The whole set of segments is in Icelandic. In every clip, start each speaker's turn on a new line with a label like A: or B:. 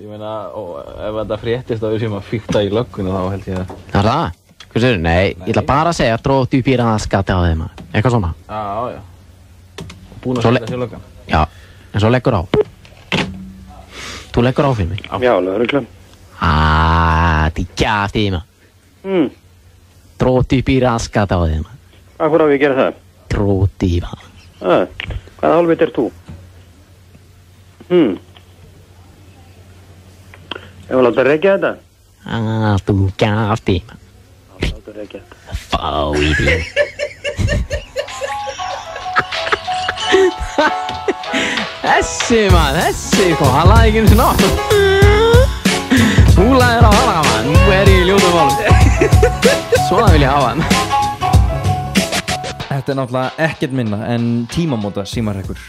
A: Ég meina, ef þetta fréttist að við séum að fikta í lögguna þá held ég að...
B: Er það? Hvað segir þú? Nei, ég ætla bara að segja drótt upp í raskati á þeim, eitthvað svona.
A: Já. Búin að setja sér löggan?
B: Já, en svo leggur á. Þú leggur á fyrir mig?
C: Já, lögreglan.
B: Tíkja eftir því maður. Drótt upp í raskati á þeim.
C: Hvað á við að gera það?
B: Drótt í maður.
C: Hvaða hálfveit er þú? Ég var láta reykja þetta?
B: Þú gafst í maður.
C: Láta reykja þetta.
B: Fá í því. Þessi sko, hann laði ekki einu sinni á. Þú laðir á hana maður, nú er ég í ljótum málum. Svona vil ég hafa hann.
D: Þetta náttúrulega ekkert minna en tímamóta símarekkur.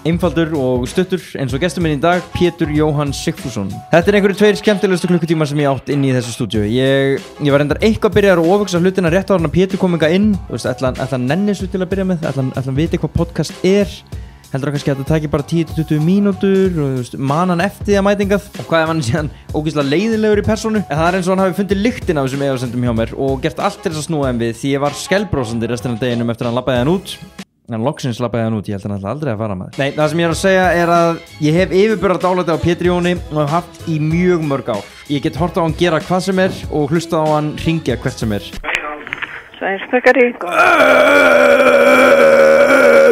D: Einfaldur og stuttur eins og gestur minn í dag, Pétur Jóhann Sigfússon. Þetta einhverju 2 skemmtilegustu klukkutímar sem ég átt inn í þessu stúdíu. Ég var reyndar eitthvað byrjaður að ofhugsa hlutina rétt áður en Pétur kom hingað inn. Þú veist, ætla hann nenni þessu til að byrja með, ætla hann viti hvað podcast er. Heldur kannski að þetta taki bara 10-20 mínútur og þú veist, man hann eftir því að mætingað. Og hvað ef hann síðan ógeðslega leiðinlegur í persónu? En það er eins og hann hafi fundið lyktina af þessum efasemdum hjá mér og gert allt til þess að snúa þeim við því ég var skælbrósandi restina af deginum eftir að hann labbaði hann út. En loksins labbaði hann út, ég held hann alltaf aldrei að fara með. Nei, það sem ég er að segja er að ég hef yfirburðar dálæti á Pétri Jóni og hef haft í mjög mörg ár. Ég get hort á hann gera hvað sem er og hlusta á hann hringja hvert sem er.
E: Sænstakari.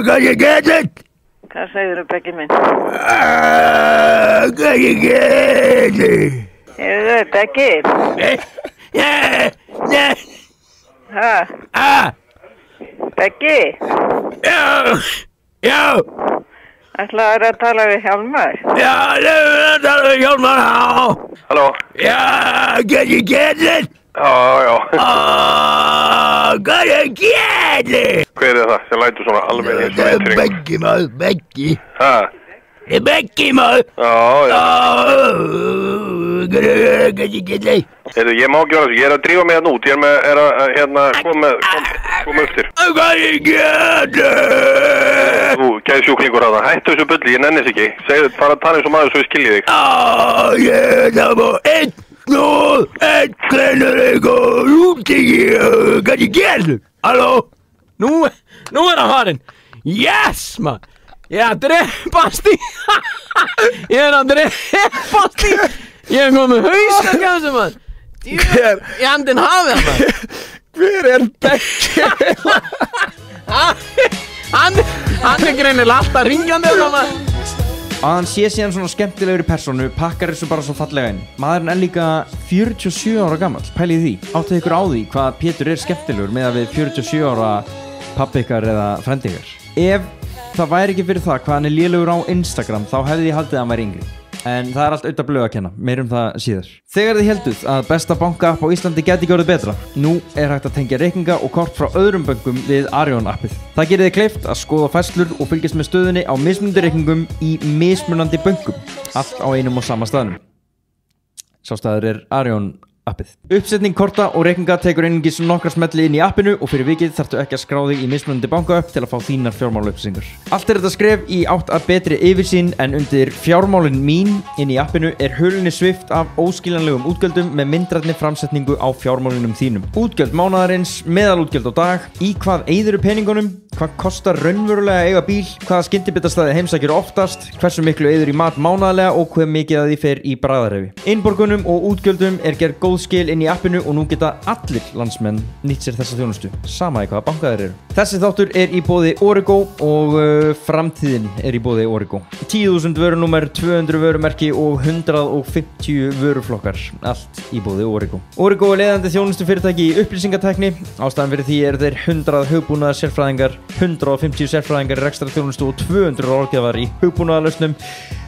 F: Hvað ég getið?
E: Hvað segirðu, Beggi minn?
F: Hvað ég getið?
E: Heyrðu, Beggi?
F: Nei.
E: Ha? Beggi?
F: Já.
E: Ætlaðu að tala við Hjálmar?
F: Já, ég að tala við Hjálmar, já.
C: Halló?
F: Já, hvað ég getið?
C: Já.
F: Hvað ég getið?
C: Hver er það sem lætur svona alveg eins og
F: Það er Beggi maður, Beggi.
C: Ha?
F: Það er Beggi maður.
C: Já.
F: Hvað ég getið?
C: Heyrðu, ég má ekki vera þessu, ég er að drífa mig hérna út, ég er að koma upp þér.
F: Hvað ég getið?
C: Þú, gæði sjúklingur að það, hættu þessu bulli, ég nenni þess ekki. Segðu, fara að tala eins og maður svo ég skilji þig.
F: Það var einn kleinur eitthvað út í hvað ég gerði. Halló?
B: Nú er hann farinn. Yes, maður. Ég er að drepast í. Ég er komið hauskak af þessu, maður. Ég andinn hafið hann, maður.
F: Hver er Beggi?
B: Hann er greinilega alltaf ringjandi, maður.
D: Að hann sé síðan svona skemmtilegur í persónu pakkar þessu bara svo fallega inn. Maðurinn er líka 47 ára gamall, pælið því. Áttið ykkur á því hvað Pétur er skemmtilegur með að við 47 ára pabbi ykkar eða frendi ykkar. Ef það væri ekki fyrir það hvað hann er lélegur á Instagram þá hefði ég haldið að hann væri yngri. En það er allt auðvitað blöð að kenna, meir það síðar. Þegar þið helduð að besta banka-app á Íslandi geti ekki orðið betra, nú er hægt að tengja reikninga og kort frá öðrum bönkum við Arion-appið. Það gerir þið kleift að skoða færslur og fylgjast með stöðunni á mismunandi reikningum í mismunandi bönkum, allt á einum og sama staðnum. Sá staður er Arion-appið. Uppsetning korta og reikninga tekur einungis nokkra smelli inn í appinu og fyrir vikið þarftu ekki að skrá þig í mismunandi banka-app til að fá þínar fjármálaupplýsingar. Allt er þetta skref í átt að betri yfirsýn en undir fjármálin mín inn í appinu er hulunni svipt af óskiljanlegum útgjöldum með myndrænni framsetningu á fjármálinum þínum. Útgjöld mánaðarins, meðalútgjöld á dag, í hvað eyðirðu peningunum, hvað kostar raunverulega að eiga bíl, hvaða skyndibitastaði heimsækir oftast, hversu miklu eyður í mat mánaðarlega og hve mikið að því fer í bragðareyfi. Innborgunum og útgjöldum er gerð góð skil inn í appinu og nú geta allir landsmenn nýtt sér þessa þjónustu, sama í hvaða banka þeir eru. Þessi þáttur er í boði Origo og framtíðin er í boði Origo. 10.000 vörunúmer, 200 vörumerki og 150 vöruflokkar, allt í boði Origo. Origo er leiðandi þjónustu fyrirtæki í upplýsingatækni, ástæðan fyrir því eru þeir 100 hugbúnaðar sérfræðingar, 150 sérfræðingar í rekstrarþjónustu og 200 ráðgjafar í hugbúnaðarlausnum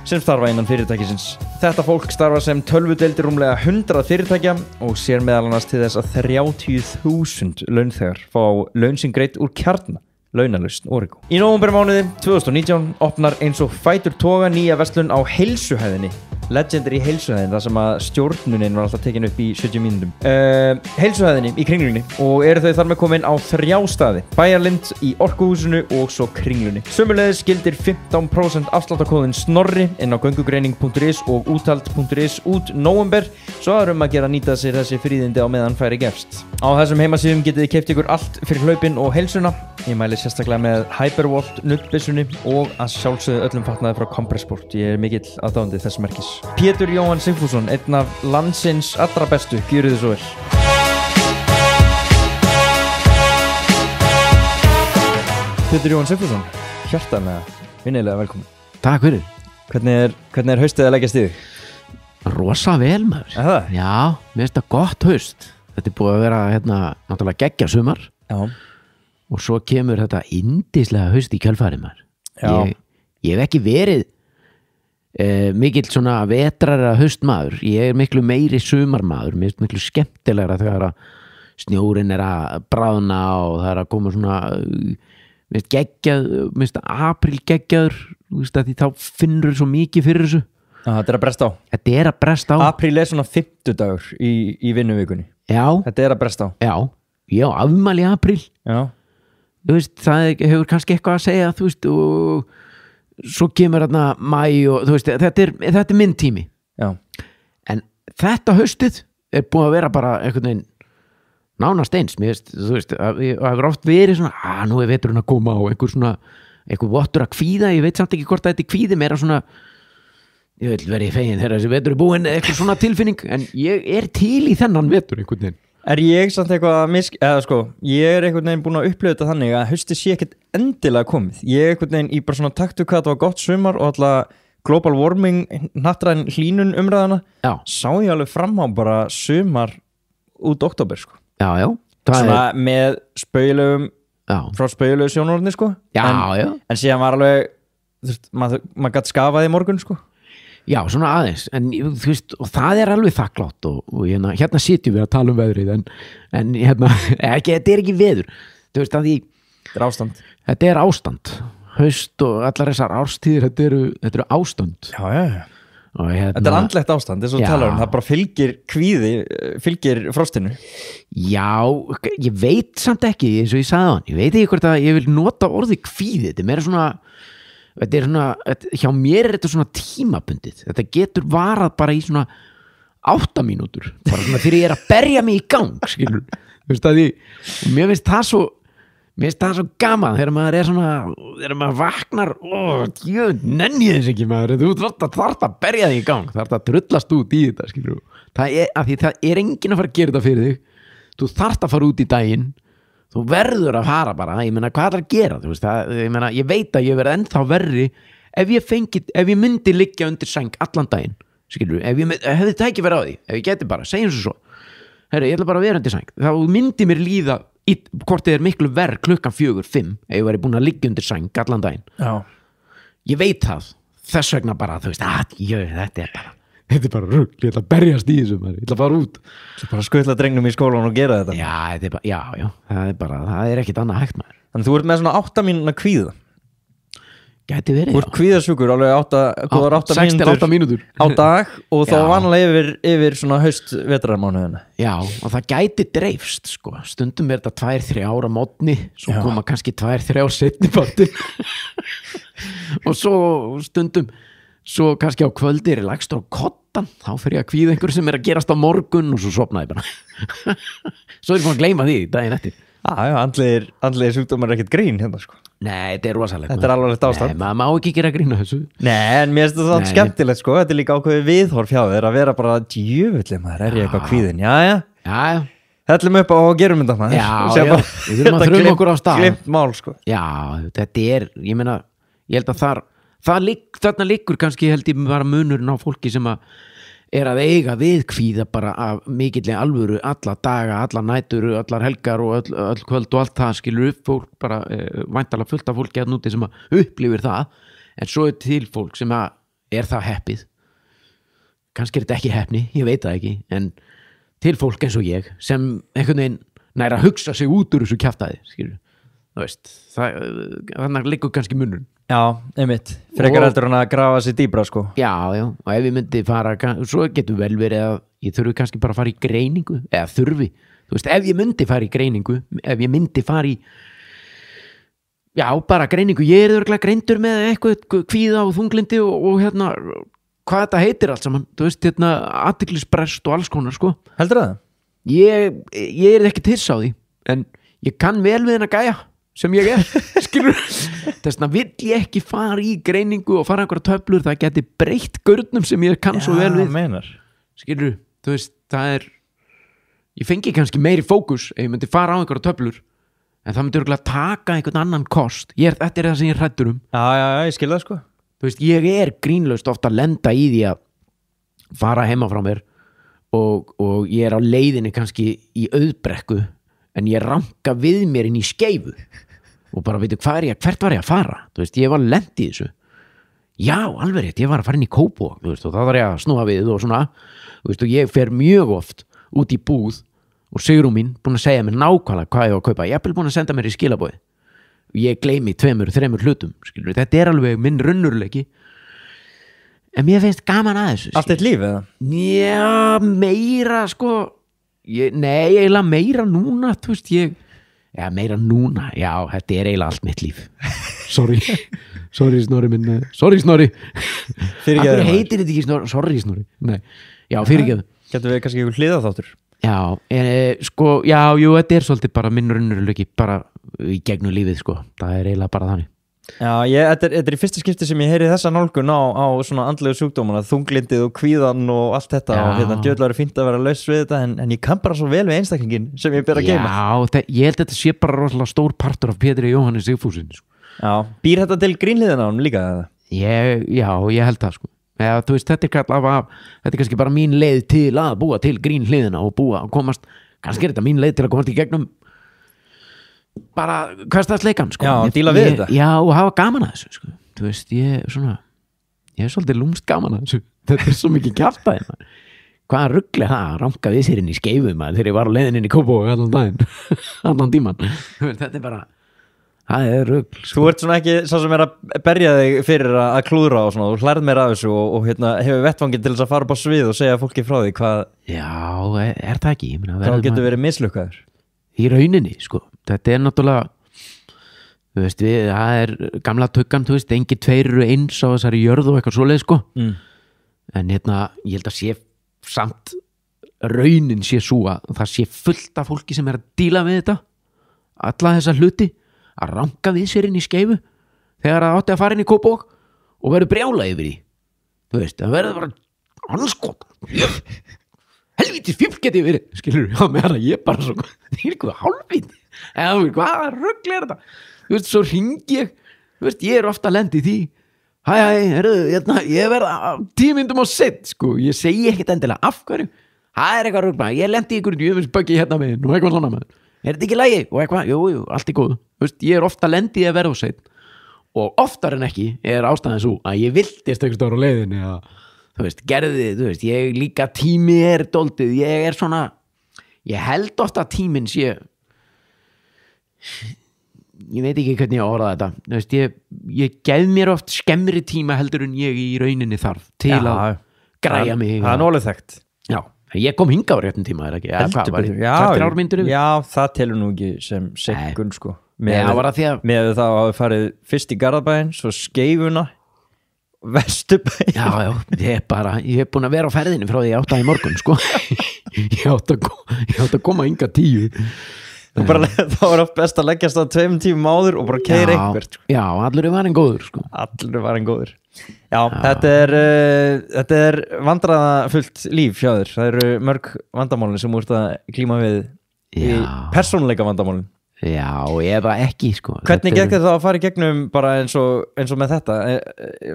D: sem starfa innan fyrirtækisins. Þetta fólk starfa sem tölvudeildir rúmlega 100 fyrirtækja og sér meðal annars til þess að 30.000 launþegar fá laun sín greidd úr Kjarna, launalaust Origo. Í nóvembermánuði 2019 opnar eins og fætur toga nýja verslun á Heilsuhæðinni. Legendary Heilsuhæðin, þar sem að stjórnunin var alltaf tekin upp í 70 mínútum. Heilsuhæðinni í Kringlunni og eru þau þar með komin á 3 staði. Bæjarlind í Orkuhúsinu og svo Kringlunni. Sömuleiðis gildir 15% afsláttarkóðin Snorri inn á göngugreining.is og úthald.is út nóvember, svo að að gera nýta sér þessi fríðindi á meðan færi gefst. Á þessum heimasíðum getið þið keypt ykkur allt fyrir hlaupin og heilsuna. Ég mæli sérstaklega með Hypervolt nuddbyssunni og að sjálfsögðu öllum fatnaði frá Compressport. Ég mikill aðdáandi þess merkis. Pétur Jóhann Sigfússon, einn af landsins allra bestu, gjörið þið svo vel. Pétur Jóhann Sigfússon, hjartanlega, vinnilega velkomin.
G: Takk fyrir.
D: Hvernig er haustið að leggjast í þig?
G: Rosa vel maður.
D: Það?
G: Já, mér finnst það gott haust. Þetta er búið að vera náttúrulega geggja sumar.
D: Já.
G: Og svo kemur þetta yndislega haust í kjölfari maður.
D: Já.
G: Ég hef ekki verið mikill svona vetrara haustmaður. Ég er miklu meiri sumarmaður. Mér finnst miklu skemmtilegra þegar að snjórinn er að bráðna og það er að koma svona mér finnst apríl geggjaður, því þá finnur svo mikið fyrir þessu.
D: Þetta er að bresta á.
G: Þetta er að bresta á.
D: Apríl er svona 50 dagur í vinnuvikunni.
G: Já.
D: Þetta er að bresta á.
G: Já, afmæli apríl.
D: Já.
G: Það hefur kannski eitthvað að segja, og svo kemur þarna mæ og þetta er minn tími.
D: Já. En
G: þetta haustið er búið að vera bara einhvern veginn nánast eins. Mér veist, það hefur oft verið svona, nú er veturinn að koma á einhver vottur að kvíða, ég veit samt ekki hvort að þetta er kvíði, meira svona ég vil verið fegin þegar þessi vetur er búinn, eitthvað svona tilfinning, en ég er til í þennan vetur einhvern veginn.
D: Er ég samt eitthvað ég er einhvern veginn búin að upplifa þetta þannig að haustið sé ekkert endilega komið. Ég er einhvern veginn í bara svona taktu hvað þetta var gott sumar og alltaf global warming, hnattræn hlýnun umræðana. Já. Sá ég alveg fram á bara sumar út október, sko.
G: Já.
D: Svona með spauðlegum, frá spauðlegu sjónarhorni, sko.
G: Já.
D: En síðan var alveg, maður gætt skafaði í morgun, sko.
G: Já, svona aðeins, en og það er alveg þakklátt og hérna sitjum við að tala um veðrið en þetta er ekki veður, að því
D: þetta er ástand.
G: Þetta er ástand, haust og allar þessar árstíðir, þetta eru ástand.
D: Já. Þetta er andlegt ástand, þess að tala um, það bara fylgir frostinu.
G: Já, ég veit samt ekki, eins og ég sagði hann, ég veit ekki hvort að ég vil nota orðið kvíði, þetta er meira svona þetta er svona, hjá mér er þetta svona tímabundið, þetta getur varað bara í svona 8 mínútur bara svona þegar ég er að berja mig í gang skilur, mér finnst það svo gaman þegar maður er svona, þegar maður vaknar nenni þess ekki maður, þú þarft að berja þig í gang, þarft að drullast út í þetta skilur, það er enginn að fara að gera þetta fyrir þig, þú þarft að fara út í daginn, þú verður að fara bara, ég meina hvað er að gera, ég veit að ég verð ennþá verri ef ég myndi liggja undir sæng allan daginn, skilur, ef ég hefði tækifæri á því, ef ég geti bara, segjum svo herri, ég ætla bara að vera undir sæng, þá myndi mér líða, hvort þið er miklu verð klukkan 4-5, ef ég væri búin að liggja undir sæng allan daginn.
D: Já.
G: Ég veit það, þess vegna bara, þetta er bara rugl, ég ætla að berjast í þessu ég ætla að fara út
D: bara skutla drengnum í skólan og gera þetta.
G: Já, það er ekkit annað hægt maður.
D: Þannig þú ert með svona 8 mínúna kvíða.
G: Gæti verið,
D: þú ert kvíðasjúkur alveg 8 mínútur á dag og þá vanlega yfir svona haust-vetrarmánuðina. Já, og það gæti dreifst sko, stundum er þetta 2-3 ára mótni, svo koma kannski 2-3 seinnipartin og svo stundum svo kannski á kvöldi er ég lagstur á kottan, þá fer ég að kvíða einhver sem er að gerast á morgun og svo sofna ég bara svo er ég búin að gleyma því daginn eftir. Andlegir sjúkdómar er ekkert grín hérna sko. Nei, þetta er rosalegt. Þetta er alvarlegt ástand. Nei, maður má ekki gera grín á þessu. Nei, en mér finnst þetta skemmtilegt sko, þetta er líka ákveðið viðhorf hjá þér að vera bara djöfulli maður, er ég eitthvað kvíðin, já. Hellum upp og gerum þetta maður. Já, við þurfum að þrjum okkur á stað. Glimt mál sko. Já, þetta er, ég meina, ég held að þarna liggur kannski held ég bara munurinn á fólki sem að er að eiga við kvíða bara af mikillega alvöru alla daga, alla nætur, allar helgar og öll kvöld og allt það skilur upp fólk bara væntalega fullt af fólki að núti sem að upplifir það, en svo er til fólk sem að er það heppið, kannski er þetta ekki heppni, ég veit það ekki, en til fólk eins og ég sem einhvern veginn nær að hugsa sig út úr þessu kjaftaði skilur,
G: þú veist þannig liggur kannski munnun.
D: Já, einmitt, frekar heldur hann að grafa sér dýbra sko.
G: Já, og ef ég myndi fara svo getur vel verið að ég þurfi kannski bara að fara í greiningu, eða þurfi þú veist, ef ég myndi fara í greiningu ef ég myndi fara í já, bara greiningu, ég örugglega greindur með eitthvað kvíða og þunglindi og hérna, hvað þetta heitir allt saman, þú veist, hérna athyglisbrest og alls konar, sko.
D: Heldur það?
G: Ég ekki hissa á því, en ég kann vel við hennar gæja sem ég skilur, þessna vill ég ekki fara í greiningu og fara einhverja töflur, það geti breytt gaurnum sem ég kann svo vel við,
D: meinar.
G: Skilur, þú veist, það ég fengi kannski meiri fókus ef ég myndi fara á einhverja töflur, en það myndi örugglega taka einhvern annan kost, þetta það sem ég hræddur
D: Já, ég skil það sko.
G: Þú veist, ég grínlaust ofta að lenda í því að fara heima frá mér og ég á leiðinni kannski í auðbrekku, en ég ranka við mér inn í Skeifu og bara veitu hvert var ég að fara, þú veist, ég var lent í þessu, já, alveg rétt, ég var að fara inn í Kópavog, þú veist, og það var ég að snúa við og svona, þú veist, og ég fer mjög oft út í búð og Sigrún mín búin að segja mér nákvæmlega hvað ég var að kaupa, ég er búin að senda mér í skilaboði og ég gleymi 2-3 hlutum, skilur, þetta alveg minn raunveruleiki, en mér finnst gaman að þessu.
D: Allt eitt líf eða?
G: Já, meira sko nei, eiginlega meira núna, þú veist, meira núna, já, þetta eiginlega allt mitt líf. Sorry Snorri minn, sorry Snorri. Fyrirgeðu. Heitir þetta ekki Snorri? Sorry Snorri. Nei, já, fyrirgeðu.
D: Getur við kannski hliðað þáttur?
G: Já, sko, jú, þetta svolítið bara minn raunveruleiki bara í gegnum lífið, sko. Það eiginlega bara þannig.
D: Já, þetta í fyrsta skipti sem ég heyri þessa nálgun á svona andlegu sjúkdómana, þunglindið og kvíðan og allt þetta og hérna djöðlega fínt að vera laus við þetta en ég kann bara svo vel við einstaklingin sem ég ber að geyma.
G: Já, ég held að þetta sé bara rosalega stór partur af Pétri Jóhannes Sigfússon, sko.
D: Já, býr þetta til grínliðina hann líka eða?
G: Já, ég held það, sko. Eða, þú veist, þetta kannski bara mín leið til að búa til grínliðina og komast, kannski þetta mín leið til að komast í gegnum bara hversdagsleikan sko.
D: Já, díla við þetta.
G: Já, og hafa gaman að þessu sko. Þú veist, ég er svolítið lúmst gaman að þessu. Þetta svo mikið kjaftaði hvaða rugli það ranka við sér inn í Skeifu þegar ég var á leiðin inn í Kópavog allan daginn allan tíman. Þetta bara það rugl sko.
D: Þú ert svona ekki sá sem að berja þig fyrir að klúðra og svona, þú hlærð meira af þessu og hérna, hefur vettvangin til þess að fara upp á svið og segja fólki frá því hvað.
G: Já, það ekki?
D: Þá getur verið mislukkaður
G: í rauninni, sko. Þetta náttúrulega, þú veist, það gamla tuggan, þú veist, engin tveir eru eins á þessari jörð og eitthvað svoleið, sko. En hérna, ég held að sé samt raunin sé svo að það sé fullt af fólki sem að díla við þetta, alla þessa hluti, að ranka við sér inn í Skeifu þegar það átti að fara inn í Kópavog og verður brjála yfir því. Þú veist, það verður bara anskot. Helvítis fífl geti verið, skilur, já, meðan ég bara svo, það eitthvað hálfvít eða hvað rugl þetta, þú veist, svo ringi ég, þú veist, ég ofta lent í því, hæ, ég verða 10 mínútum á sent, sko, ég segi ekkert endilega af hverju, það eitthvað rugl, ég lendi í einhverjum djöfisböggi hérna með og eitthvað svona með, þetta ekki lægi og eitthvað, jú, allt í góðu, þú veist, ég ofta lent í að verða á sent og oftar en ekki ástæðan svo að ég viltist einhvers staðar á leiðinni eða þú veist, gerði, þú veist, ég líka tími dóldið, ég svona ég held ofta að tíminn sé ég veit ekki hvernig ég orða þetta, þú veist, ég gef mér oft skemmri tíma heldur en ég í rauninni þarf til að græja mig.
D: Það alveg þekkt.
G: Já, ég kom hingað á réttum tíma, ekki?
D: Já, það telur nú ekki sem sekund, sko. Með það að hafa farið fyrst í Garðabæinn, svo Skeifuna Vesturbæinn. Já,
G: ég hef búin að vera á ferðinni frá því ég átti í morgun, sko. Ég átti að koma hingað 10.
D: Það var oft best að leggjast á 2 tímum áður og bara keyra eitthvað.
G: Já, allur er varinn góður, sko.
D: Allur er varinn góður. Já, þetta er vandræðafullt líf hjá þér. Það eru mörg vandamálin sem úrst að glíma við í persónuleika vandamálin.
G: Já, eða ekki, sko.
D: Hvernig gekk þetta að fara í gegnum bara eins og með þetta?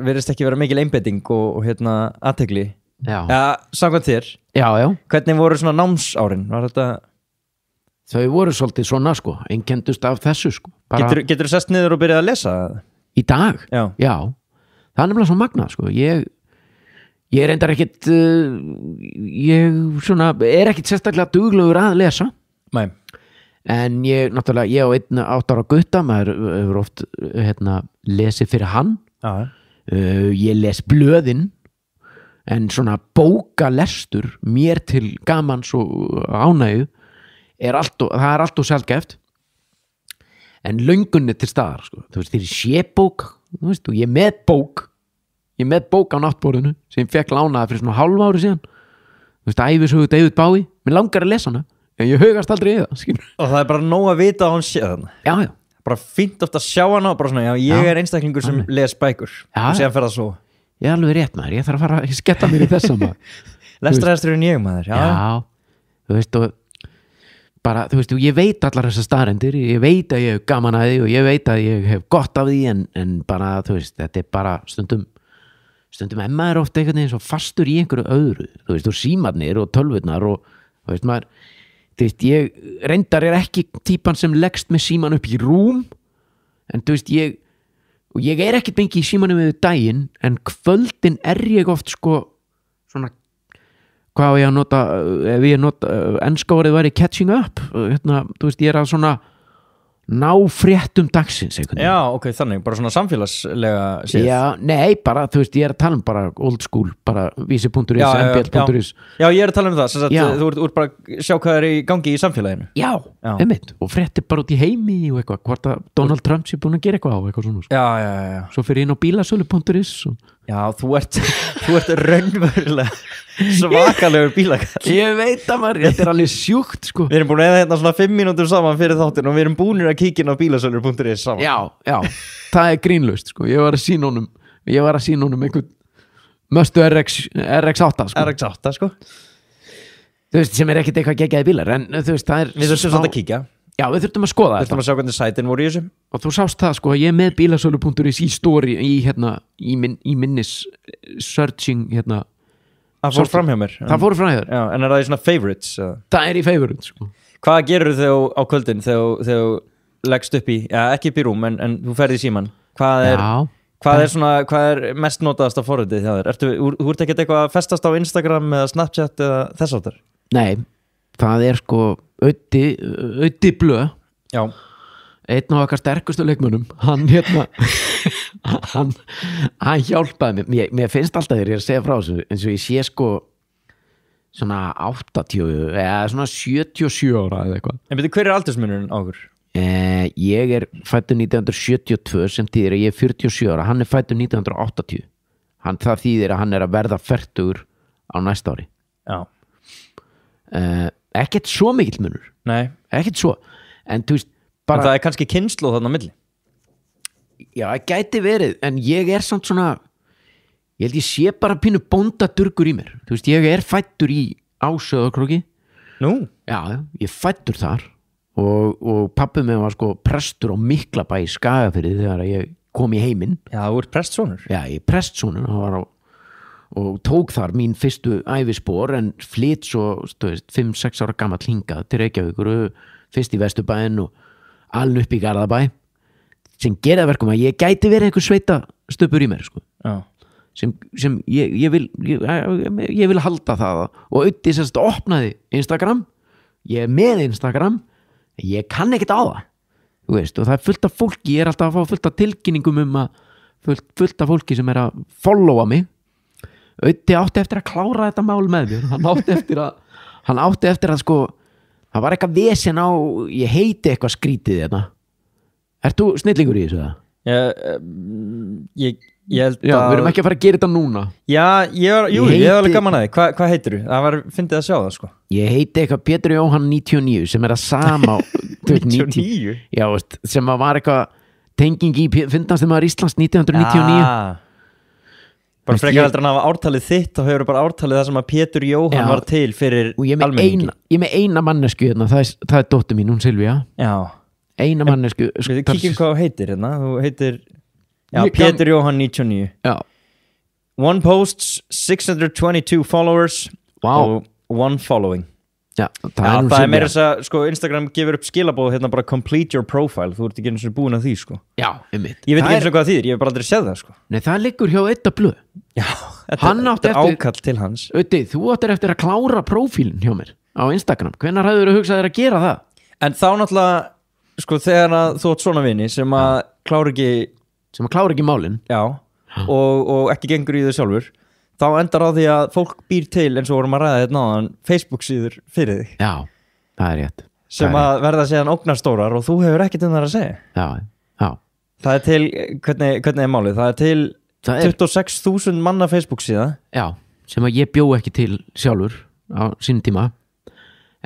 D: Virðist ekki vera mikil einbeiting og hérna athygli?
G: Já.
D: Samkvæmt þér?
G: Já.
D: Hvernig voru svona námsárin? Var þetta?
G: Þau voru svolítið svona, sko. Einkendust af þessu, sko.
D: Geturðu sest niður og byrjað að lesa?
G: Í dag? Já. Það nefnilega svo magnað, sko. Ég reyndar ekkit ég svona ekkit sérstaklega duglegur að lesa.
D: Nei.
G: en ég náttúrulega, ég á einn 8 ára gutta, maður hefur oft lesið fyrir hann ég les blöðin en svona bókalestur mér til gamans og ánægju það er allt og sjaldgæft en löngunni til staðar sko. Þú veist, þegar ég sé bók þú veist, og ég er með bók á náttborðinu sem ég fekk lánaði fyrir svona hálf ári síðan þú veist, ævisögu David Bowie mér langar að lesa hana, en ég hugast aldrei í það skilur.
D: Og það er bara nóg að vita að hún sé þarna
G: já,
D: bara fínt ofta að sjá hana og bara svona, ég er einstaklingur sem les bækur og síðan fer það svo
G: ég er alveg rétt maður, ég þarf að fara að sketta mér í þessa maður
D: lestraðasturinn ég maður
G: já, þú veist og bara, þú veist, ég veit allar þessar staðrendir ég veit að ég hef gaman að því og ég veit að ég hef gott af því en bara, þú veist, þetta er bara stundum emma er ofta einhvern veginn svo fastur í einhverju öðru þú veist, og símarnir og tölvurnar og þú veist, maður, þú veist, ég reyndar er ekki típan sem leggst með síman upp í rúm en þú veist, ég er ekkert mikið í símanum við daginn en kvöldin er ég oft sko svona hvað á ég að nota ef ég nota enska orðið væri catching up þú veist ég er að svona ná fréttum dagsins
D: já ok, þannig, bara svona samfélagslega séð
G: já, nei, bara, þú veist, ég er að tala bara old school, bara vísi.is, mbl.is
D: já, ég er að tala það, sagt, þú ert bara að sjá hvað er í gangi í samfélaginu
G: já. Einmitt, og fréttir bara út í heimi og eitthvað, hvort að Donald Trump sé búin að gera eitthvað á eitthvað svona
D: já.
G: Svo fyrir inn á bílasölu.is og...
D: já, þú ert raunverulega svakalegur bílakall
G: ég veit að maður, þetta er alveg sjúkt sko.
D: Við erum búin að eða svona 5 mínútur saman fyrir þáttin og við erum búinir að kíkja inn á bílasölur.is saman
G: já, það er grínlaust sko. ég var að sína honum einhvern möstu RX8 sko.
D: RX8 sko
G: þú veist, sem er ekkert eitthvað geggjaði bílar en þú veist, það er
D: við þurftum svolítið að kíkja
G: já, við þurftum að skoða
D: þetta við þurftum að sjá hvernig sætin voru í þessu
G: og þú sást það sko, ég er með bílasölu.is í story í minnis searching
D: það fór fram hjá mér
G: það fór fram hjá þér
D: já, en er það í svona favorites
G: það er í favorites sko.
D: Hvað gerur þau á kvöldin þegar þú leggst upp í ekki upp í rúm en þú ferði í síman hvað er mest notaðast af forritið hjá þér þú ert ekkert eitthvað að festast á Instagram eða Snapchat eða þess áttar
G: nei, það er sko Öddi Blö
D: já
G: einn af okkar sterkustu leikmönnum hann hann hjálpaði mér finnst alltaf þegar ég að segja frá þessu eins og ég sé sko svona 80 eða svona 77 ára eða eitthvað
D: en betur, hver er aldursmunurinn á okkur?
G: Ég er fættur 1972 sem þýðir að ég er 47 ára hann er fættur 1980 það þýðir að hann er að verða 40 á næsta ári
D: já
G: ekkert svo mikill munur
D: nei
G: ekkert svo en þú veist
D: en það er kannski kynslóð þarna á milli
G: já, það gæti verið en ég er samt svona ég held ég sé bara pínu bóndadurgur í mér þú veist, ég er fættur í Ásöðakróki
D: nú?
G: já, ég fættur þar og pabbi mig var sko prestur á Miklabæ í Skagafirði þegar ég kom í heiminn
D: já, þú ert prestsonur
G: já, ég er prestsonur og tók þar mín fyrstu ævispor en flytt svo 5-6 ára gamall hingað til Reykjavíkur fyrst í Vesturbæinn og alveg upp í Garðabæ sem gera verkum að ég gæti verið einhver sveita stöpur í mér sko. sem ég vil halda það og Öddi sérst opnaði Instagram ég er með Instagram ég kann ekkert á það þú veist, og það er fullt af fólki ég er alltaf að fá fullt af tilkynningum fullt af fólki sem er að followa mig Öddi átti eftir að klára þetta mál með mér hann átti eftir að sko það var eitthvað vesen á ég heiti eitthvað skrítið þetta ert þú snillingur í þessu það? Ég held að við erum ekki að fara að gera þetta núna
D: já, ég hef alveg gaman að því hvað heitir þú? Það var fyndið að sjá það sko
G: ég heiti eitthvað Pétur Jóhann 99 sem er að sama
D: 99?
G: já, sem að var eitthvað tenging í fyndast þegar maður Íslands 1999
D: bara frekar heldur hann að hafa ártalið þitt og hefur bara ártalið það sem að Pétur Jóhann var til fyrir almenningi
G: ég er með eina mannesku hérna, það er dóttir mín, hún Silvía
D: já
G: eina mannesku
D: við kíkjum hvað þú heitir hérna þú heitir Pétur Jóhann 99
G: já.
D: One posts 622 followers og 1 following
G: já,
D: það er meira þess að sko, Instagram gefur upp skilabóð hérna bara complete your profile þú ert ekki eins og búin að því sko
G: já,
D: ég veit ekki eins og hvað það þýðir, ég hef bara aldrei séð það sko
G: nei, það liggur hjá Ödda Blö
D: já, þetta er ákall til hans
G: Öddi, þú áttir eftir að klára prófílinn hjá mér á Instagram, hvenær hafður þú hugsað þér að gera það?
D: En þá náttúrulega sko þegar að þú átt svona vini sem að klára ekki
G: málin
D: já, og ekki gengur í þau sjálfur þá endar á því að fólk býr til eins og vorum að ræða þetta náðan Facebook síður fyrir þig
G: já, það er rétt
D: sem að verða síðan ógnarstórar og þú hefur ekkert um það að segja
G: já.
D: Það er til, hvernig er málið? Það er til 26.000 manna Facebook síða
G: já, sem að ég bjó ekki til sjálfur á sínum tíma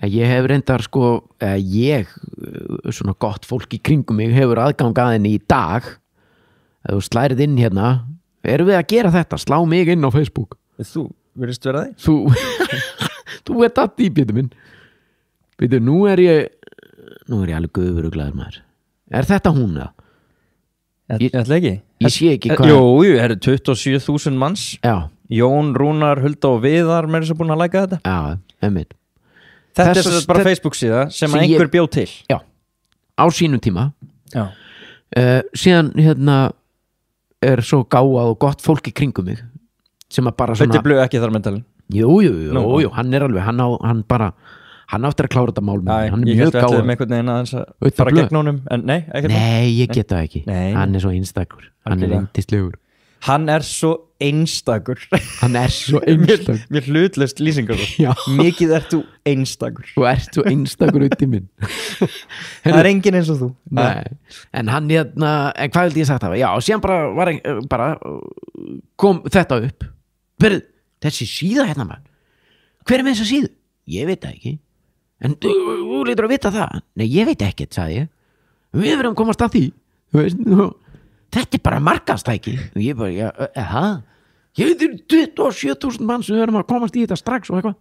G: ég hef reyndar sko svona gott fólk í kringum mig hefur aðgang að henni í dag ef þú slærið inn hérna erum við að gera þetta, slá mig inn á Facebook
D: þú, virðist vera þig
G: þú ert að dýpjötu minn veitu, nú er ég alveg guðuruglaður maður er þetta hún eða?
D: Ég ætla ekki
G: ég sé ekki hvað
D: jú, það eru 27.000 manns
G: já.
D: Jón, Rúnar, Hulda og Viðar með þess að búin að læka þetta
G: já, einmitt
D: þetta er bara Facebook síða sem að einhver bjóð til
G: já, á sínum tíma
D: já.
G: Síðan hérna er svo gáað og gott fólk í kringum mig sem að bara svona
D: Þetta blöð ekki þar mentalin
G: jú, hann er alveg hann áttir að klára þetta mál með hann er mjög gáð
D: með einhvern veginn að fara gegn honum en nei,
G: ég get það ekki hann er svo einstakur, hann er yndislegur
D: hann er svo einstakur mér hlutlaust lýsingar mikið ert þú einstakur
G: út í minn
D: það er enginn eins og þú
G: en hann hérna, en hvað vildi ég sagt það já, síðan bara kom þetta upp þessi síða hérna maður hver er með þessa síðu? Ég veit það ekki en þú lítur að vita það nei, ég veit ekkert, sagði ég við verðum komast að því þetta er bara markaðstæki og ég bara, ég veit 27.000 mann sem verðum að komast í þetta strax og eitthvað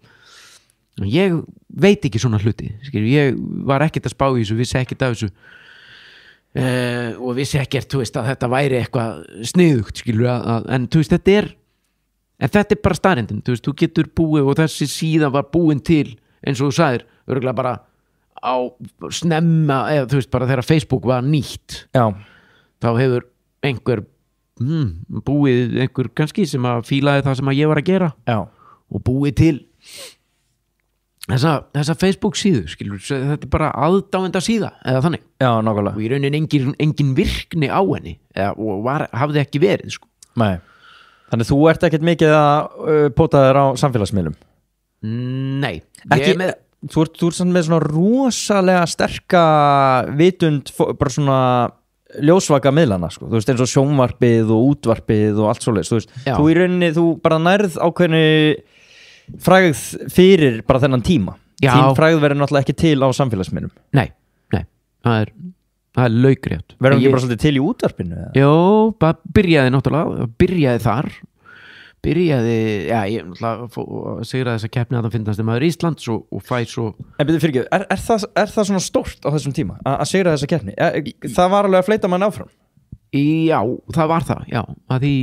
G: ég veit ekki svona hluti ég var ekkert að spá í þessu, vissi ekkert af þessu og vissi ekkert, þú veist, að þetta væri eitthvað sniðugt, en þú veist, þetta er bara staðreyndin, þú veist, þú getur búið og þessi síða var búin til eins og þú sagðir, örgulega bara á snemma, eða þú veist, bara þegar Facebook var nýtt
D: já. Þá
G: hefur einhver búið einhver kannski sem að fílaði það sem að ég var að gera
D: já.
G: Og búið til þessa Facebook síðu þetta er bara aðdáenda síða eða þannig
D: já, nákvæmlega
G: og í raunin engin virkni á henni og hafði ekki verið sko.
D: Nei, þannig þú ert ekkert mikið að pota þér á samfélagsmiðlum
G: nei
D: ekki, þú ert samt með svona rosalega sterka vitund bara svona ljósvaka miðlana sko. Þú veist eins og sjónvarpið og útvarpið og allt svoleiðis þú í rauninni, þú bara nærð ákveðni frægð fyrir bara þennan tíma þín frægð verður náttúrulega ekki til á samfélagsmiðlum
G: nei, það er laukrétt
D: verður ekki bara svolítið til í útvarpinu?
G: Jó, bara byrjaði þar ég náttúrulega sigraði þessa keppni að það finnast maður Íslands og fæ svo
D: en byrju fyrir ekki, er það svona stórt á þessum tíma að sigra þessa keppni? Það var alveg að fleita mann áfram?
G: Já, það var það, já að því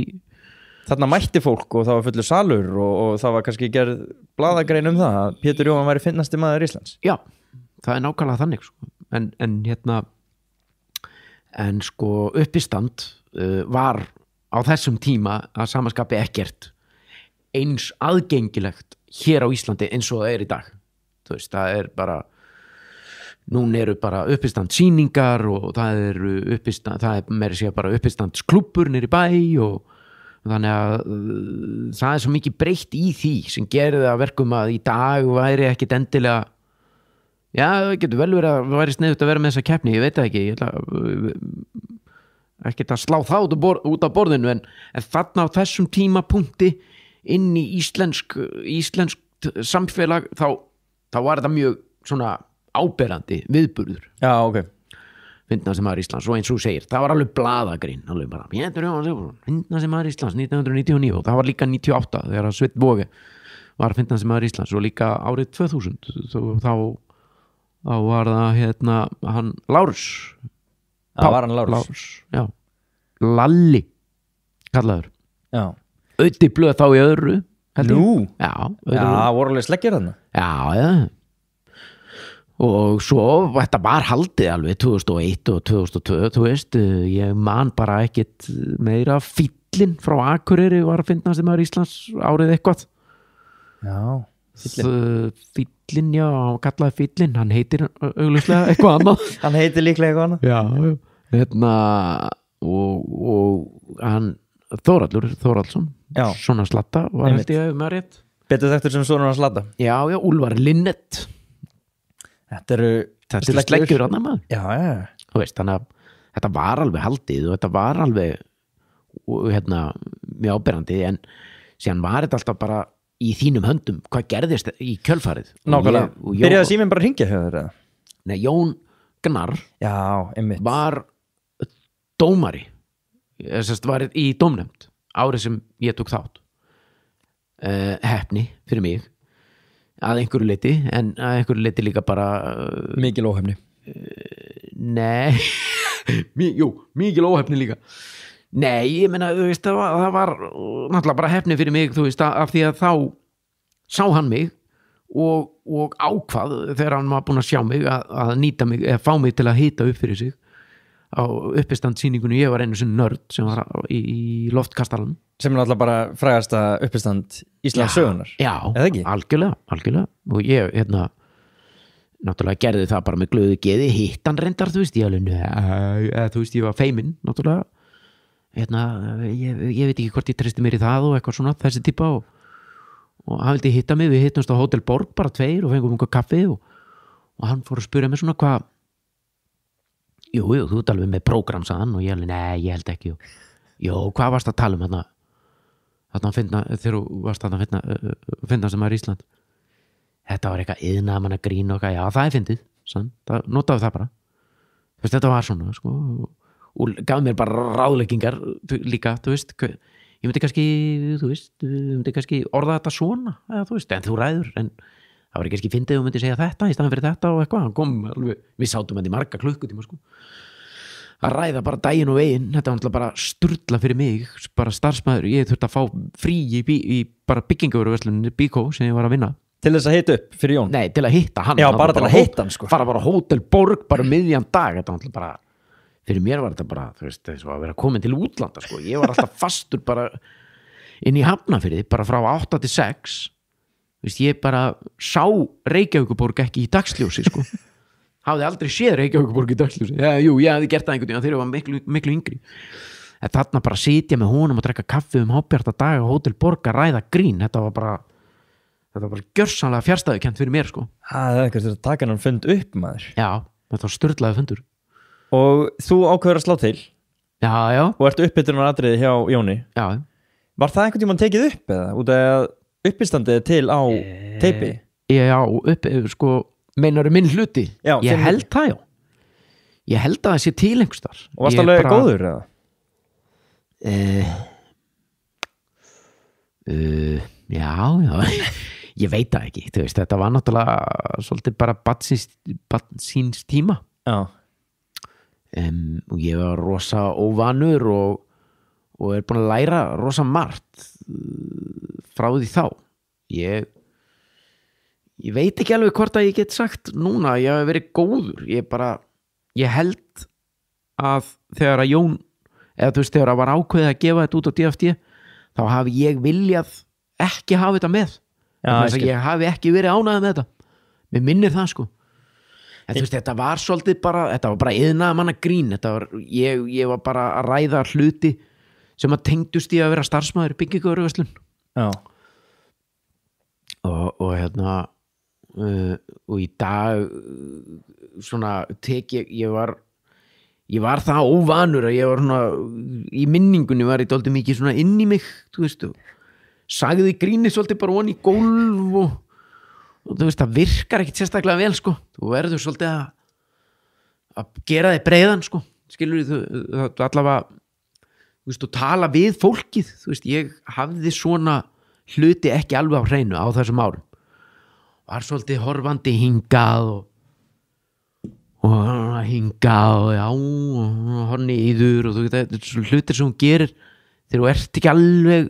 D: þarna mætti fólk og það var fullur salur og það var kannski gerð blaðagrein um það að Pétur Jóhann væri finnasti maður Íslands
G: já, það er nákvæmlega þannig sko. en hérna en sko uppistand var á þessum tíma að samaskapi ekkert eins aðgengilegt hér á Íslandi eins og það er í dag þú veist, það er bara núna eru bara uppistand sýningar og það er meira sér bara uppistandsklúbbur niður í bæ og þannig að það er svo mikið breytt í því sem gerir það að verkum að í dag væri ekkit endilega já, það getur vel verið að væri sniðugt að vera með þessa keppni, ég veit það ekki ég ætla ekki að slá það út af borðinu en þarna á þessum tímapunkti inn í íslensk samfélag þá var þetta mjög svona áberandi viðburður
D: já, ok
G: Fyndna sem maður Íslands og eins og þú segir, það var alveg blaðagrein alveg bara, Fyndna sem maður Íslands 1999 og það var líka 98 þegar Sveinn Boge var Fyndna sem maður Íslands og líka árið 2000 þá var það hérna hann Lárus
D: það var hann Lárus
G: já. Lalli kallaður
D: já.
G: Öddi blöð þá í öðru
D: nú?
G: Já,
D: voru alveg sleggir þarna
G: já og svo þetta var haldið alveg 2001 og 2002 þú veist, ég man bara ekkit meira fíllinn frá Akureyri var að finnast maður Íslands árið eitthvað
D: já
G: Fíllinn, já, hann kallaði Fíllinn, hann heitir augljóslega eitthvað annað.
D: Hann heitir líklega eitthvað annað.
G: Já, hérna og hann Þórhallsson, svona slatta var held ég með rétt.
D: Betur þekktur sem svona slatta.
G: Já, Úlfar Linnett.
D: Þetta eru
G: sleggjur annað maður.
D: Já.
G: Þú veist, þannig að þetta var alveg haldið og þetta var alveg mjög áberandi, en síðan var þetta alltaf bara í þínum höndum hvað gerðist í kjölfarið.
D: Nákvæmlega, byrjaði síminn bara að hringja hjá þér eða?
G: Nei, Jón Gnarr var dómari, var í dómnefnd árið sem ég tók þátt. Heppni fyrir mig að einhverju leyti, en að einhverju leyti líka bara
D: mikil óheppni.
G: Nei mikil óheppni líka. Nei, ég meina, þú veist, það var náttúrulega bara heppni fyrir mig, þú veist, af því að þá sá hann mig og ákvað þegar hann var búinn að sjá mig að nýta mig, eða fá mig til að hita upp fyrir sig á uppistandsýningunni. Ég var einu sinni nörd sem var í Loftkastalanum,
D: sem er náttúrulega bara frægasta uppistand Íslands sögunar.
G: Já, algjörlega og ég, náttúrulega gerði það bara með glöðu geði, hitt hann reyndar, þú veist, ég var feiminn, náttúrulega. Ég veit ekki hvort ég treysti mér í það og eitthvað svona, þessi típa, og hann vildi hitta mig. Við hittumst á Hótel Borg, bara tveir, og fengum einhver kaffi og hann fór að spyrja mig svona hvað jú, þú ert alveg með prógram, sagði hann, og ég alveg, nei, ég held ekki. Hvað varst að tala um þarna að finna, þegar þú varst að finna sem er Ísland? Þetta var eitthvað iðnaðamanna grín og eitthvað, já, það er fyndið, notaðu það bara. Þetta var svona, sko, og gaf mér bara ráðleggingar líka, þú veist, ég myndi kannski orða þetta svona, eða, þú veist, en þú ræður, en það var ekki kannski fyndið og myndi segja þetta í staðan fyrir þetta og eitthvað. Hann kom alveg, við sátum þetta í marga klukkutíma, sko, að ræða bara daginn og veginn. Þetta var náttúrulega bara sturla fyrir mig, bara starfsmaður. Ég þurfti að fá frí í bara byggingavöruversluninni Bíkó sem ég var að vinna.
D: Til þess að hita upp fyrir Jón?
G: Nei, til að hitta hann.
D: Já, bara til að hitta hann, sko.
G: Fara bara Hótel Borg, bara miðjan dag. Þetta var náttúrulega bara, fyrir mér var þetta bara, þú veist, þess að vera komin til útlanda, sko. Ég var alltaf fastur bara inn í Hafnarfirði, bara frá 8 til 6. Þú veist, ég bara sá Reykjavíkurborg ekki í dagsljósi, sko. Hafði aldrei séð Reykjavíkurborg í dagsljósi. Ég hafði gert það einhvern veginn þegar ég var miklu yngri. En þarna bara sitja með honum og drekka kaffi hábjarta dag á Hótel Borg að ræða grín. Þetta var bara gjörsamlega fjarstæðukennt fyrir mér, sko.
D: Það er eitthvað að taka hann fund upp, maður.
G: Já, þetta var sturlaði fundur.
D: Og þú ákveður að slá til.
G: Já.
D: Og ert uppbytunar atriði hjá Jóni.
G: Já.
D: Var það einhvern tímann tekið upp eða? Út af uppistandið til á teipi?
G: Já, sko, meinarðu minn hluti?
D: Já,
G: ég held það, já. Ég held að það sé til einhvers þar.
D: Og varst alveg góður, eða?
G: Já. Ég veit það ekki, þú veist, þetta var náttúrulega svolítið bara barnsins tíma.
D: Já.
G: Og ég var rosa óvanur og er búin að læra rosa margt frá því þá. Ég veit ekki alveg hvort að ég get sagt núna að ég hef verið góður. Ég held að þegar að Jón, eða þú veist, þegar að var ákveðið að gefa þetta út á DFT, þá hafi ég viljað ekki hafa þetta með. Ég hafi ekki verið ánægð með þetta. Mér minnir það, sko. En þú veist, þetta var svolítið bara, þetta var bara iðnaðamanna grín. Ég var bara að ræða hluti sem að tengdust í að vera starfsmaður í byggingavöruverslun.
D: Já.
G: Og í dag svona ég var það óvanur að ég var svona í minningunni var ég dálítið mikið svona inn í mig, þú veist, sagði gríni svolítið bara onni í gólf og þú veist, það virkar ekkit sérstaklega vel, sko. Þú verður svolítið að gera þig breiðan, sko, skilur þú allavega, þú veist, og tala við fólkið, þú veist, ég hafði svona hluti ekki alveg á hreinu á þessum árum. Var svolítið horfandi hingað og horni íður og þú veit, þetta er svona hlutir sem hún gerir þegar þú ert ekki alveg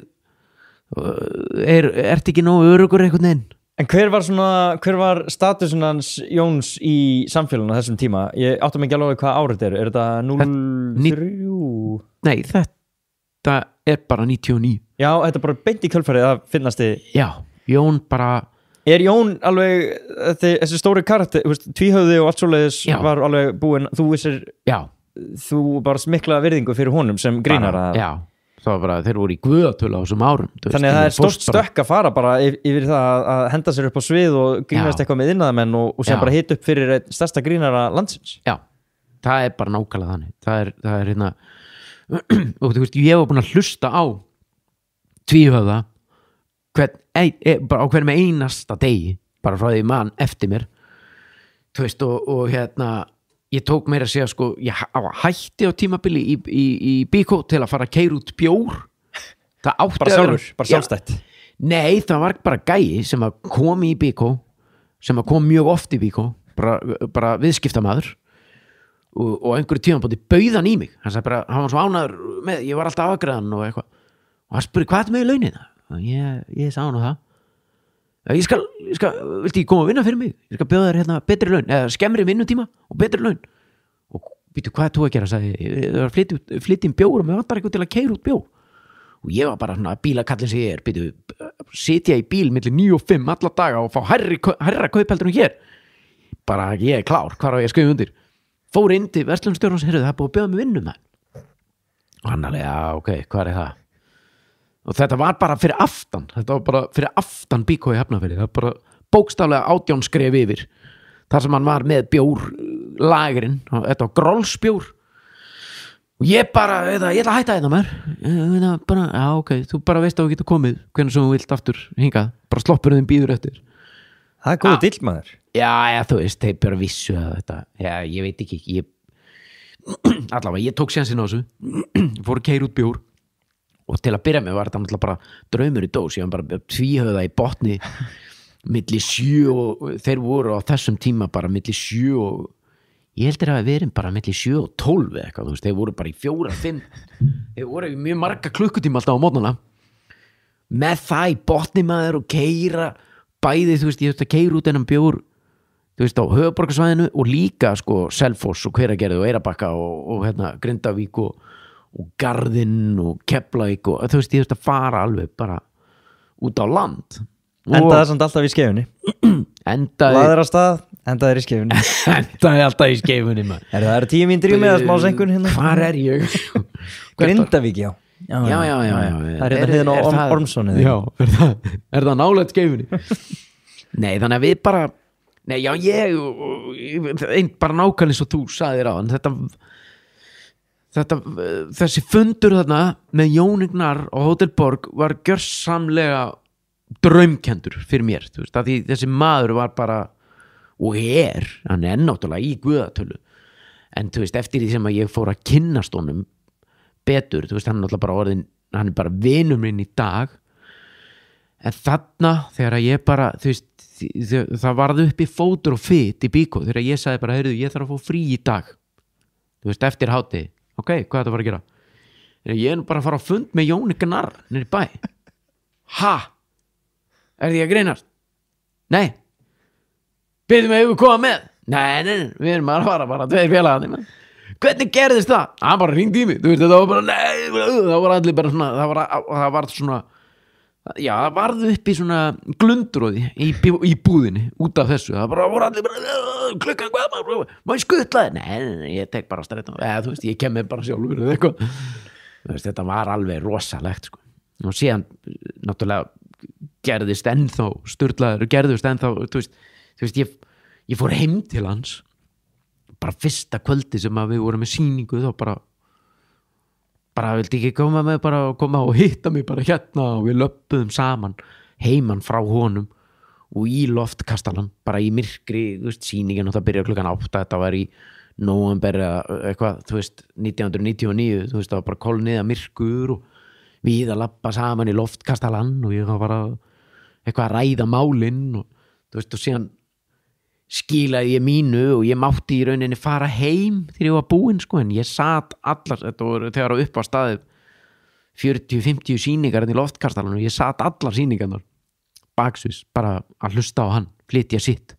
G: ert ekki nógu örugur einhvern veginn.
D: En hver var statusun hans Jóns í samfélaginu á þessum tíma? Ég áttum ekki alveg hvað árið er þetta 03?
G: Nei, þetta er bara 99.
D: Já, þetta er bara beint í kjölfarið að finnast þið.
G: Já, Jón bara
D: Jón alveg þessi stóri karakter, tvíhöfði og allt svoleiðis var alveg búinn, þú vissir þú bara smikla virðingu fyrir honum sem grínara
G: Já, það var bara, þeir voru í guðatölu á þessum árum
D: Þannig að það er stórt stökk að fara bara yfir það að henda sér upp á svið og grínast eitthvað með innæðamenn og sem bara hita upp fyrir stærsta grínara landsins
G: Já, það er bara nákvæmlega þannig það er hérna og þú veist, ég var búin að hlusta á tvíhöfða bara á hverjum einasta degi bara frá því mann eftir mér þú veist, og hérna ég tók meira að segja sko, ég hætti á tímabili í Bíkó til að fara að keyra út bjór það átti
D: bara sjálfur, bara sjálfstætt
G: Nei, það var bara gæi sem að kom í Bíkó sem að kom mjög oft í Bíkó bara viðskiptamaður og einhverju tímabóti bauð hann í mig hann sagði bara, hann var svo ánæður með ég var alltaf afgræðan og eitthvað og hann spurði, hvað er með í launina? Ég sagði hann á það ég skal, viltu ég koma að vinna fyrir mig? Ég skal bjóða þér hérna betri laun eða skemmri vinnutíma og betri laun og býtu, hvað er þú að gera? Sagði, það var að flytja bjór og mér vantar eitthvað til að keyra út bjór og ég var bara svona bílakallin sem ég er býtu, sitja í bíl millir 9 og 5 alla daga og fá hærra kaupheldur en hér bara ég er klár, hvar á ég að skrifa undir fór inn til verslunarstjórans, heyrðu það er búið að bjóða mig vinnum og hann alveg, já ok, hvað er það? Og þetta var bara fyrir aftan Bíkó í Hafnarfirði það var bara bókstaflega 18 skref yfir þar sem hann var með bjór lagerinn, þetta var grólsbjór og ég bara ég ætla að hætta þetta mér bara, já ok, þú bara veist að þú getur komið hvernig sem þú vilt aftur hingað bara sloppurinn býður eftir
D: það er góð dill maður
G: já, þú veist, þeir bara vissu að þetta ég veit ekki allavega, ég tók sénsinn á þessu fór að keyra út bjór og til að byrja með var þetta náttúrulega bara draumur í dós, ég var bara tvíhöfða í botni milli 7 og þeir voru á þessum tíma bara milli 7 og ég heldur að við erum bara milli 7 og 12 eitthvað, þú veist, þeir voru bara í 4-5 þeir voru í mjög marga klukkutíma alltaf á mótnana með það í botni maður og keyra bæði, þú veist, ég veist að keyra út ennum bjór þú veist, á höfuborgarsvæðinu og líka sko Selfoss og Hveragerði og Eyrarbakka og hérna Grindavík og Garðinn og Keflavík og þú veist, ég veist að fara alveg bara út á land
D: endaði samt alltaf í skeifunni laður á stað, endaði í skeifunni
G: endaði alltaf í skeifunni
D: það eru 10 mínútur í með að smá senkun hérna
G: hvar er ég?
D: Grindavík, já
G: það
D: er hérna hliðin á Ormssoni
G: já, er það nálægt skeifunni nei, þannig að við bara nei, já, ég bara nákvæmlega eins og þú sagðir á þessi fundur þarna með Jón Gnarr og Hótel Borg var gjörsamlega draumkendur fyrir mér, þú veist, að því þessi maður var bara og hann er náttúrulega í guðatölu en þú veist, eftir því sem að ég fór að kynnast honum betur, þú veist, hann er náttúrulega bara orðin hann er bara vinur minn í dag en þarna þegar að ég bara, þú veist það varð upp í fótur og fit í Bíkó þegar ég sagði bara, heyrðu, ég þarf að fá frí í dag þú veist, eftir háti ok, hvað er þetta að fara að gera? Ég er nú bara að fara á fund með Jóni Gnarr nýri bæ ha? Er því að greinast? Nei Byrðum að hefur komað með? Nei, við erum að fara bara 2 félagarnir Hvernig gerðist það? Hann bara hringdi í mig, þú veist, þetta var bara nei, það var allir bara svona það var svona já, það varð upp í svona glundróði í búðinni út af þessu það voru allir bara klukkan hvað má ég skuttlaði? Nei, ég tek bara strættan þú veist, ég kem með bara sjálfur eða eitthvað þú veist, þetta var alveg rosalegt sko. Og síðan náttúrulega gerðist ennþá sturlaður og gerðist ennþá þú veist, ég fór heim til hans bara fyrsta kvöldi sem að við vorum með sýningu þá bara vildi ekki koma og hitta mig bara hérna og við löppuðum saman heiman frá honum og í loftkastalan bara í myrkri, þú veist, sýningin og það byrjaði klukkan 8 þetta var í nóvember eitthvað, þú veist, 1999 þú veist, það var bara kolniða myrkur og við að lappa saman í loftkastalan og ég var bara eitthvað að ræða málin og þú veist, og síðan skilaði ég mínu og ég mátti í rauninni fara heim þegar ég var búinn sko, en ég sat allar, þetta voru þegar á upp á staðið 40-50 sýningar í loftkastalan og ég sat allar sýningarnar baksvis, bara að hlusta á hann flytja sitt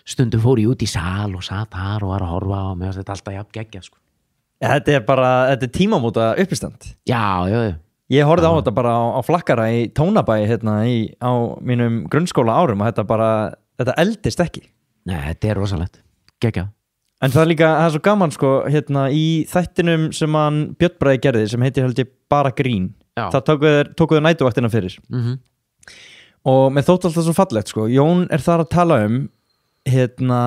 G: stundum fór ég út í sal og sat þar og var að horfa á mig og þetta alltaf jafn geggjað sko.
D: Þetta er tímamóta uppistand
G: já,
D: Ég horfði á þetta bara á flakkara í Tónabæ hérna á mínum grunnskóla árum og þetta eldist ekki.
G: Nei, þetta rosalegt, geggjað.
D: En það líka, það svo gaman sko hérna í þættinum sem hann Björn Bragi gerði sem heitir held ég bara grín.
G: Já.
D: Það tókuðu nætuvaktina fyrir. Og mér þótt alltaf svo fallegt sko. Jón þar að tala hérna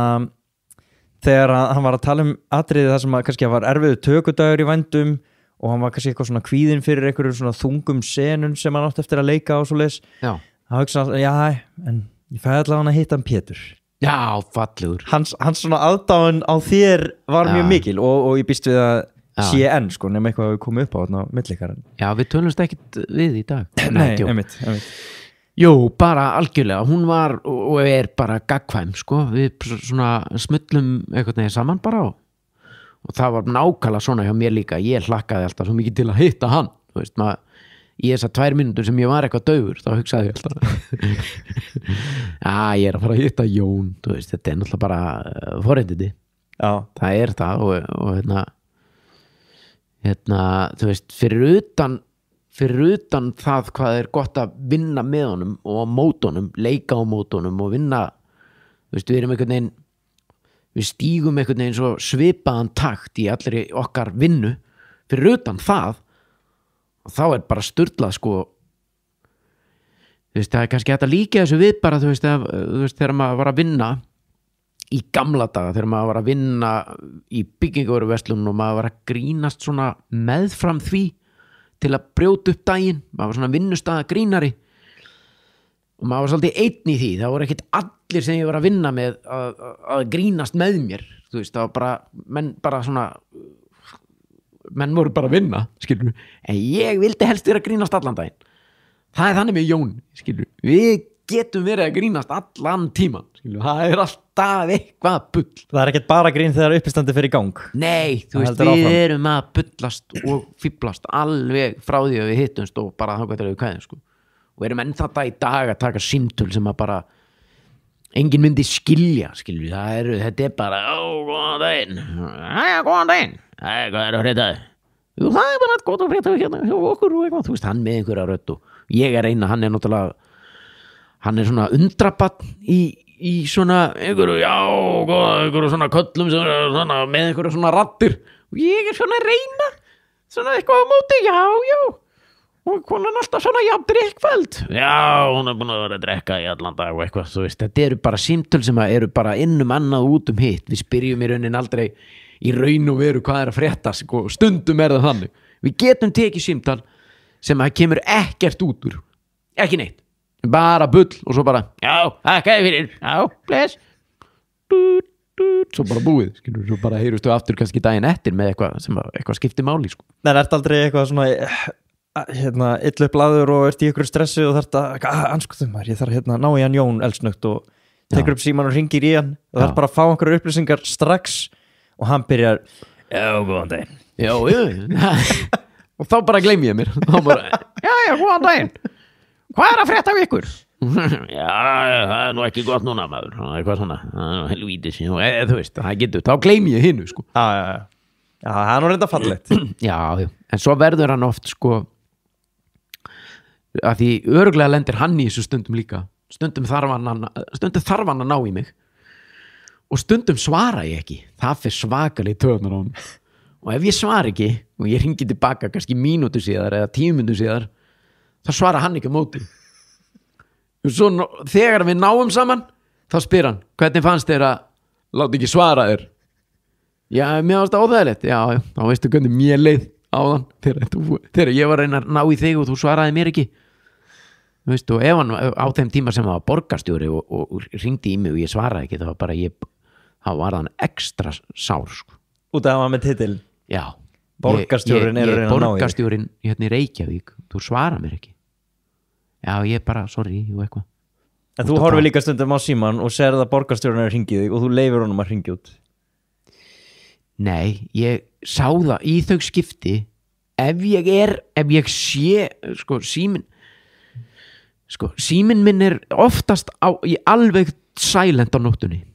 D: þegar hann var að tala atriði það sem að kannski var erfiðu tökudagur í vændum og hann var kannski eitthvað svona kvíðinn fyrir einhverjum svona þungum senun sem hann átti eftir að leika og svo leis.
G: Já.
D: Hann hugsaði, en ég fæði allavega hann að hitta hann Pétur.
G: Já, fallegur.
D: Hans svona aðdáun á þér var mjög mikil og ég býst við að sé enn sko, nema eitthvað að við komum upp á þarna millikarinn.
G: Já, við tölumst ekkit við í dag.
D: Nei, einmitt.
G: Jú, bara algjörlega, hún var og bara gagkvæm sko, við svona smullum eitthvað neginn saman bara og það var nákvæmlega svona hjá mér líka, ég hlakkaði alltaf svo mikið til að hitta hann, þú veist, í þessar 2 mínútur sem ég var eitthvað daufur þá hugsaði ég alltaf ég að fara að hitta Jón, þú veist, þetta náttúrulega bara forréttindi. Já, það það og hérna, þú veist, fyrir utan það hvað gott að vinna með honum og á mótunum, leika á mótunum og vinna, þú veist, við erum einhvern veginn, við stígum einhvern veginn svo svipaðan takt í allri okkar vinnu, fyrir utan það og þá bara sturlað sko, þú veist, það kannski hægt að líka þessu við bara, þú veist, þegar maður var að vinna í gamla daga, þegar maður var að vinna í byggingavöruverslunum og maður var að grínast svona meðfram því til að brjóta upp daginn, maður var svona vinnustaða grínari og maður var svolítið einn í því, það voru ekkert allir sem ég var að vinna með að grínast með mér, þú veist, það var bara menn voru bara að vinna, skilur en ég vildi helst vera að grínast allan daginn, það þannig með Jón, skilur, við getum verið að grínast allan tíman, skilur, það alltaf eitthvað bull. Það ekkert bara grín þegar uppistandi fyrir í gang. Nei, þú veist, við erum að bullast og fíblast alveg frá því að við hittumst og bara þá gætum við kvæðum, sko. Og erum enn þetta í dag að taka símtöl sem að bara enginn myndi skilja, skilur, þetta bara, góðan daginn, góðan daginn, hvað að frétta? Það bara gott að frétta hérna hjá okkur og eitthvað, þú veist, hann með einhverja rödd og ég eina, hann náttúrulega hann svona undrabann í svona einhverju svona köllum svona, með einhverju svona raddir og ég svona að reyna svona eitthvað á móti, já og hún alltaf svona, drikkfæld hún búin að vera að drekka í allan dag og eitthvað, þú veist, þetta eru bara símtöl sem eru bara innum annað út hitt, við spyrjum í raunin aldrei í raun og veru hvað að frétta, sko, stundum það þannig, við getum tekið símtal sem að kemur ekkert út úr, ekki neitt bara bull og svo bara þakkaði fyrir, bless svo bara búið, skilur, svo bara heyrustu aftur kannski daginn eftir með eitthvað sem eitthvað skiptir máli, sko.
D: Nei, aldrei eitthvað svona illa upp laður og ert í ykkur stressi og þarft að anskuðum maður, ég þarf ná í hann Jón eldsnögt og tekur upp síman og ringir í hann og þarf bara að fá einhverjar upplýsingar strax og hann byrjar góðan daginn
G: og þá bara gleymi ég mér þá bara, góðan daginn hvað að frétta af ykkur? Það nú ekki gott núna maður, eitthvað svona helvítis, þú veist, það getur þá gleymi ég hinnu, sko.
D: Það nú reynda fallegt.
G: Já, en svo verður hann oft, sko, að því örugglega lendir hann í þessu stundum líka, stundum þarf hann að ná í mig og stundum svara ég ekki, það fyrir svakalega töðunar á hann og ef ég svara ekki og ég hringi tilbaka kannski mínútu síðar eða 10 mínútur síðar þá svara hann ekki á móti og svo þegar við náum saman þá spyr hann, hvernig fannst þér að láta ekki svara þér? Já, mér varst óþægilegt, þá veistu hvernig mér leið á þann þegar ég var að reyna að ná í þig og þú svaraði mér ekki, þú veist, og ef hann á þeim tíma sem það var borgarstjóri og hringdi í mig og ég svaraði ekki, þá var bara þá var hann ekstra sár, sko.
D: Út af að hann með titil?
G: Já,
D: borgarstjórin er að reyna að ná í
G: borgarstjórin hérna í Reykjavík, þú svara mér ekki. Já, ég bara, sorry, og eitthvað.
D: En þú horfir líka stundum á síman og sér það borgarstjórinn er að hringja þig og þú leifir honum að hringja út.
G: Nei, ég sá það í þau skipti ef ég sé síminn minn er oftast í alveg silent á nóttunni.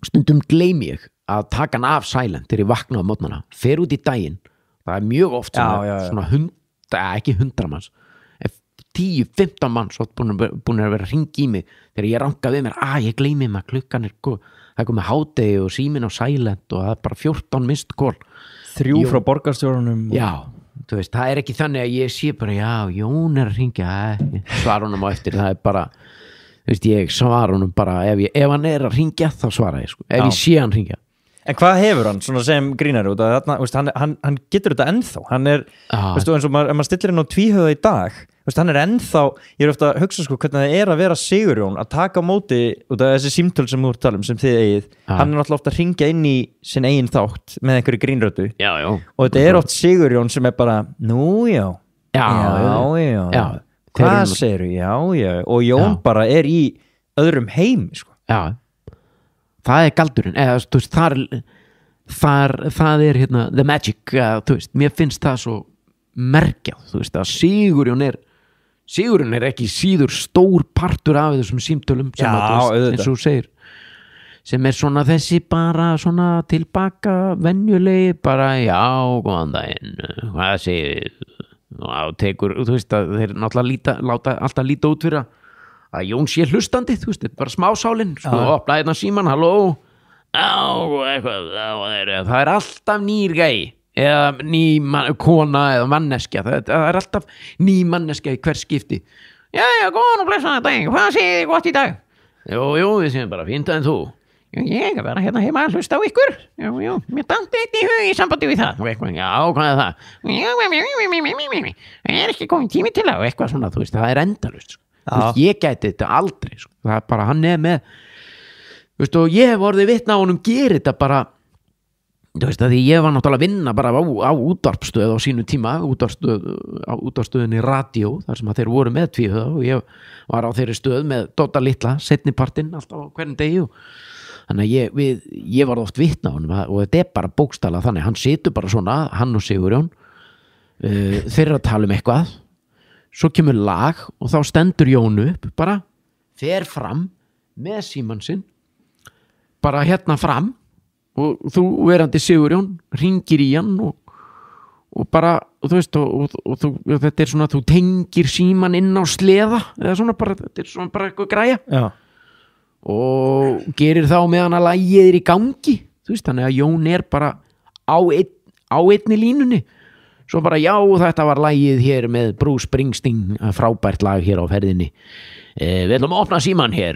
G: Stundum gleymi ég að taka hann af silent þegar ég vakna á mótnana, fer út í daginn, það er mjög oft svona það er ekki 100 manns 10-15 manns búin að vera að ringa í mig þegar ég ranka við mér, ég gleymi maður klukkan það er komið hádegi og síminn á silent og það er bara 14 mist call
D: 3 frá borgarstjórunum
G: já, þú veist, það er ekki þannig að ég sé bara, já, Jón er að ringja svara honum á eftir, það er bara þú veist, ég svara honum bara ef hann er að ringja, þá svara ég ef ég sé hann ringja.
D: En hvað hefur hann, svona sem grínari út af þarna, hann getur þetta ennþá, hann er, veistu, eins og ef maður stillir inn á tvíhöfða í dag, veistu, hann er ennþá, ég er ofta að hugsa sko hvernig það er að vera Sigurjón, að taka á móti út af þessi símtöl sem þú ert að tala sem þið eigið, hann er náttúrulega ofta að ringja inn í sinn eigin þátt með einhverju grínrötu, og þetta er oft Sigurjón sem er bara, nú já, hvað segirðu, já, og Jón bara er í öðrum heim, sko.
G: Já. Það er galdurinn eða þú veist það er hérna the magic þú veist, mér finnst það svo merkjað, þú veist, að Sigurjón er ekki síður stór partur af þessum símtölum sem eins og þú segir sem er svona þessi bara svona tilbaka venjulegi bara já, góðan daginn hvað segir og tekur, þú veist, að þeir náttúrulega láta alltaf líta út fyrir að Jón sé hlustandi, þú veist, þetta er bara smásálinn sko, opnaði hérna síman, halló eitthvað, það er alltaf nýr gæi eða ný kona eða manneskja, það er alltaf ný manneskja í hver skipti já, góðan og blessaðan dag, hvað segir þið gott í dag? Jú, við séum bara fínt en þú ég er bara hérna heima að hlusta á ykkur já, mér dandi eitt í hug í sambandi við það já, hvað er það? Það er ekki komin tími til það og eitthvað svona, þú veist, það er endalaust sko. Ég gæti þetta aldrei sko. Það er bara, hann er með veist, og ég hef orðið vitna á honum gera þetta bara þú veist, að því ég var náttúrulega að vinna bara á útvarpstöð á sínu tíma á útvarpstöðinni Radio þar sem að þeir voru með tvíhöfða og ég var á þeirri stöð með Dodda litla seinnipartinn alltaf á hverjum degi og þannig að ég var oft vitna á honum og þetta er bara bókstala þannig, hann situr bara svona, hann og Sigurjón þeir eru að tala um eitthvað svo kemur lag og þá stendur Jón upp bara, fer fram með símann sinn bara hérna fram og þú verandi Sigurjón ringir í hann og bara, og þú veist og þetta er svona, þú tengir símann inn á sleða eða svona bara, þetta er svona bara eitthvað græja já. Og gerir þá meðan að lagið er í gangi þú veist, þannig að Jón er bara á einni línunni svo bara já, þetta var lagið hér með Bruce Springsteen, frábært lag hér á ferðinni við ætlum að opna síman hér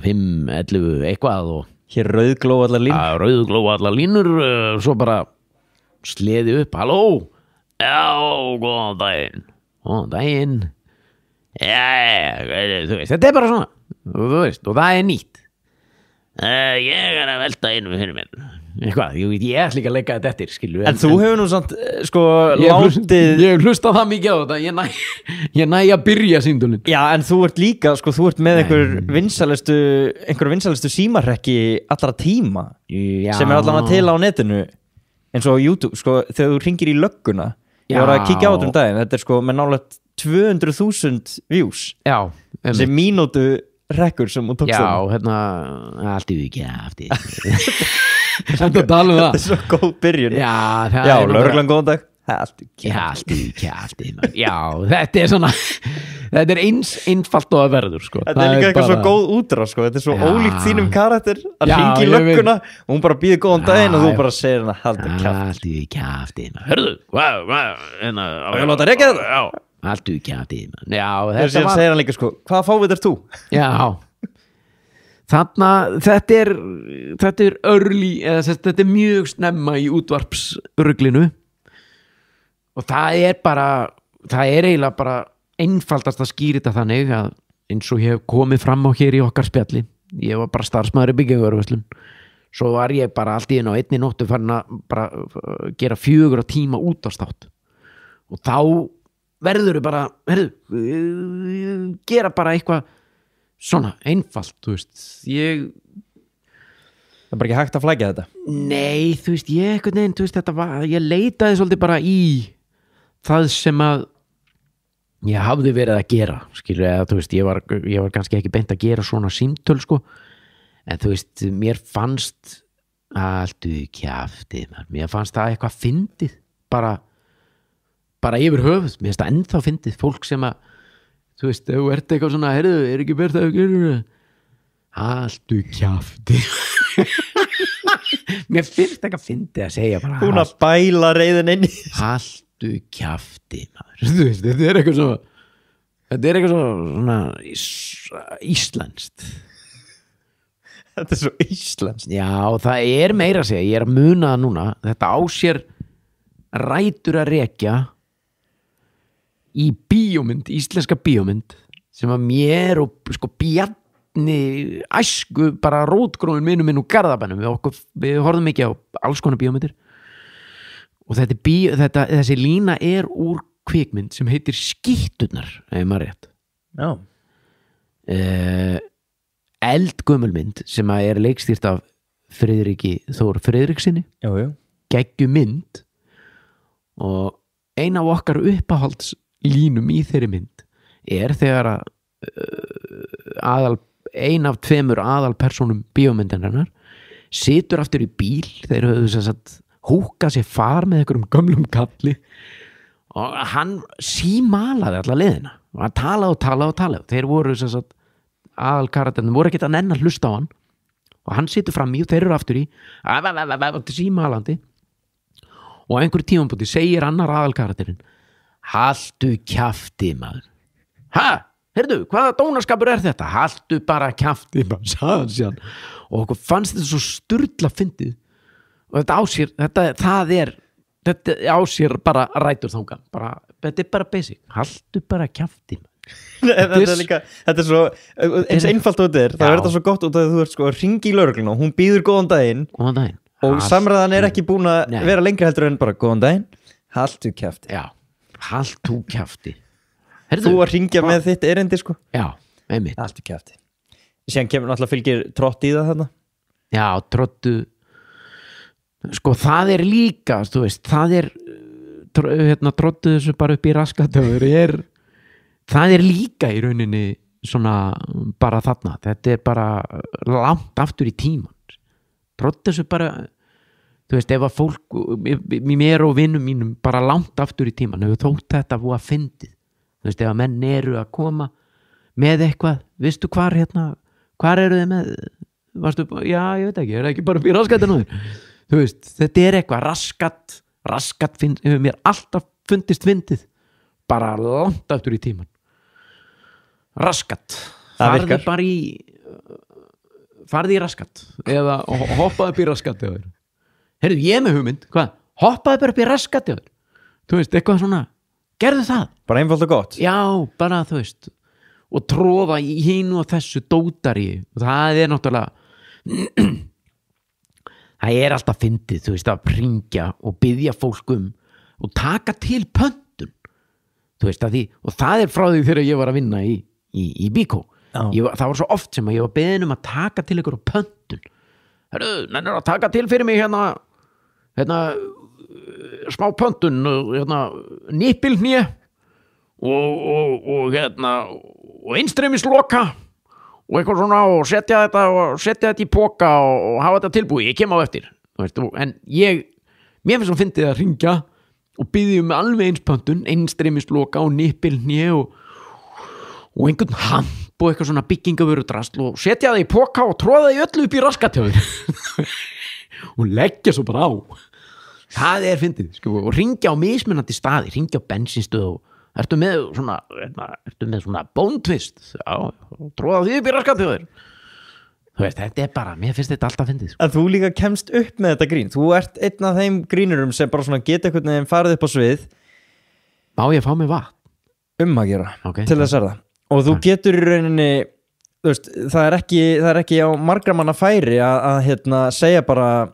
G: 5-11 eitthvað og
D: hér rauðglóa allar línur
G: svo bara sleði upp, halló já, góðan daginn já, þú veist, þetta er bara svona þú veist, og það er nýtt ég er að velta inn fyrir mér eitthvað, ég ætla ekki að leika þetta eftir skilur,
D: en þú hefur nú samt sko látið
G: ég hlusta það mikið á þetta ég næ að byrja síndulinn
D: já, en þú ert líka, sko, þú ert með einhver vinsælustu símarrekki allra tíma já. Sem er allavega til á netinu eins og á YouTube, sko, þegar þú ringir í lögguna ég var að kíkja á þetta daginn þetta er sko með nálega 200.000 views
G: já,
D: þessi mínútu rekkur sem hún tókst
G: já, hérna, allt í ekki aftur samt að tala um það
D: þetta er svo góð byrjun
G: já,
D: lögreglan góðan dag
G: allt í ekki aftur já, þetta er svona þetta er eins einfalt og að verður sko.
D: þetta er líka eitthvað bara... svo góð útrá sko. þetta er svo ólíkt þínum karakter að hringi í lögguna og hún bara býður góðan daginn og þú bara segir hennar
G: allt í ekki aftur hörðu, hvað
D: og ég láta rekja þetta
G: já allt ekki aftur já,
D: þetta var segir hann líka sko, hvaða fávit er þú?
G: já þarna, þetta er early, eða þetta er mjög snemma í útvarpsruglinu og það er eiginlega bara einfaldast að skýra þetta þannig að eins og ég hef komið fram á hér í okkar spjalli ég var bara starfsmaður í byggingavöruverslun svo var ég bara allt í einu á einni nóttu farin að bara gera 4 tíma útvarpsþátt og þá verður þau bara gera bara eitthvað svona einfalt, þú veist
D: það er bara ekki hægt að flækja þetta
G: nei, þú veist, ég leitaði svolítið bara í það sem að ég hafði verið að gera skilur, eða þú veist, ég var kannski ekki beint að gera svona símtöl sko en þú veist, mér fannst allt kjafti, mér fannst það eitthvað fyndið bara bara yfir höfuð, mér finnst það ennþá fyndið fólk sem að, þú veist, ef þú ert eitthvað svona, heyrðu, ekki bert að gera haltu kjafti mér finnst ekki að fyndið að segja bara
D: Hún að bæla reiðin inn í
G: haltu kjafti maður, þú veist, þetta er eitthvað svona íslenskt.
D: Þetta er svo íslenskt.
G: Já, það er meira að segja, ég er að muna það núna, þetta á sér rætur að rekja í bíómynd, íslenska bíómynd sem að mér og sko Bjarni æsku bara rótgróin minn og Garðabænum við horfum ekki á alls konar bíómyndir og þessi lína er úr kvikmynd sem heitir Skítturnar, ef maður rétt.
D: Já.
G: Eldgömulmynd sem að er leikstýrt af Friðriki Þór Friðriksinni, geggjumynd og ein af okkar uppáhaldslínum í þeirri mynd er þegar að ein af tveimur aðalpersónum bíómyndarinnar situr aftur í bíl, þeir höfðu sem sagt húkað sér far með einhverjum gömlum kalli og hann símalaði alla leiðina og hann talaði og þeir voru sem sagt aðalkarakterinn voru ekkert að nenn að hlusta á hann og hann situr fram í og þeir eru aftur í símalandi og á einhverju tímabúti segir annar aðalkarakterinn haltu kjafti maður heyrðu, hvaða dónaskapur er þetta? Haltu bara kjafti maður, sagði hann síðan og okkur fannst þetta svo sturla fyndið og þetta á sér bara rætur þangað þetta er bara basic, haltu bara kjafti maður.
D: Þetta er svo eins einfalt út þér, það verður þetta svo gott út að þú ert sko að ringi í lögregluna og hún býður góðan daginn og samræðan er ekki búin að vera lengri heldur en bara góðan daginn, haltu kjafti.
G: Já, haltu kjafti.
D: Þú að ringja með þitt erindi sko.
G: Já, einmitt.
D: Haltu kjafti. Síðan kemur náttúrulega fylgir trott í það þarna.
G: Já, trottu sko það er líka, þú veist, það er trottu þessu bara upp í raskatöður það er líka í rauninni svona bara þarna, þetta er bara langt aftur í tíman trottu þessu bara þú veist, ef að fólk mér og vinnum mínum bara langt aftur í tíman hefur þótt þetta búið að fyndið þú veist, ef að menn eru að koma með eitthvað, vistu hvar eru þið með já, ég veit ekki, er ekki bara fyrir raskatinu þú veist, þetta er eitthvað raskat hefur mér alltaf fundist fyndið bara langt aftur í tíman raskat farði í raskat eða hoppaði upp í raskat heyrðu, ég er með hugmynd, hvað? Hoppaði bara upp í raskat þú veist, eitthvað svona gerðu það
D: bara einfalt og gott
G: já, bara þú veist og tróða í hínu og þessu dótari og það er náttúrulega það er alltaf fyndið, þú veist, að hringja og biðja fólk og taka til pöntun þú veist, að því, og það er frá því þegar ég var að vinna í Bíkó það var svo oft sem að ég var beðin að taka til ykkur á pöntun nennir að taka til fyrir mig hérna smá pöntun nippilhné og innstreymisloka og eitthvað svona og setja þetta í poka og hafa þetta tilbúið, ég kem á eftir veist, en mér finnst svo fyndið að ringja og biðja með alveg eins pöntun innstreymisloka og nippilhné og einhvern hamp og eitthvað svona byggingavörudrasl og setja það í poka og tróða það í öllu upp í raskatjóður og leggja svo bara á það er fyndið sko, og ringja á mismunandi staði, ringja á bensinstöð og ertu með svona bóntvist og tróða því upp í raskatjóður þú veist, þetta er bara, mér finnst þetta alltaf fyndið sko.
D: En þú líka kemst upp með þetta grín þú ert einn af þeim grínurum sem bara svona geta einhvern veginn farið upp á svið
G: má ég fá mig vatn
D: að gera,
G: okay,
D: til þess er það og þú getur í rauninni þú veist, það er ekki á margra manna færi að segja bara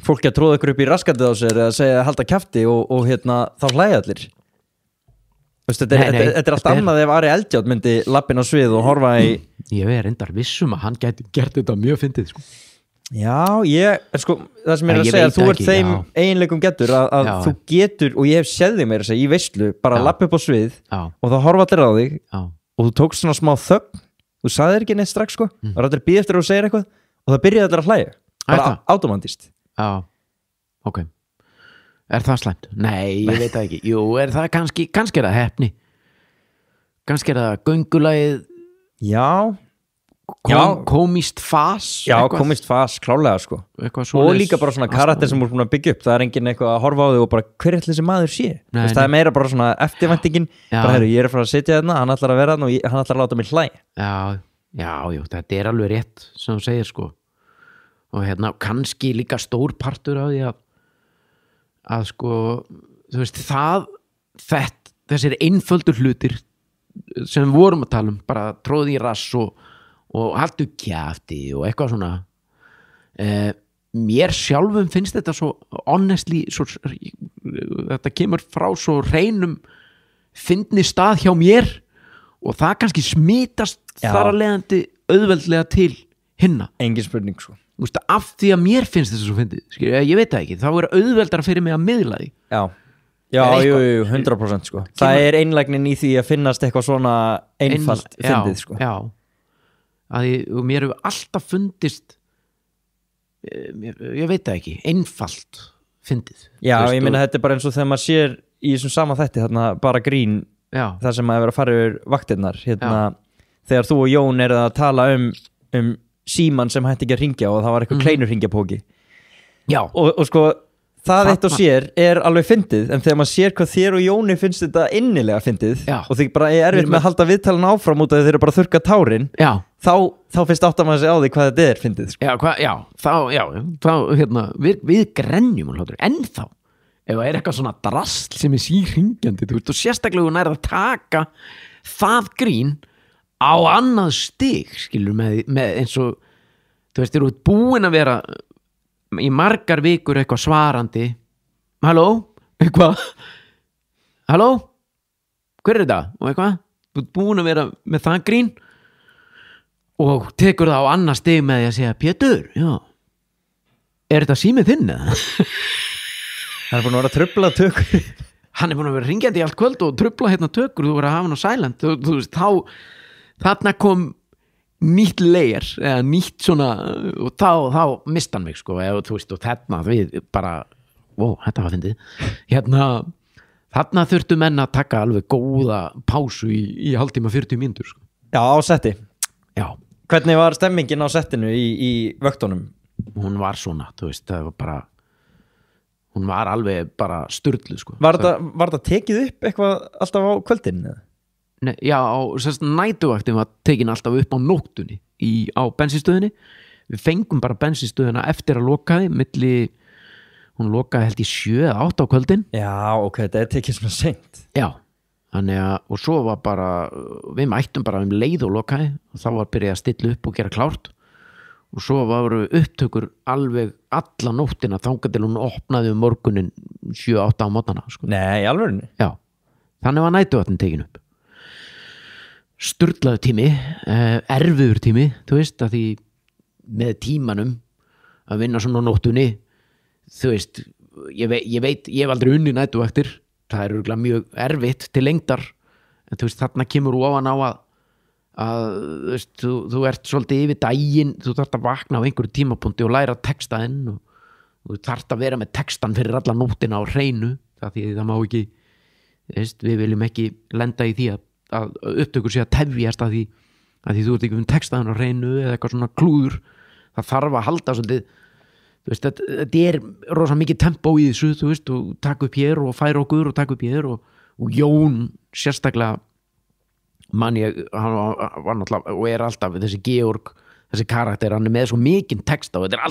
D: fólki að tróða ykkur upp í raskatið á sér eða segja að halda kjafti og þá hlæja allir þetta er allt annað ef Ari Eldjátt myndi lappin á svið og horfa í
G: ég er reyndar vissum að hann gæti gert þetta mjög fyndið sko.
D: Já, sko, það sem ég er að segja þú ert þeim eiginleikum getur að þú getur, og ég hef séð þig meira að segja í veislu bara lappa upp á svið og þá horfa allir á þig og þú tókst svona smá þögn þú sagðir ekki neitt strax sko og rættir býð eftir að þú segir eitthvað og það byrjaði allir að hlæja bara automatist
G: ok Er það slæmt? Nei, ég veit það ekki. Jú, er það kannski er það heppni. Kannski er það göngulagið.
D: Já.
G: Komist fas.
D: Já, komist fas, klálega sko. Og líka bara svona karakter sem voru búin að byggja upp. Það er enginn eitthvað að horfa á þig og bara hver ætli þessi maður sé? Það er meira bara svona eftirvæntingin. Bara heyrðu, ég er að fara að sitja þarna, hann ætlar að vera þarna og hann ætlar að láta mig hlæja. Já, þetta er alveg rétt sem þú segir sko. Og hérna kannski líka stór partur af því að sko, þú veist, þessir einföldur hlutir sem við vorum að tala bara tróði í rass og haltu kjafti og eitthvað svona mér sjálfum finnst þetta svo honestly þetta kemur frá svo hreinum fyndni stað hjá mér og það kannski smitast þar að leiðandi auðveldlega til hinna. Engin spurning sko. Þú veist, af því að mér finnst þetta svo fyndið, ég veit það ekki, þá er auðveldara fyrir mig að miðla því. Já, jú, 100% sko. Það er einlægnin í því að finnast eitthvað svona einfalt fyndið sko. Já, mér hefur alltaf fundist ég veit það ekki, einfalt fyndið. Já, ég meina þetta er bara eins og þegar maður sér í þessum sama þætti þarna bara grín, það sem maður er að fara yfir vaktirnar, þegar þú og Jón eru að tala um síman sem hætti ekki að ringja og það var eitthvað kleinur ringjapóki. Já. Og sko það eitt og sér er alveg fyndið, en þegar maður sér hvað þér og Jóni finnst þetta innilega fyndið og þið bara er erfitt með að halda viðtalin áfram út af því þeir eru bara að þurrka tárin, þá finnst áttar maður sig á því hvað þetta er fyndið sko. Þá hérna, við grenjum ennþá ef það er eitthvað svona drasl sem er síringjandi, þú veist, og sérstaklega nær að taka það grín á annað stig, skilur, með eins og, þú veist, þú ert búin að vera í margar vikur eitthvað svarandi, halló, eitthvað, halló, hver er þetta? Og eitthvað, þú ert búin að vera með það grín og tekur það á annað stig með því að segja, Pétur, já, er þetta símið þinn eða? Hann er búin að vera að trufla tökur. Hann er búin að vera ringjandi í allt kvöld og trufla hérna tökur, þú verður að hafa hann á silent, þú veist, þarna kom nýtt layer eða nýtt svona og þá mista hann mig sko eða, þú veist, og þarna við bara þetta var fyndið þarna þurftu menn að taka alveg góða pásu í hálftíma 40 mínútur sko. Já, á setti. Já. Hvernig var stemmingin á settinu í vöktunum? Hún var svona, þú veist, það var bara hún var alveg bara sturluð sko. Var það tekið upp eitthvað alltaf á kvöldin eða? Nei, já, nætuvaktin var tekin alltaf upp á nóttunni á bensinstöðinni. Við fengum bara bensinstöðina eftir að lokaði hún lokaði held í 7-8 á kvöldin. Já, ok, þetta er tekið svona seint. Já, þannig að og svo var bara, við mættum bara leið og lokaði og þá var byrjað að stilla upp og gera klárt og svo varu upptökur alveg alla nóttina þangað til hún opnaði morgunin 7-8 á mótnana sko. Nei, alveg? Já, þannig var nætuvaktin tekin upp. Sturlaður tími, erfiður tími, þú veist, að því með tímanum að vinna svona á nóttunni, þú veist, ég veit, ég hef aldrei unni nætuvaktir, það er örugglega mjög erfitt til lengdar, en þú veist, þarna kemur ofan á að þú veist, þú ert svolítið yfir daginn, þú þarft að vakna á einhverju tímapunkti og læra textaðinn og þú þarft að vera með textan fyrir alla nóttina á hreinu, það má ekki, þú veist, við viljum ekki lenda í því að upptökur sé að tefjast að því þú ert ekki textaðan á hreinu eða eitthvað svona klúður, það þarf að halda svolítið, þú veist, þetta er rosa mikið tempó í þessu, þú veist, og taka upp hér og færa okkur og taka upp hér og Jón sérstaklega hann var náttúrulega og er alltaf þessi Georg, þessi karakter, hann er með svo mikinn texta og þetta er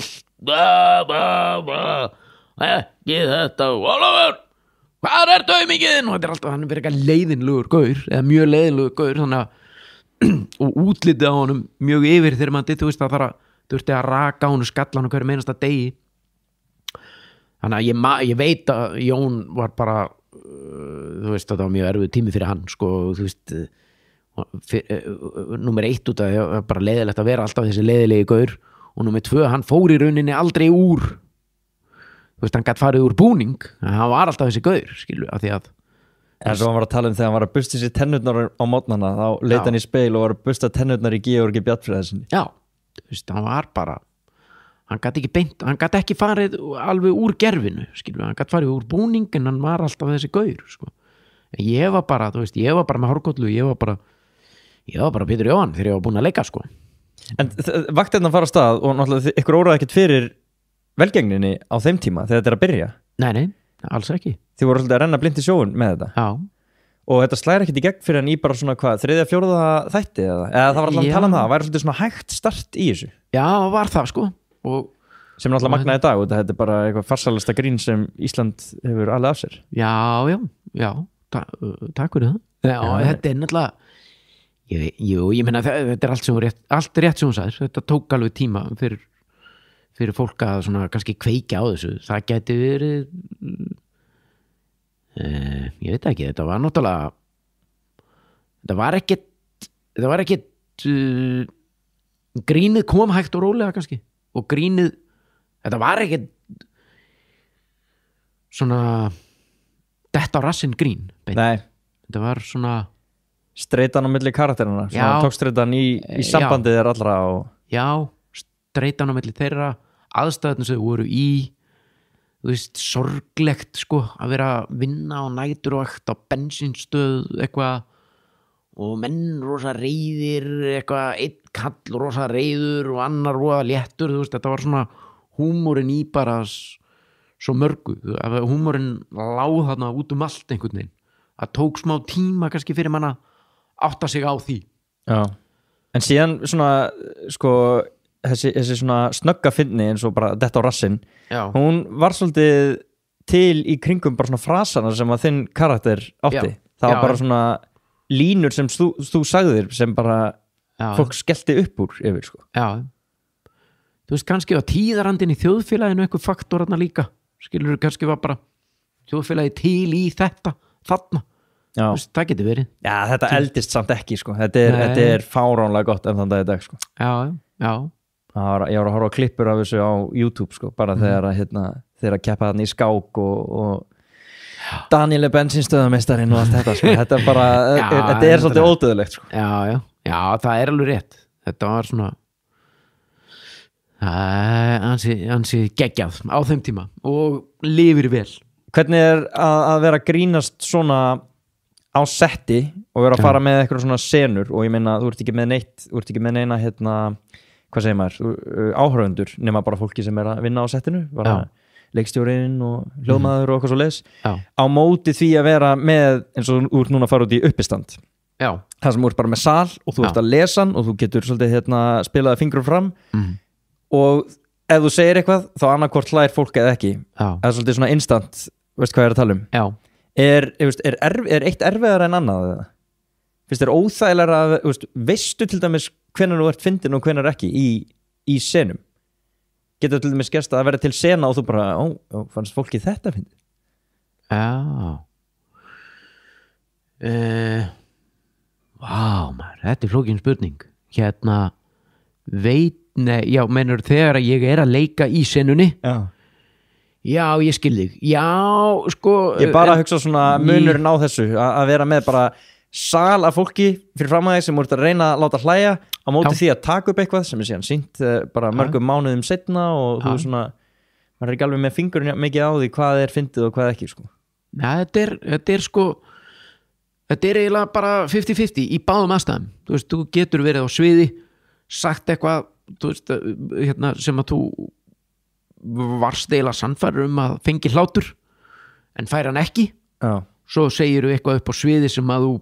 D: ekki þetta Ólafur, hvað er dömingin? Og þetta er alltaf, hann er verið eitthvað leiðinlegur gaur eða mjög leiðinlegur gaur þannig að og útlitið á honum mjög yfir þegar maður þú veist að þurfti að raka á honum skallan og hverju meinasta degi þannig að ég veit að Jón var bara þú veist að það var mjög erfið tími fyrir hann sko, þú veist númer 1 út af það bara leiðilegt að vera alltaf þessi leiðilegi gaur og númer 2, hann fór í rauninni aldrei úr þú veist, hann gætt farið úr búning en hann var alltaf þessi gaur, skilur að því að en svo hann var að tala þegar hann var að busta sér tennurnar á mótnana, þá leit hann í speil og var að busta tennurnar í Georgi Bjarnfreðarsinni. Já, þú veist, hann
G: hann gat ekki beint, hann gat ekki farið alveg úr gerfinu, skilur, hann gat farið úr búning en hann var alltaf þessi gaur, sko. En ég var bara, þú veist, ég var bara með hárkollu, ég var bara Pétur Jóhann þegar ég var búinn að leika, sko.
D: En vaktirna fara á stað og náttúrulega ykkur óraði ekkert fyrir velgengninni á þeim tíma þegar þetta er að byrja.
G: Nei, alls ekki.
D: Þið voru svolítið að renna blind í sjóun með þetta.
G: Já. Og
D: þetta slæðir ekkert í gegn fyrir en í bara svona hvað, 3. 4. þætti eða það var alltaf að tala um það væri svolítið svona hægt start í þessu. Já,
G: var það, sko. Og
D: sem er alltaf magnaði í dag og þetta er bara eitthvað farsalasta grín sem Ísland hefur alveg af sér.
G: Já, takk fyrir það. Já, þetta er náttúrulega ég meina þetta er allt rétt sem hún sagðir, þetta tók alveg tíma fyrir fólk að svona kannski kveikja á þessu, það gæti verið ég veit ekki, þetta var náttúrulega þetta var ekkit grínið kom hægt og rólega kannski og grínið, þetta var ekkit svona detta á rassinn grín beint.
D: Nei.
G: Þetta var svona
D: streitan á milli karakterina, svona tókstreitan í sambandið er allra og
G: já, streitan á milli þeirra aðstæðan sem þau voru í, þú veist, sorglegt sko, að vera að vinna á næturvakt á bensínstöð eitthvað og menn rosa reiðir eitthvað, einn kall rosa reiður og annar rosa léttur, þú veist, þetta var svona húmórinn í bara svo mörgu, húmórinn láð þarna út allt einhvern veginn, það tók smá tíma kannski fyrir manna átta sig á því.
D: Já, en síðan svona sko þessi svona snögga fyndni eins og bara detta á rassinn, hún var svolítið til í kringum bara svona frasana sem að þinn karakter átti. Það var bara svona línur sem þú sagðir sem bara fólk skellti upp úr yfir, sko. Já, þú veist, kannski var tíðarandinn í þjóðfélaginu eitthvað faktor þarna líka, skilur, kannski var bara þjóðfélagi til í þetta þarna. Veist, það getur verið. Já, þetta eldist samt ekki, sko. Þetta er fáránlega gott en þann dag í dag, sko. Já. Ég var að horfa á klippur af þessu á YouTube, sko, bara þegar að keppa þarna í skák og Daniel er bensinstöðameistarinn og allt þetta, sko. Þetta er bara, þetta er svolítið ódöðlegt, sko. Já, það er alveg rétt. Þetta var svona ansi geggjað á þeim tíma og lifir vel. Hvernig er að vera að grínast svona á setti og vera að fara með eitthvað svona senur og ég meina, þú ert ekki með neina hvað segir maður, áhörfundur nema bara fólki sem er að vinna á settinu, bara leikstjórinn og hljóðmaður og eitthvað svo leiðis, á móti því að vera með, eins og þú ert núna að fara út í uppistand, það sem þú ert bara með sal og þú ert að lesa hann og þú getur svolítið spilaði fingrum fram og ef þú segir eitthvað þá annarkvort hlær fólk eða ekki, það er svolítið svona instant, veist hvað ég er að tala um. Er eitt erfiðar en annað eða? Finnst þér óþægilega að veistu til dæmis hvenær þú ert fyndin og hvenær ekki í senum? Getur til dæmis gerst að vera til sena og þú bara, fannst fólki þetta fyndið? Vá, maður, þetta er flókin spurning. Meinur þegar að ég er að leika í senunni? Já, ég skil þig. Já, sko ég bara hugsa svona munurinn á þessu að vera með bara sal af fólki fyrir fram að þig sem voru að reyna að láta hlæja á móti því að taka upp eitthvað sem er síðan sýnt bara mörgum mánuðum setna og þú svona, maður er ekki alveg með fingurinn mikið á því hvað er fyndið og hvað ekki, sko. Já, þetta er sko þetta er eiginlega bara 50-50 í báðum aðstæðum, þú veist, þú getur verið á sviði sagt eitthvað, þú veist, sem að þú varst eiginlega sannfærður að fengi hlátur en fær hann ekki svo segir þú eitthvað upp á sviði sem að þú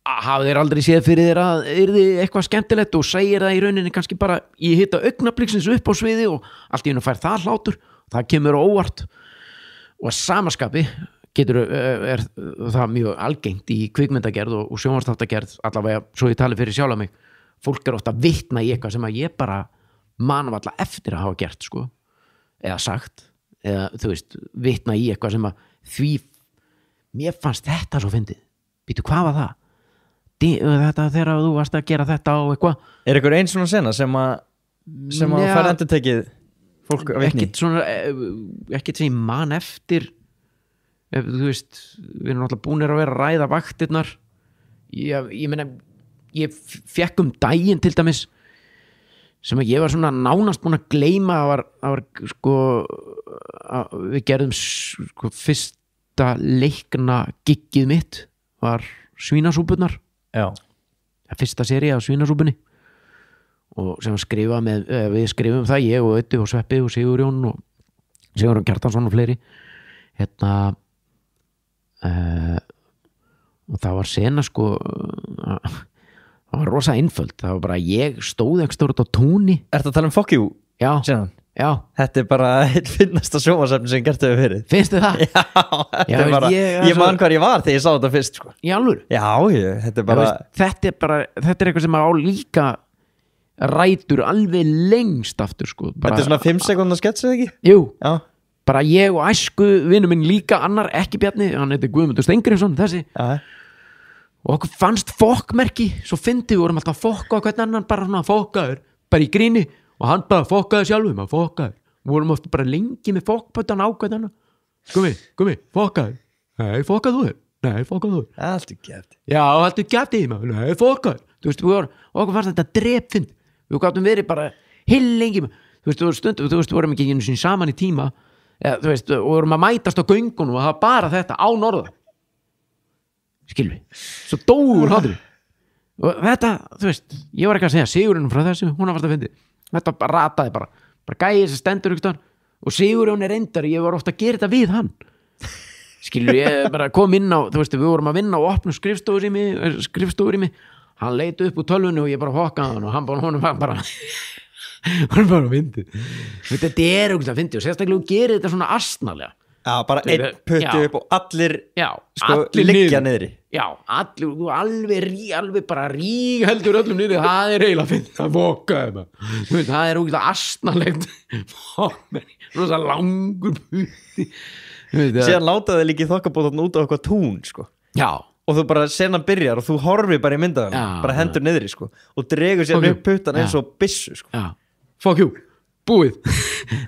D: hafið þér aldrei séð fyrir þér að yrði eitthvað skemmtilegt og segir það í rauninni kannski bara í hitta augnabliksins upp á sviði og allt í einu fær það hlátur það kemur óvart og að samaskapi er það mjög algengt í kvikmyndagerð og sjónvarpsþáttagerð allavega svo ég tali fyrir sjálf mig fólk er ofta að vitna í eitthvað sem að ég bara manum alla eftir að hafa gert, sko eða sagt, eða þú veist vitna í eitthvað sem að því mér fannst þetta svo fyndið býtu, hvað var það? Þetta þegar þú varst að gera þetta og eitthvað. Er einhver einn svona sena sem að fara endurtekið fólk að vitni? Ekkert sem ég man eftir þú veist, við erum náttúrulega búnir að vera að ræða vaktirnar ég meina ég fekk daginn til dæmis
G: sem að ég var svona nánast búin að gleyma það var sko við gerðum sko fyrsta leikna giggið mitt var svínasúpurnar fyrsta sería af svínasúpunni og sem við skrifum það ég og Öddi og Sveppi og Sigurjón og Sigurjón Kjartansson og fleiri og það var sena sko það var rosa einföld, það var bara ég stóð ekki stórt á túni.
D: Ertu að tala um Fuck You?
G: Já,
D: Síðan.
G: já.
D: Þetta bara eitt finnasta sjónvarpsefni sem gert hefur verið.
G: Finnst þið það?
D: Já, bara, ég man hvar ég var þegar ég sá þetta fyrst sko.
G: Í alvöru?
D: Já, þetta bara
G: þetta er eitthvað sem á líka rætur alveg lengst aftur sko.
D: Þetta er svona 5 sekúndar skets eða ekki?
G: Jú,
D: já.
G: Bara ég og æsku vinur minn líka annar ekki Bjarni, hann heitir Guðmundur Steingrímsson þessi og okkur fannst fokkmerki, svo fyndið við vorum alltaf að fokka á hvern annan, bara svona fokkaður bara í gríni og hann bara fokkaði sjálfum að fokkaður, við vorum ofta bara lengi með fokkpötan á hvern annan Gumi, fokkaður, nei fokkað þú nei fokkað þú
D: allt er gæft
G: já, allt er gæft í maður, nei fokkaður þú veist, okkur fannst þetta drepfynd við gáttum verið bara lengi þú veist, vorum ekki einu sinni saman í tíma þú veist, og vorum að mætast á göngunum og það var bara þetta á norða skilvi, svo dóur hátri og þetta, þú veist ég var ekki að segja Sigurinn frá þessu, hún var fast að fyndi þetta bara rataði bara gæði sem stendur og Sigurinn er reyndar ég var ofta að gera þetta við hann skilvi, ég bara kom inn á þú veist, við vorum að vinna á opnu skrifstofur í mig hann leit upp úr tölvunni og ég bara hokkaði hann og hann bara hann bara fyndi þetta er okkur að fyndi og sérstaklega gerir þetta svona astnalega
D: já, bara einn puttu upp og allir sko
G: allir
D: liggja niðri
G: já, alveg bara heldur öllum niðri það er eiginlega fyndi að boka það er okkur astnalegt svona langur putti
D: síðan látaði líki þokkabótan út á eitthvað tún sko
G: já
D: og þú bara senan byrjar og þú horfir bara í myndaðan bara hendur niðri sko og dregur sér upp puttan eins og byssu sko
G: já, fuck you, búið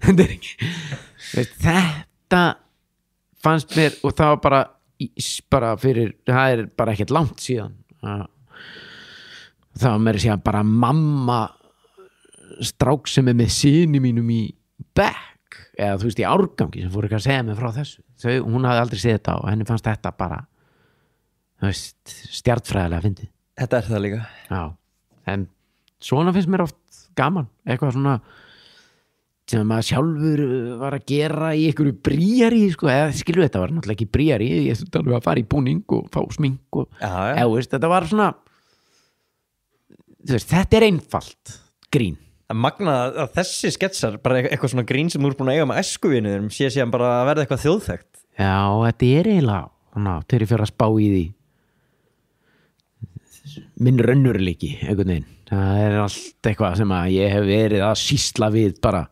G: þetta er ekki þetta fannst mér og það var bara fyrir það er bara ekkert langt síðan það var mér að segja bara mamma strák sem er með syni mínum í bekk eða þú veist í árgangi sem fór ekki að segja mig frá þessu hún hafði aldrei séð þetta og henni fannst þetta bara þú veist stjartfræðilega fyndið
D: þetta er það líka
G: já, en svona finnst mér oft gaman eitthvað svona sem maður sjálfur var að gera í einhverju bríari sko, eða skilur þetta var náttúrulega ekki bríari ég þurfti alveg að fara í búning og fá smink og eða veist, þetta var svona þú veist, þetta er einfalt grín
D: að magna að þessi sketsar bara eitthvað svona grín sem þú ert búin að eiga með æskuvinuðum sé síðan bara að verða eitthvað þjóðþekkt
G: já, þetta er eiginlega þegar ég fyrir að spá í því minn raunveruleiki einhvern veginn, það er allt eitthvað sem að ég hef verið að sýsla við bara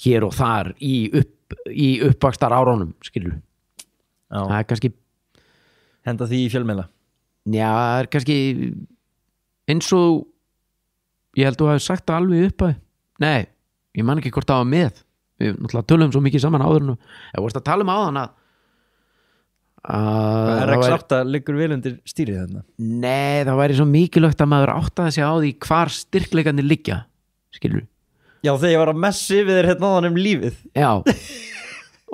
G: hér og þar í uppvaxtar áránum skilur það er kannski
D: henda því í fjölmiðla
G: já, það er kannski eins og ég held að þú hafi sagt það alveg upp að nei, ég man ekki hvort það var með við náttúrulega tölum svo mikið saman áður en ég vorst að tala áðan að
D: RX8 liggur vel undir stýrið þarna
G: nei, það væri svo mikilvægt að maður áttaði sig á því hvar styrkleikarnir liggja skilur
D: já, þegar ég var að messi við þér hérna áðan lífið
G: já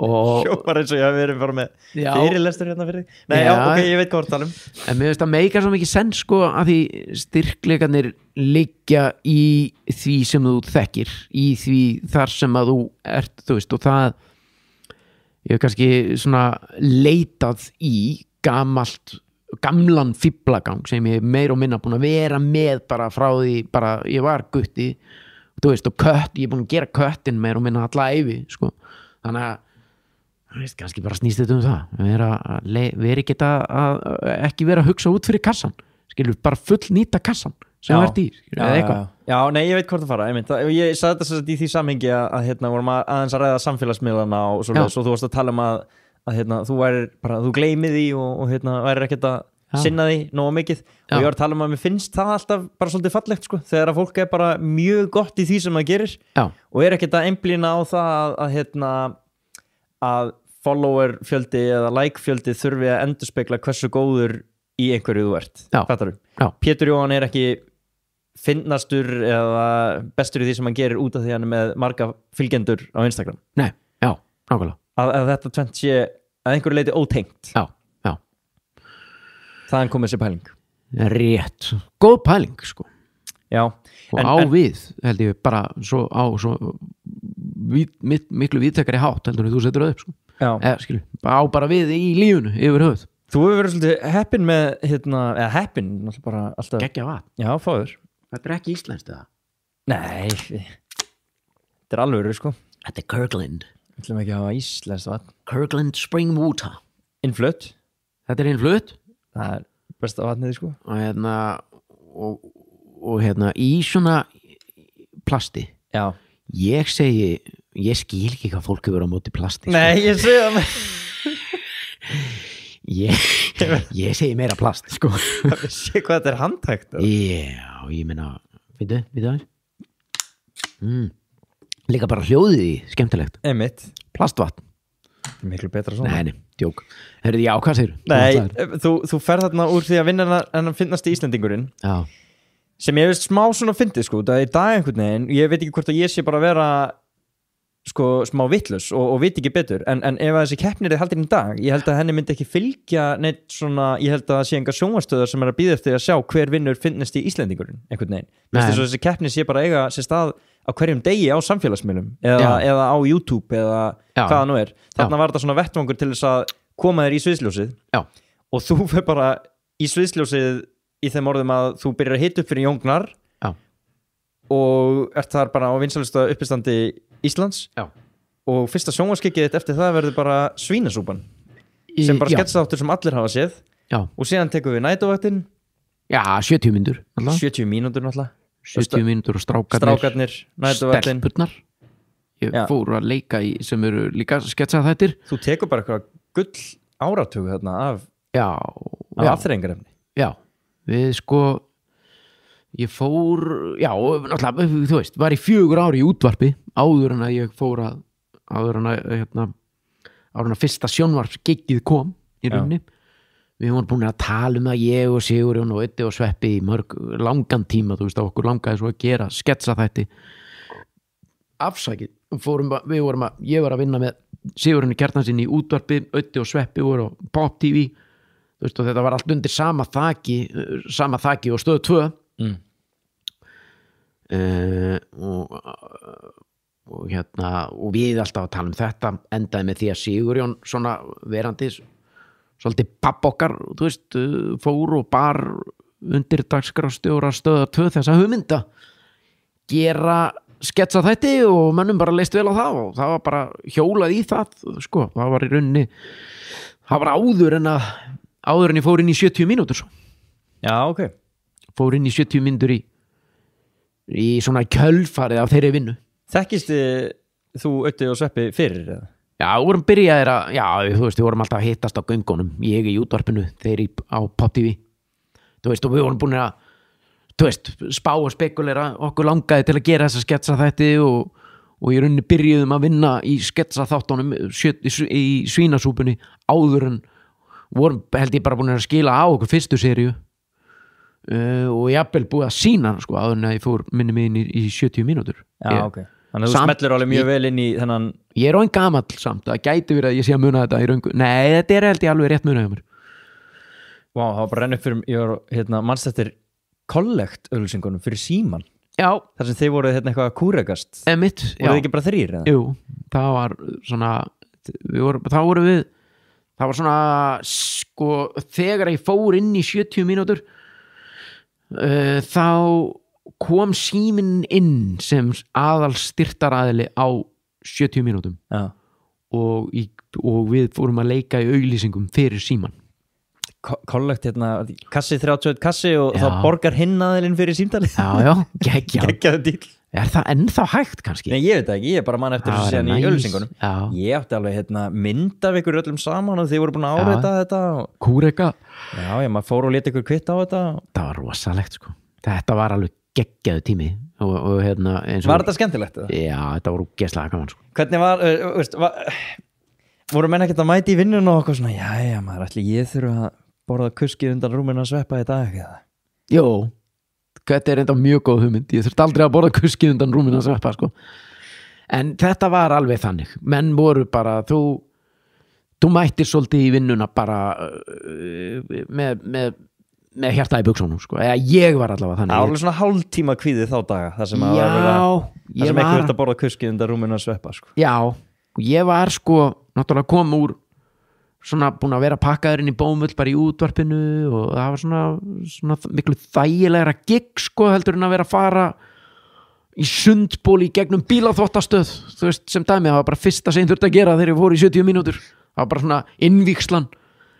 G: og
D: sjópar eins og ég hafi verið bara með fyrirlestur hérna fyrir nei, já, ok, ég veit hvað tala
G: en mér finnst það meikar svo mikið sens sko að því styrkleikarnir liggja í því sem þú þekkir í því þar sem að þú ert þú veist og það ég hef kannski svona leitað í gamlan fíblagang sem ég meir og minna búin að vera með bara frá því bara ég var gutti þú veist og kött, ég er búin að gera köttin meir og minna alla ævi sko þannig að veist, kannski bara snýst þetta vera ekki ekki vera að hugsa út fyrir kassan skilur bara full nýta kassan sem verður í eða eitthvað
D: já, nei, ég veit hvort að fara ég sagði þetta í því samhengi að hérna vorum aðeins að ræða samfélagsmiðlana og svo þú varst að tala um að hérna, þú værir bara, þú gleymið því og hérna værir ekkert að sinna því nógu mikið og ég var að tala um að mér finnst það alltaf bara svolítið fallegt sko, þegar að fólk er bara mjög gott í því sem það gerir og er ekkert að einblína á það að hérna að follower fjöldi eða like fjöldi þurfi að endurspegla hversu góður í einhverju þú ert fattarðu? Pétur Jóhann er ekki fyndnastur eða bestur í því sem hann gerir út af því hann er með marga fylgjendur á Instagram
G: Nei, já, nákvæmlega
D: að þetta tvent sé að einhverju leiti ótengt
G: Já, já,
D: þaðan komið sér pæling
G: rétt Góð pæling, sko
D: Já,
G: Og á við, held ég, bara svo á svo miklu víðtekari hátt heldur en þú setur það upp, sko skilu, á bara við í lífunu yfir höfuð
D: Þú hefur verið svolítið heppin með eða heppin, náttúrulega bara alltaf
G: Geggja vatn,
D: Já, fáður
G: þetta er ekki íslenskt eða
D: Nei, þetta er alveg sko
G: Þetta er Kirkland
D: Við ætlum ekki að hafa íslenskt vatn
G: Kirkland Spring Water
D: Innflutt
G: Þetta er innflutt
D: Það er besta vatnið sko
G: og hérna í svona plasti
D: Já
G: Ég segi, ég skil ekki hvað fólk hefur á móti plasti
D: Nei, ég segi það með
G: Ég segi meira plast sko.
D: Sé hvað þetta er handtækt
G: Já, ég meina Veitu það Líka bara hljóðið í, skemmtilegt
D: Einmitt
G: Plastvatn
D: Miklu betra svona
G: Nei, djók Herrðu, já, hvað segir
D: Nei, þú ferð þarna úr því að vinna hennar finnast í Íslendingurinn
G: Já
D: sem ég veist smá svona fyndið sko það er í dag einhvern veginn, ég veit ekki hvort að ég sé bara að vera sko smá vitlaus og veit ekki betur en ef að þessi keppnir er haldin í dag ég held að henni myndi ekki fylgja neitt svona, ég held að það sé enga sjónvarsstöðar sem er að býða eftir að sjá hver vinnur finnast í Íslendingurinn einhvern veginn, þess að þessi keppni sé bara eiga sér stað á hverjum degi á samfélagsmiðlum eða á YouTube eða hvaða nú er, þarna var þetta svona vettvangur til þess að koma þér í sviðsljósið og þú fer bara í sviðsljósið í þeim orðum að þú byrjar að hita upp fyrir Jóngnar og ert þar bara á vinsælasta uppistandi Íslands og fyrsta sjónvarskikið þitt eftir það verður bara svínasúpan sem bara sketsþáttur sem allir hafa séð og síðan tekum við nætuvættin
G: 70 mínútur
D: 70 mínútur náttúrulega
G: 70 mínútur og strákarnir stelpurnar ég fór að leika í sem eru líka sketsað þættir þú
D: tekur bara eitthvað gull áratug þarna af afþreyingarefni
G: við sko ég fór náttúrulega, þú veist, var í 4 ár í útvarpi áður en að ég fór áður en að fyrsta sjónvarpsgiggið kom í rauninni við vorum búin að tala um það ég og Sigurjón og Öddi og Sveppi í langan tíma, þú veist, að okkur langaði svo að gera sketsa þætti afsakið, ég var að vinna með Sigurjóni Kjartanssyni í útvarpi Öddi og Sveppi voru á Pop TV þú veist, og þetta var allt undir sama þaki og stöð 2 og hérna og við alltaf að tala um þetta endaði með því að Sigurjón svona verandi svolítið papp okkar þú veist, fór og bar undir dagskrárstjóra stöð 2 þessa hugmynda gera sketsa þætti og mönnum bara leist vel á það og það var bara hjólað í það sko, það var í rauninni það var áður en ég fór inn í 70 mínútur svo.
D: Já, ok
G: fór inn í 70 mínútur í svona kjölfarið af þeirri vinnu
D: Þekkistu þú Öddi og Sveppi fyrir eða?
G: Já, vorum byrjaðir þú veist, við vorum alltaf að hittast á göngunum ég í útvarpinu, þeir á Pop TV þú veist, og við vorum búin að þú veist, spá og spekulera okkur langaði til að gera þessa sketsa þætti og í rauninni byrjuðum að vinna í sketsa þáttunum í svínasúpunni áður en vorum held ég bara búin að skila á okkur fyrstu seríu og ég hafði búið að sína sko, áður en að ég fór minni mig inn í 70 mínútur
D: ok, þannig að þú smetlir alveg mjög vel inn í þennan
G: ég er orðinn gamall samt, það gæti verið að ég sé að muna þetta í röngu, nei þetta er held ég alveg rétt munað hjá mér
D: það var bara renn upp fyrir ég var manst eftir kollekt auglýsingunum fyrir Síman þar sem þeir voru eitthvað kúrekast
G: voru
D: þið ekki bara 3?
G: Jú, það var svona það var svona sko, þegar ég fór inn í 70 mínútur þá kom Síminn inn sem aðal styrtaraðili á 70 mínútum og við fórum að leika í auglýsingum fyrir Síman
D: kollekt kassi 31 kassi og þá borgar hinn aðilinn fyrir símtalið geggjaðu dýl
G: er það ennþá hægt kannski?
D: Nei, ég veit ekki, ég er bara mann eftir þessu síðan í auglýsingunum ég átti alveg mynd af ykkur öllum saman og þið voru búin að áreita þetta
G: kúreka
D: maður fór og leta ykkur kvitt á þetta
G: það var rosalegt sko, þetta var alveg geggjaðu tími og
D: var þetta skemmtilegt?
G: Já, þetta var ógeðslega gaman sko.
D: Hvernig var, voru menn ekkert að mæti í vinnun og okkur svona, já, maður ætli ég þurfa að borða kuskið undan rúminu að Sveppa í dag eða?
G: Jó, þetta enda mjög góð hugmynd, ég þurfti aldrei að borða kuski undan rúmina að sveppa sko. En þetta var alveg þannig, menn voru bara þú mættir svolítið í vinnuna bara með hjarta í buxunum sko. Eða ég var allavega þannig.
D: Það var alveg svona hálftíma kvíði þá daga þar sem að ekki verið að borða kuski undan rúmina að sveppa sko.
G: Já, ég var sko náttúrulega kom úr svona búin að vera pakkaður inn í bómull bara í útvarpinu og það var svona miklu þægilegra gig sko heldur en að vera að fara í sundból í gegnum bílaþvottastöð, þú veist, sem dæmi, það var bara fyrsta sem þurfti að gera þegar ég fór í 70 mínútur, það var bara svona innvíkslan.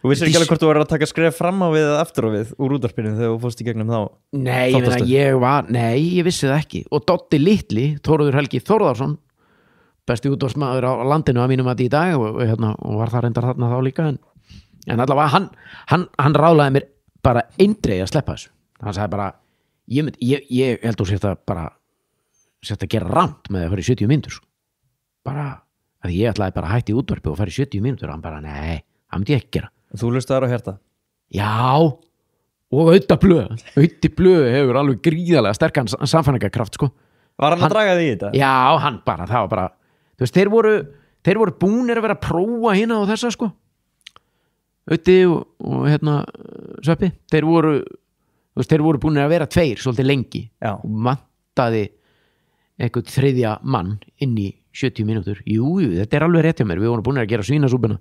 D: Þú vissir ekki alveg hvort þú verður að taka skref fram á við eða aftur á við úr útvarpinu þegar þú fórst í gegnum þá?
G: Nei, ég vissi það ekki. Og Doddi litli, Þórður Helgi Þórðarsson, besti útvarpsmaður á landinu að mínum að í dag og var það reyndar þarna þá líka en allavega hann ráðlaði mér bara eindreið að sleppa þessu. Hann sagði bara, ég held þú sért að gera rámt með að fara í 70 mínútur sko. Bara, að ég ætlaði bara að hætti í útvarpi og fara í 70 mínútur og hann bara, nei, það myndi ég ekki gera.
D: Þú hlustaðir á hjarta? Já,
G: og Auði Blöð hefur alveg gríðarlega sterkan samfæringarkraft sko.
D: Var hann að draga því í þetta?
G: Já, hann bara, það var bara þú veist, þeir voru búnir að vera að prófa hérna og þessa sko Auði og Sveppi, þeir voru búnir að vera tveir svolítið lengi.
D: Já.
G: Og vantaði eitthvað þriðja mann inn í 70 mínútur. Jú, þetta er alveg rétt hjá mér, við vorum búnir að gera svínasúpuna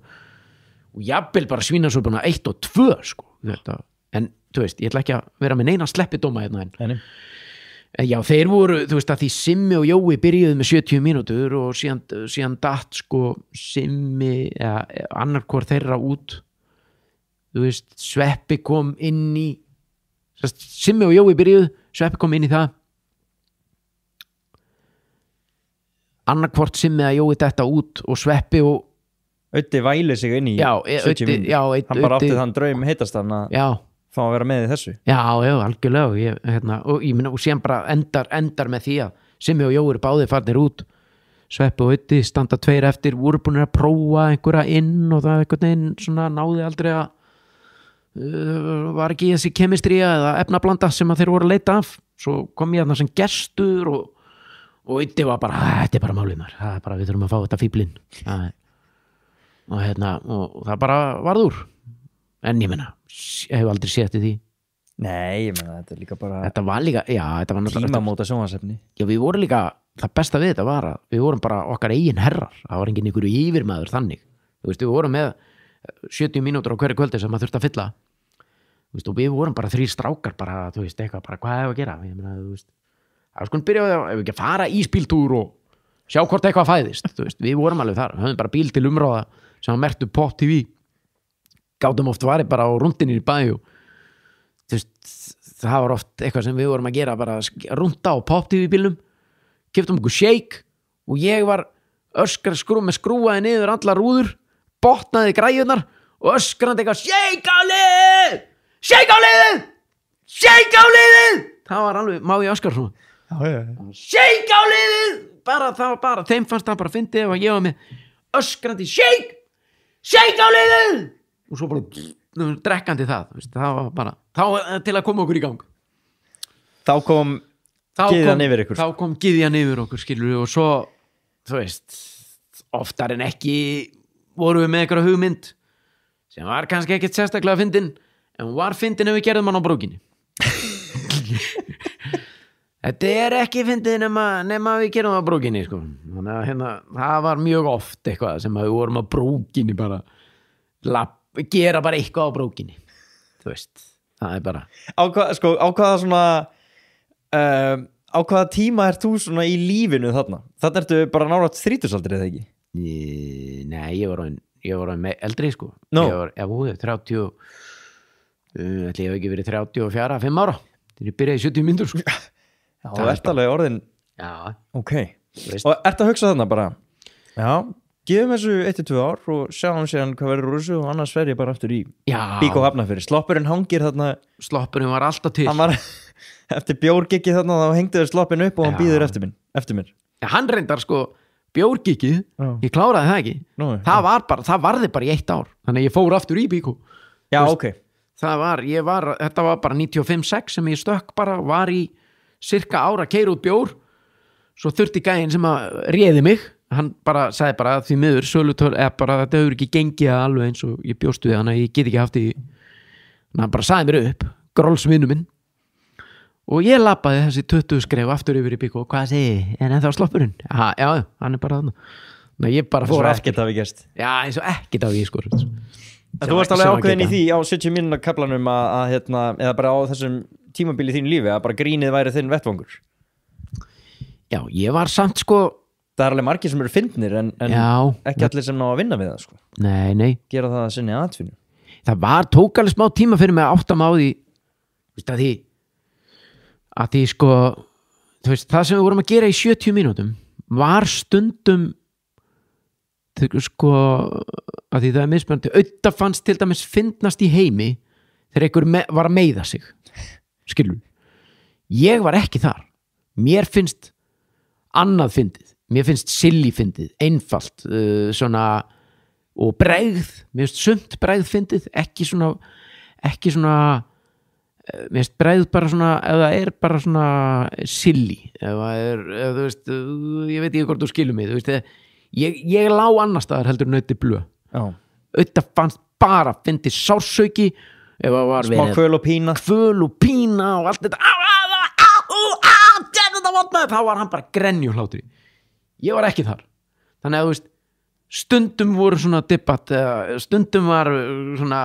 G: og jafnvel bara svínasúpuna 1 og 2 sko þetta. En þú veist, ég ætla ekki að vera með neina sleppidóma hérna en já, þeir voru, þú veist, að því Simmi og Jói byrjuðu með 70 mínútur og síðan datt sko Simmi annarkvor þeirra út, þú veist, Sveppi kom inn í Simmi og Jói byrjuðu, Sveppi kom inn í það, annarkvort Simmi að Jói detta út og Sveppi og
D: Auði væli sig inn í 70 mínútur. Hann bara átti þann draum heitast hann að fá að vera með í þessu.
G: Já, algjörlega og síðan bara endar með því að Simmi og Jói eru báðir farnir út, Sveppi og Auði standa 2 eftir, voru búinir að prófa einhverja inn og það einhvern veginn svona náði aldrei að var ekki þessi kemistría eða efnablanda sem að þeir voru að leita af. Svo kom ég þarna sem gestur og Auði var bara, þetta er bara málið maður, það er bara, við þurfum að fá þetta fíblinn og það bara varð úr. En ég meina, ég hef aldrei séð því.
D: Nei, ég meina, þetta er líka bara
G: þetta var líka, já, þetta var
D: tímamóta sjónvarpsefni.
G: Já, við vorum líka, það besta við þetta var að við vorum bara okkar eigin herrar, það var enginn einhverju yfirmaður þannig, þú veist, við vorum með 70 mínútur á hverju kvöldi sem maður þurfti að fylla, þú veist, og við vorum bara 3 strákar bara, þú veist, eitthvað, bara hvað hefur að gera, ég meina, þú veist, það var sko byrjaði að, ef við ekki að fara í spíltúr og sjá hvort eitthvað fæðist, þú veist, við vorum alveg þar, höfum bara bíl til umráða sem að merktu Pop TV, gátum oft varið bara á rúndinni í bæ og þú veist, það var oft eitthvað sem við vorum að gera, bara rúnda á Pop TV bílnum, keyptum okkur shake og ég var öskra með skrúaði niður allar rúður, botnaði græjurnar og öskrandi eitthvað shake á liðið, það var alveg, má ég öskra svona shake á liðið, það var bara þeim fannst það bara fyndið og ég var með öskrandi shake á liðið og svo bara drekkandi það var bara, til að koma okkur í gang
D: þá kom gyðjan yfir ykkur.
G: Þá kom gyðjan yfir okkur, skilur við, og svo þú veist, oftar en ekki vorum við með einhverja hugmynd sem var kannski ekkert sérstaklega fyndin, en hún var fyndin ef við gerðum hann á brókinni. Þetta er ekki fyndið nema við gerum það á brókinni sko. Þannig að það var mjög oft eitthvað sem við vorum á brókinni bara gera bara eitthvað á brókinni, þú veist, það er bara
D: á hvaða svona á hvaða tíma ert þú svona í lífinu þarna ertu bara nálægt 30-aldri eða ekki?
G: Nei, ég var eldri sko.
D: No.
G: Ég var 30 ætli ég hef ekki verið 34-5 ára þegar ég byrjaði 70 mínútur sko.
D: Já, þú ert alveg orðin.
G: Já.
D: Ok. Og ert að hugsa þarna bara, já, gefum þessu 1-2 ár og sjáum síðan hvað verður úr þessu og annars fer ég bara aftur í Bík og Hafnarfirði. Sloppurinn hangir þarna.
G: Sloppurinn var alltaf til.
D: Hann var eftir bjórgiggi þarna, þá hengdi þau sloppinn upp og hann býður eftir mér.
G: Ja, hann reyndar sko bjórgiggið, ég kláraði það ekki. Það varði bara í 1 ár. Þannig að ég fór aftur í Bík.
D: Já, ok.
G: þetta var bara 95-6 sem ég stökk bara, var í cirka ára keira út bjór, svo þurfti gæinn sem að réði mig, hann bara sagði bara því miður sölutól, eða bara þetta hefur ekki gengið alveg eins og ég bjóst við hann að ég get ekki haft í, hann bara sagði mér upp, grólsvinnu minn, og ég labbaði þessi 20 skref aftur yfir í bíkó, hvað segi, en þá sloppurinn, já, hann bara þarna, ég bara fór
D: ekkert hafi gerst.
G: Já, eins og ekkert hafi ég sko.
D: Þú varst alveg ákveðin í því á 70 mínúna kaflanum að eða bara á þessum tímabili í þínu lífi að bara grínið væri þinn vettvangur.
G: Já, ég var samt sko,
D: það er alveg margir sem eru fyndnir en ekki allir sem ná að vinna við það sko.
G: Nei.
D: Gera það að sinni atvinnu.
G: Það tók alveg smá tíma fyrir mig að átta mig á því, veist, að því sko, þú veist, það sem við vorum að gera í 70 mínútum var stundum sko, að því það er mismunandi, auðvitað fannst til dæmis fyndnast í heimi þegar einhver var að meiða sig, skilur, ég var ekki þar, mér finnst annað fyndið, mér finnst silly fyndið, einfalt svona, og bregð, mér finnst sumt bregð fyndið, ekki svona mér finnst bregð bara svona, ef það er bara svona silly, ef þú veist, ég veit ekki hvort þú skilur mig, þú veist, ég lá annars staðar heldur nöyti blöð, auðvitað fannst bara fyndið sársauki, ef það var
D: smá kvöl
G: og pína og allt þetta þá var hann bara grenjuhlátri, ég var ekki þar, þannig að þú veist stundum voru svona debatt, stundum var svona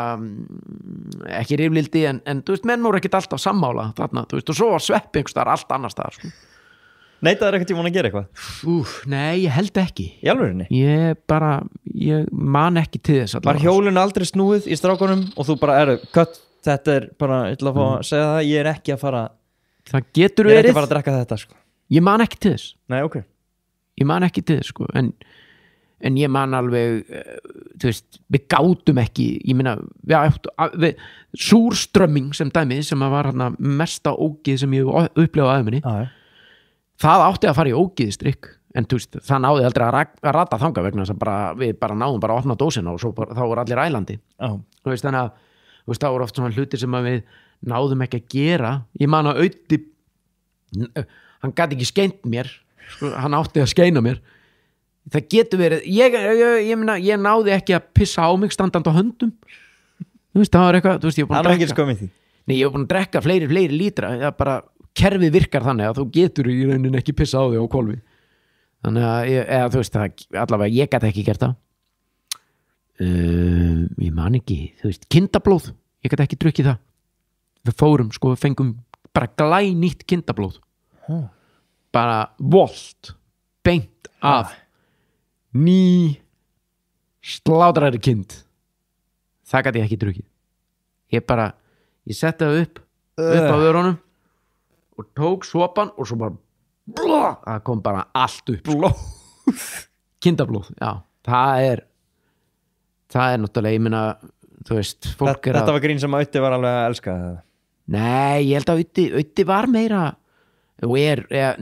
G: ekki riflildi en þú veist, menn voru ekkert alltaf sammála þarna, þú veist, og svo var sveppi einhvers staðar allt annars staðar sko.
D: Neitaður ekkert tíma að gera eitthvað?
G: Nei, ég held ekki.
D: Í alvörinni?
G: Ég man ekki til þess allavega.
D: Var hjólun aldrei snúið í strákunum og þú bara þetta er bara, ég ætla að fá að segja það, ég er ekki að fara
G: það getur
D: verið, ég er
G: ekki
D: að fara að drekka þetta sko.
G: Ég man ekki til þess.
D: Nei, ok.
G: Ég man ekki til þess sko, en ég man alveg, þú veist, við gátum ekki, ég meina, súrströmming sem dæmi sem var hérna mesta ógið sem ég upplifað á ævinni. Það átti að fara í ógiðstrykk, en þú veist, það náði aldrei að rata þanga vegna þess að við bara náðum bara að opna dósina og svo þá voru allir ælandi. Þú veist, þannig að þú veist, það voru oft svona hlutir sem að við náðum ekki að gera. Ég man að Auti, hann gat ekki skeint mér, sko, hann átti að skeina mér. Það getur verið, ég meina, ég náði ekki að pissa á mig standandi á höndum. Þú veist, það var eitthvað, þú veist, ég var búin að drekka fleiri lítra, það bara kerfið virkar þannig að þú getur í rauninni ekki pissa á þig á hvolfi, þannig að þú veist, allavega ég gæti ekki gert það ég man ekki, þú veist, kindablóð ég gæti ekki drukkið það, við fórum sko, við fengum bara glænýtt kindablóð bara volt beint af ný slátræri kind, það gæti ég ekki drukkið ég setti það upp á vörunum og tók sopan og svo bara það kom bara allt upp kindablóð, já, það er náttúrulega, ég meina þú veist, fólk
D: þetta var grín sem að Auti var alveg að elska
G: nei, ég held að Auti var meira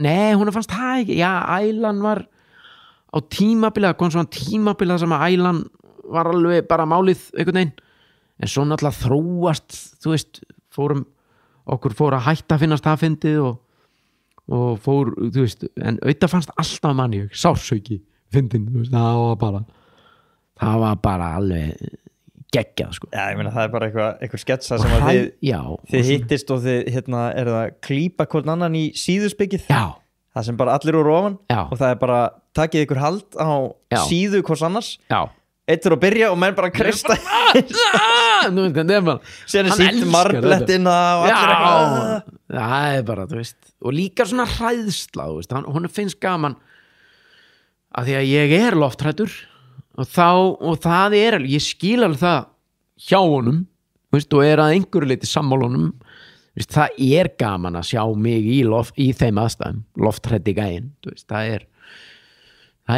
G: nei, hún fannst það ekki, já, Ælan var á tímabilið, það kom svona tímabilið sem að Ælan var alveg bara málið einhvern veginn, en svo náttúrulega þróast, þú veist, okkur fór að hætta að finnast það fyndið og fór, þú veist, en auðvitað fannst alltaf manni, sársauki fyndin, þú veist, það var bara alveg geggjað, sko.
D: Já, ég meina, það er bara eitthvað sketsa sem að þið hittist og þið, eru það klípa hvern annan í síðusbyggið.
G: Já.
D: Það sem bara allir úr ofan. Já. Og það er bara, takið ykkur hald á síðu hvers annars. Já. Eitt fyrir að byrja og menn bara kreista síðan sítt marblettina og allir eitthvað
G: það er bara, þú veist, og líka svona hræðsla, þú veist, hún finnst gaman að því að ég er lofthræddur og það er alveg, ég skil alveg það hjá honum, þú veist, og er að einhverju leyti sammálunum, þú veist, það er gaman að sjá mig í þeim aðstæðum, lofthræddi gæinn, þú veist, það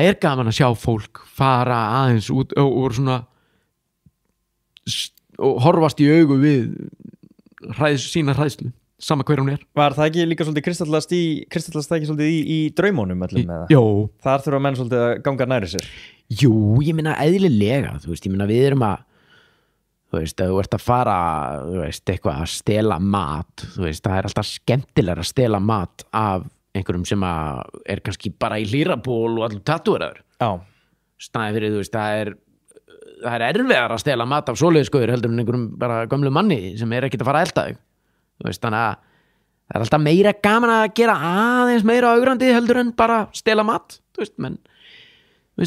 G: er gaman að sjá fólk fara aðeins út og svona og horfast í augu við sína hræðslu, sama hver hún er. Var það ekki líka svolítið kristallast það ekki svolítið í draumunum öllum eða? Jó. Þar þurfa menn svolítið að ganga næri sér. Jú, ég meina eðlilega, þú veist, ég meina við erum að, þú veist, ef þú ert að fara þú veist, eitthvað að stela mat þú veist, það er alltaf skemmtilega að stela mat af einhverjum sem að er kannski bara í hlýraból og allur tatúeraður staðið fyrir, þú veist, það er erfiðar að stela mat af svoleiðisgauður heldur en einhverjum bara gömlu manni sem er ekkert að fara að elda þig þú veist, þannig að það er alltaf meira gaman að gera aðeins meira augrandi heldur en bara stela mat þú veist, menn þú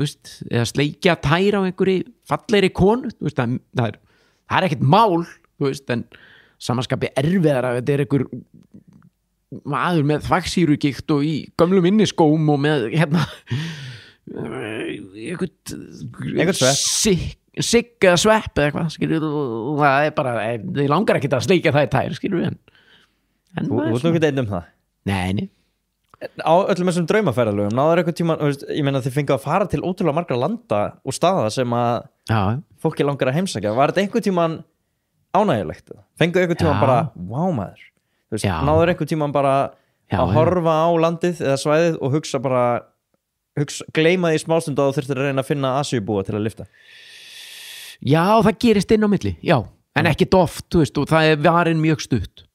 G: veist, eða sleikja tæra á einhverju fallegri konu þú veist, það er ekkert mál þú veist, en samanskapi erfiðar að þetta er einhver maður með þvagsýrugikt og í gömlum inniskóm og með einhvern sigg eða svepp eða eitthvað skilur, það er bara þið langar ekki að sleikja það í tær skilur við en
D: Þú ert nú ekki einn það
G: Nei
D: Á öllum þessum draumaferðalögum náður eitthvað tíma, ég meina þið fengið að fara til ótrúlega margra landa og staða sem að fólki langar að heimsækja var þetta einhver tíman ánægilegt fenguð einhver tíman bara, vá maður þú veist, náður einhver tíman bara að horfa á landið eða svæðið og gleyma því smálstund og þú þurftir að reyna að finna Asíubúa til að lyfta
G: Já, það gerist inn á milli, já en ekkert oft, þú veist, og það er varin mjög stutt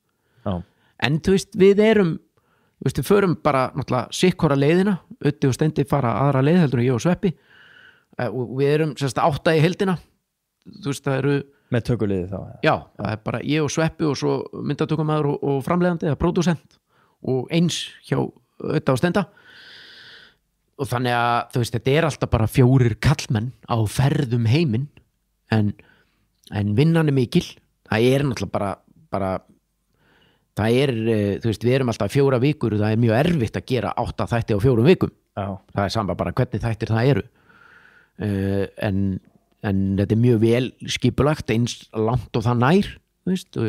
G: en þú veist, við förum bara náttúrulega sikkora leiðina Öddi og Steindi fara aðra leið heldur en ég og Sveppi og við erum sérst 8 í heildina þú veist, það eru
D: með tökuliði þá
G: Já, það er bara ég og Sveppi og svo myndatökumæður og framleiðandi eða pródúsent og eins hjá Ödda og Steinda og þannig að þú veist, þetta er alltaf bara 4 kallmenn á ferðum heiminn en vinnan er mikil það er náttúrulega bara það er, þú veist, við erum alltaf 4 vikur og það er mjög erfitt að gera 8 þætti á 4 vikum það er samband bara hvernig þættir það eru en þetta er mjög vel skipulagt eins langt og það nær þú veist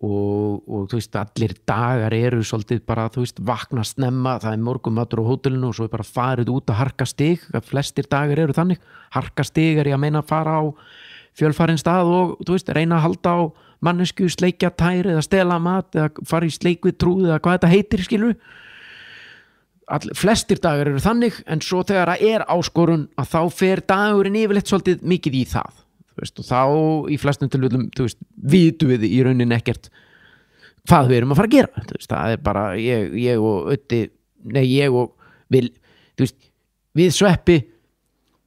G: og þú veist, allir dagar eru svolítið bara, þú veist, vakna snemma það er morgunmatur á hótelinu og svo er bara farið út að harka stig, flestir dagar eru þannig, harka stig er ég að meina að fara á fjölfarinn stað og þú veist, reyna að halda á mannesku, sleikja tær eða stela mat eða fara í sleik við trúð eða hvað þetta heitir, skilur flestir dagar eru þannig en svo þegar það er áskorun að þá fer dagurinn yfirleitt svolítið mikið í það þú veist, og þá í flestum tilfellum þú veist, vitum við í rauninni ekkert hvað við erum að fara að gera þú veist, það er bara ég og Öddi, nei ég og þú veist, við Sveppi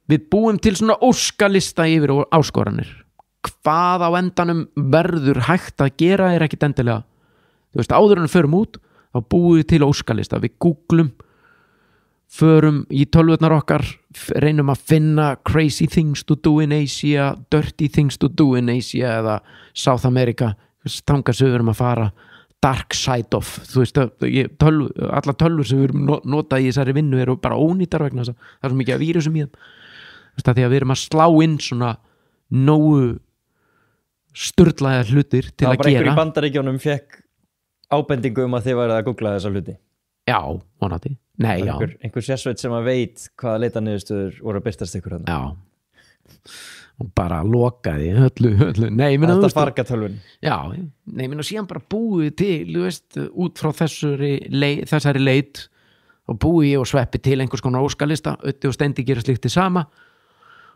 G: við búum til svona óskalista yfir áskoranir hvað á endanum verður hægt að gera er ekkit endilega þú veist, áður en við förum út þá búum við til óskalista, við googlum förum í tölvurnar okkar reynum að finna crazy things to do in Asia, dirty things to do in Asia eða South America þangað sem við erum að fara dark side of, þú veist alla tölvur sem við erum notað í þessari vinnu eru bara ónýtar vegna þess að það er svo mikið að vírusum í þeim þú veist, að því að við erum að slá inn svona nógu sturlaða hlutir til að gera. Það var bara einhver í Bandaríkjónum fekk ábendingu að þið værið að googla þessa hluti. Já, vonandi. Nei, já. Einhver sérsveit sem að veit hvaða leitaniðurstöður voru að byrtast ykkur þarna. Já. Og bara lokaði öllu. Nei, ég minna, þetta farga tölvun. Já, nei, ég minna, síðan bara búið til, þú veist, út frá þessari leit og búið ég og Sveppi til einhvers konar óskalista, Öddi og Steindi gera slíkt til sama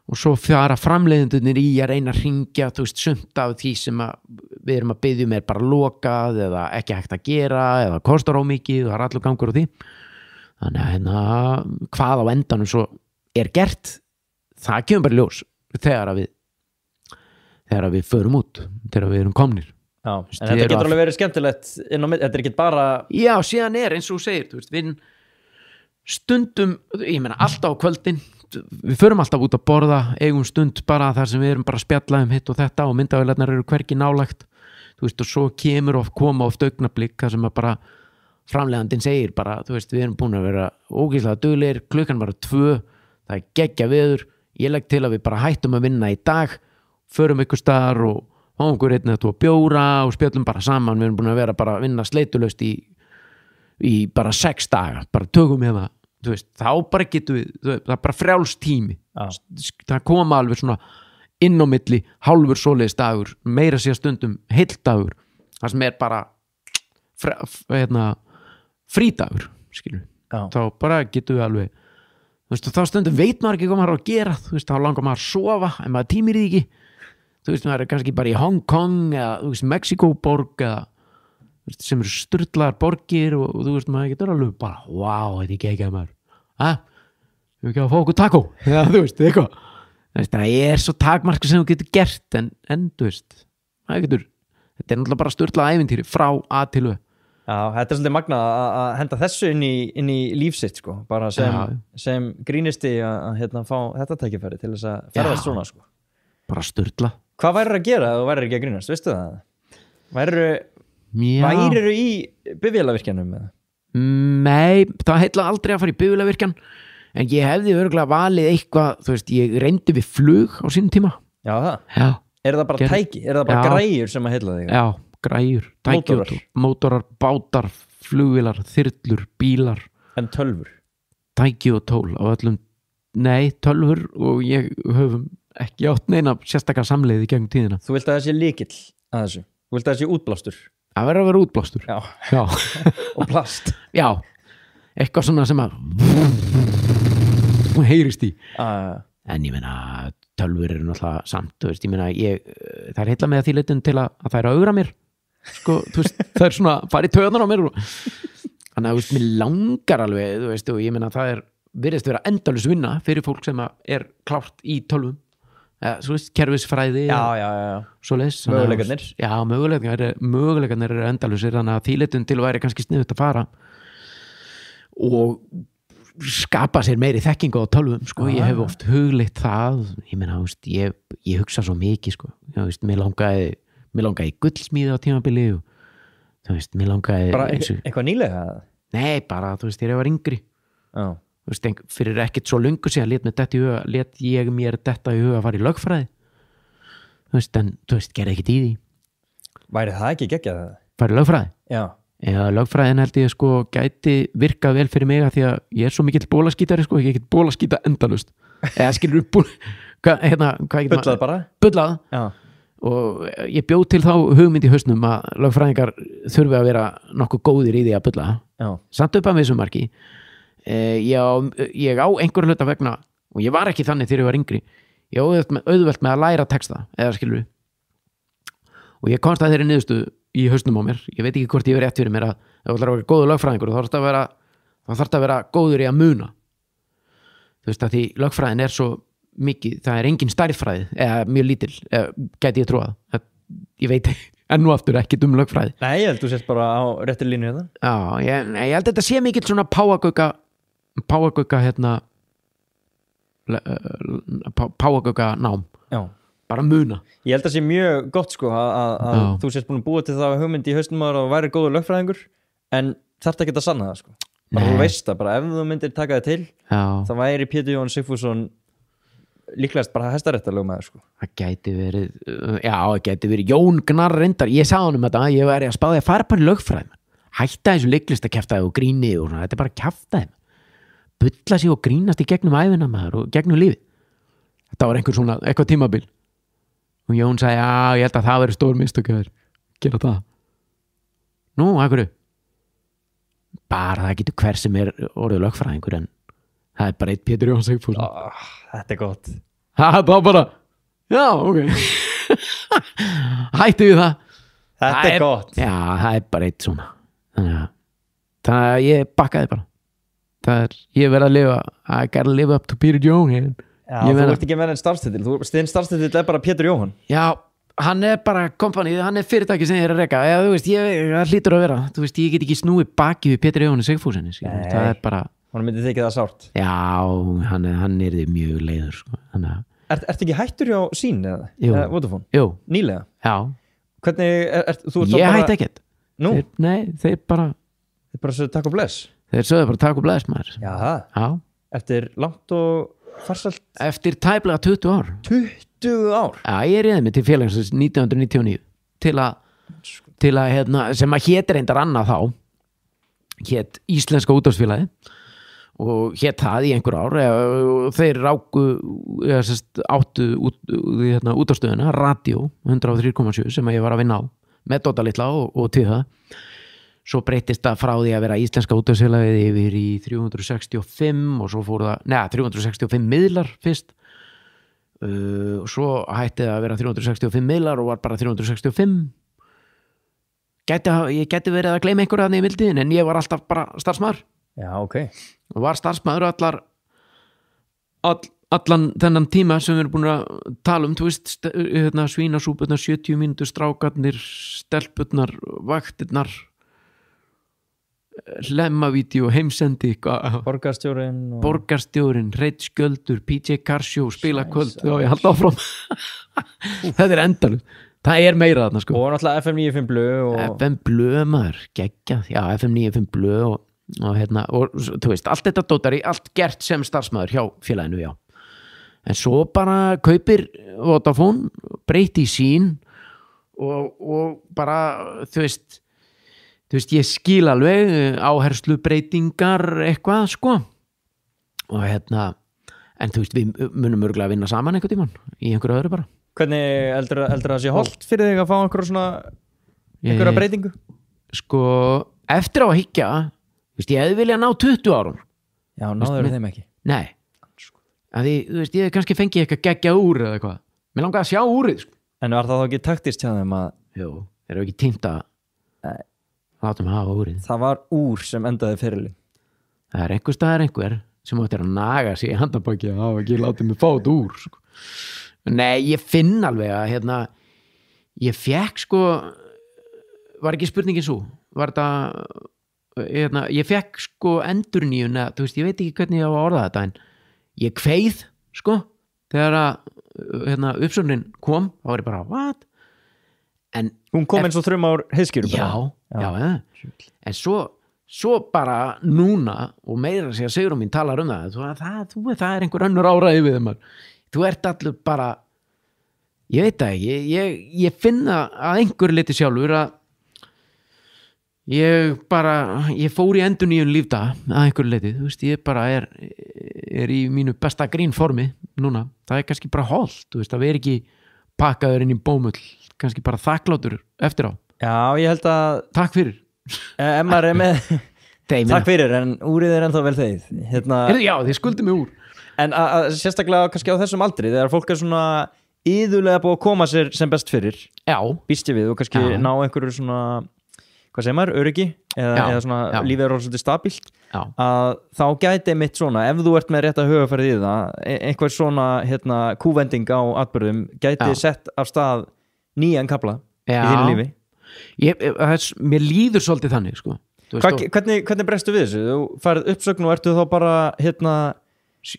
G: og svo fara framleiðendurnir í að reyna að hringja, þú veist, sumt af því sem við erum að biðja er bara lokað eða ekki hægt að gera eða kostar ómikið og það er allur gangur á því þannig að hvað á endanum svo er gert það kemur bara ljós þegar við förum út þegar við erum komnir Já, en þetta getur alveg verið skemmtilegt þetta er ekki bara Já, síðan er eins og þú segir, þú veist, við stundum, ég meina alltaf á kvöldin við förum alltaf út að borða eigum stund bara þar sem við erum bara að spjalla hitt og þetta og myndavélarnar eru hvergi nálægt þú veist og svo koma oft augnablik þar sem að bara framleiðandinn segir bara, þú veist, við erum búin að vera ógeðslega duglegir, klukkan var 2 það er geggja veður, ég legg til að við bara hættum að vinna í dag förum ykkur staðar og fáum okkur einn eða 2 bjóra og spjallum bara saman við erum búin að vera bara að vinna sleitulaust í bara 6 daga bara tökum við það þú veist, þá bara getum við það er bara frjáls tími það koma alveg svona inn á milli hálfur svoleiðis dagur meira sér stundum heill dagur það sem er bara frídagur skilur þá bara getum við alveg þú veist, þá stundum veit maður ekki hvað maður á að gera þú veist, þá langar maður að sofa en maður tímir því ekki þú veist, maður er kannski bara í Hong Kong eða, þú veist, Mexikoborg eða, þú veist, sem eru sturlaðar borgir og þú veist, maður getur alveg bara, wow, þetta er ekki ekki að maður við ekki að fá okkur taco eða, þú veist, eitthvað það er svo takmarka sem þú getur gert en þú veist, maður getur þetta er náttúrulega bara sturlað ævintýri frá A til Ö.
D: Já, þetta er svolítið magnað að henda þessu inn í lífsitt sko, bara sem grínisti að hérna, fá þetta tækifæri til þess að ferðast svona sko.
G: Bara sturla.
D: Hvað værirðu að gera ef þú værir ekki að grínast, veistu það? Værirðu í bifvélavirkjanum?
G: Nei, það heitla aldrei að fara í bifvélavirkjan en ég hefði örugglega valið eitthvað, þú veist, ég reyndi við flug á sínum tíma.
D: Já, það?
G: Já.
D: Er það bara tæki? Er það bara græjur sem að heitla þig?
G: Já. Græjur, tækjur, mótorar, bátar, flugvélar, þyrlur, bílar.
D: En tölvur?
G: Tæki og tól á öllum, nei, tölvur og ég höfum ekki átt neina sérstakar samleiði í gegnum tíðina.
D: Þú vilt að það sé lykill að þessu? Þú vilt að það sé útblástur?
G: Það verður að vera útblástur.
D: Já. Og plast? Já.
G: Eitthvað svona sem að heyrist í. En ég meina, tölvur eru náttúrulega samt, þú veist, ég meina, það er heilla með að því leitin til að það er að augra mér. Sko, þú veist, það er svona farið töðan á mér og þannig að, þú veist, mér langar alveg, þú veist, og ég meina það virðist vera endalaus vinna fyrir fólk sem er klárt í tölvum þú veist, kerfisfræði svoleiðis, möguleikarnir eru endalausir, þannig að því leitin til að væri kannski sniðugt að fara og skapa sér meiri þekkingu á tölvum, sko, ég hef oft hugleitt það, ég meina, þú veist, ég hugsa svo mikið, sko, þú veist, mér langaði gullsmíði á tímabili og þú veist, mér langaði
D: bara eitthvað nýlega?
G: Nei, bara, þú veist, þegar ég var yngri þú veist, fyrir ekkert svo löngu síðan lét ég mér detta í huga að fara í lögfræði þú veist, en þú veist, gerði ekkert í því.
D: Væri það ekki geggjað það?
G: Fara í lögfræði?
D: Já.
G: Eða lögfræðin held ég sko gæti virkað vel fyrir mig að því að ég er svo mikill bólaskítari sko, ég get bólaskíta endalust eða skilur
D: bullað bara?
G: Bullað. Já. Og ég bjóð til þá hugmynd í hausnum að lögfræðingar þurfi að vera nokkuð góðir í því að bulla samt upp að við sumarki ég á einhverju hluta vegna og ég var ekki þannig þegar ég var yngri ég auðvelt með að læra texta eða skilur og ég komst að þeirri niðurstu í hausnum á mér, ég veit ekki hvort ég verið rétt fyrir mér að ef þú ætlar að vera góður lögfræðingur þá þarf það að vera góður í að muna þú veist að því lögfræðin er svo mikið, það er engin stærðfræði eða mjög lítil, gæti ég trúað ég veit enn og aftur ekki lögfræði.
D: Nei, ég held þú sést bara á réttir línu hérna.
G: Já, ég held að þetta sé mikill svona páagauka hérna páagauka nám. Já. Bara muna.
D: Ég held að sé mjög gott sko að þú sést búin að búa til það hugmynd í hausnum að væri góður lögfræðingur en þarft ekki að sanna það sko. Bara þú veist það, bara ef þú myndir taka það til þá væri Pétur Jón Sigfússon líklegast bara hæstaréttarlögmaður sko.
G: Það gæti verið Jón Gnarr reyndar, ég sagði honum þetta ég væri að spáði að fara bara í lögfræði hætta þessu leiklista og gríni og svona, þetta er bara kjaftaði bulla sig og grínast í gegnum ævina maður og gegnum lífi þetta var einhver svona, eitthvað tímabil og Jón sagði, ég held að það verið stór mistök að gera það nú, akkurru bara það getur hver sem er orðið lögfræðingur en það er bara eitt Pétur Jón Sigfússon
D: þetta er gott
G: það var bara, já, ok hættu við það
D: þetta er gott
G: já, það er bara eitt svona þannig að ég bakkaði bara ég verð að lifa I gotta live up to Pétur Jón
D: já, þú ert ekki með enn starfstitil þinn starfstitil er bara Pétur Jón
G: já, hann er bara kompanið, hann er fyrirtæki sem ég er að reka eða þú veist, það hlýtur að vera þú veist, ég get ekki snúið baki við Pétur Jón Sigfússon það er bara
D: hann myndi þykja það sárt
G: já, hann er þið mjög leiður sko.
D: Ertu ekki hættur hjá sín eða Vodafone?
G: Jú.
D: Nýlega?
G: Já.
D: Hvernig, þú ert
G: ég hætti ekkert
D: nú?
G: Þeir bara
D: sögðu takk og bless?
G: Þeir sögðu bara takk og bless maður
D: já. Eftir langt og farsalt?
G: Eftir tæplega 20 ár
D: 20 ár?
G: Já, ég réði mig til félagsins 1999 til að hérna, sem að hét reyndar annað þá hét Íslenska útvarpsfélagið og hét það í einhver ár og þeir ráku áttu útvarpsstöðina Radio 103,7 sem ég var að vinna á með Dodda litla og til það svo breytist það frá því að vera Íslenska útvarpsfélagið yfir í 365 og svo fór það 365 miðlar fyrst og svo hætti það að vera 365 miðlar og var bara 365. Ég gæti verið að gleyma einhverja þarna í mildiðin, en ég var alltaf bara starfsmaður.
D: Já, ok.
G: Og var starfsmaður allan þennan tíma sem við erum búin að tala þú veist, svínasúpurnar, 70 mínútur, strákarnir, stelpurnar, vaktirnar, hlemmavídeó, heimsendi, borgarstjórinn, Hreinn Skjöldur, PJ Carshow, spilakvöld, og ég haldi áfram. Þetta endalegt. Það meira þarna, sko.
D: Og náttúrulega FM 95 blöð
G: FM blöð, maður, geggjað. Já, FM 95 blöð og þú veist, allt þetta dótari, allt gert sem starfsmaður hjá félaginu, já. En svo bara kaupir Vodafone, breyti í sín og bara, þú veist, ég skil alveg áherslu breytingar eitthvað, sko. Og en þú veist, við munum örgulega að vinna saman einhvern tímann, í einhverju öðru bara.
D: Hvernig heldur það sé holdt fyrir þig að fá einhverja breytingu? Sko,
G: eftir á að hyggja, þú veist, ég hefði viljað ná 20 árum.
D: Já, náður þeim ekki.
G: Nei. Að þú veist, ég kannski fengi eitthvað geggja úr eða eitthvað. Mér langaði að sjá úrið, sko.
D: En var það þá ekki taktist hjá þeim að...
G: Jú, þeir eru ekki tímt að látum hafa úrið.
D: Það var úr sem endaði fyrirlið.
G: Það einhver staðar einhver sem átti að naga sig í handabaki að hafa ekki látið mig fá þetta úr, sko. Nei, ég finn alveg að ég fekk, sko, var ekki spurningin svo, var þetta ég fekk, sko, endurnýjun, þú veist, ég veit ekki hvernig ég á að orða þetta, en ég kveið, sko, þegar að uppsögnin kom, þá var ég bara, what? En
D: hún kom eins og þrjum ár heiðskýru bara.
G: Já. En svo bara núna, og meira að segja Sigrún mín talar það einhver önnur áræði við þeim. Þú ert allur bara, ég veit það ekki, ég finna að einhver liti sjálfur að ég fór í endurnýjun lífdaga að einhver liti, þú veist, ég bara er í mínu besta grínformi núna, það kannski bara holdt, þú veist, að vera ekki pakkaður inn í bómull, kannski bara þakklátur eftir á. Já, ég held að takk fyrir. Ef maður með takk fyrir, en úrið ennþá vel þegið. Já, þið skuldið mig úr. En sérstaklega kannski á þessum aldri þegar fólk svona iðulega búið að koma sér sem best fyrir. Já. Býst ég við og kannski ná einhverju svona, hvað segir maður, öryggi eða svona lífið er svolítið stabílt. Já. Að þá gæti mitt svona, ef þú ert með rétt að hugafærið í það, einhver svona kúvending á atburðum gæti sett af stað nýjan kafla í þínu lífi. Mér líður svolítið þannig, sko. Hvernig brestu við þessu? Þú farið uppsögn og ertu þá bara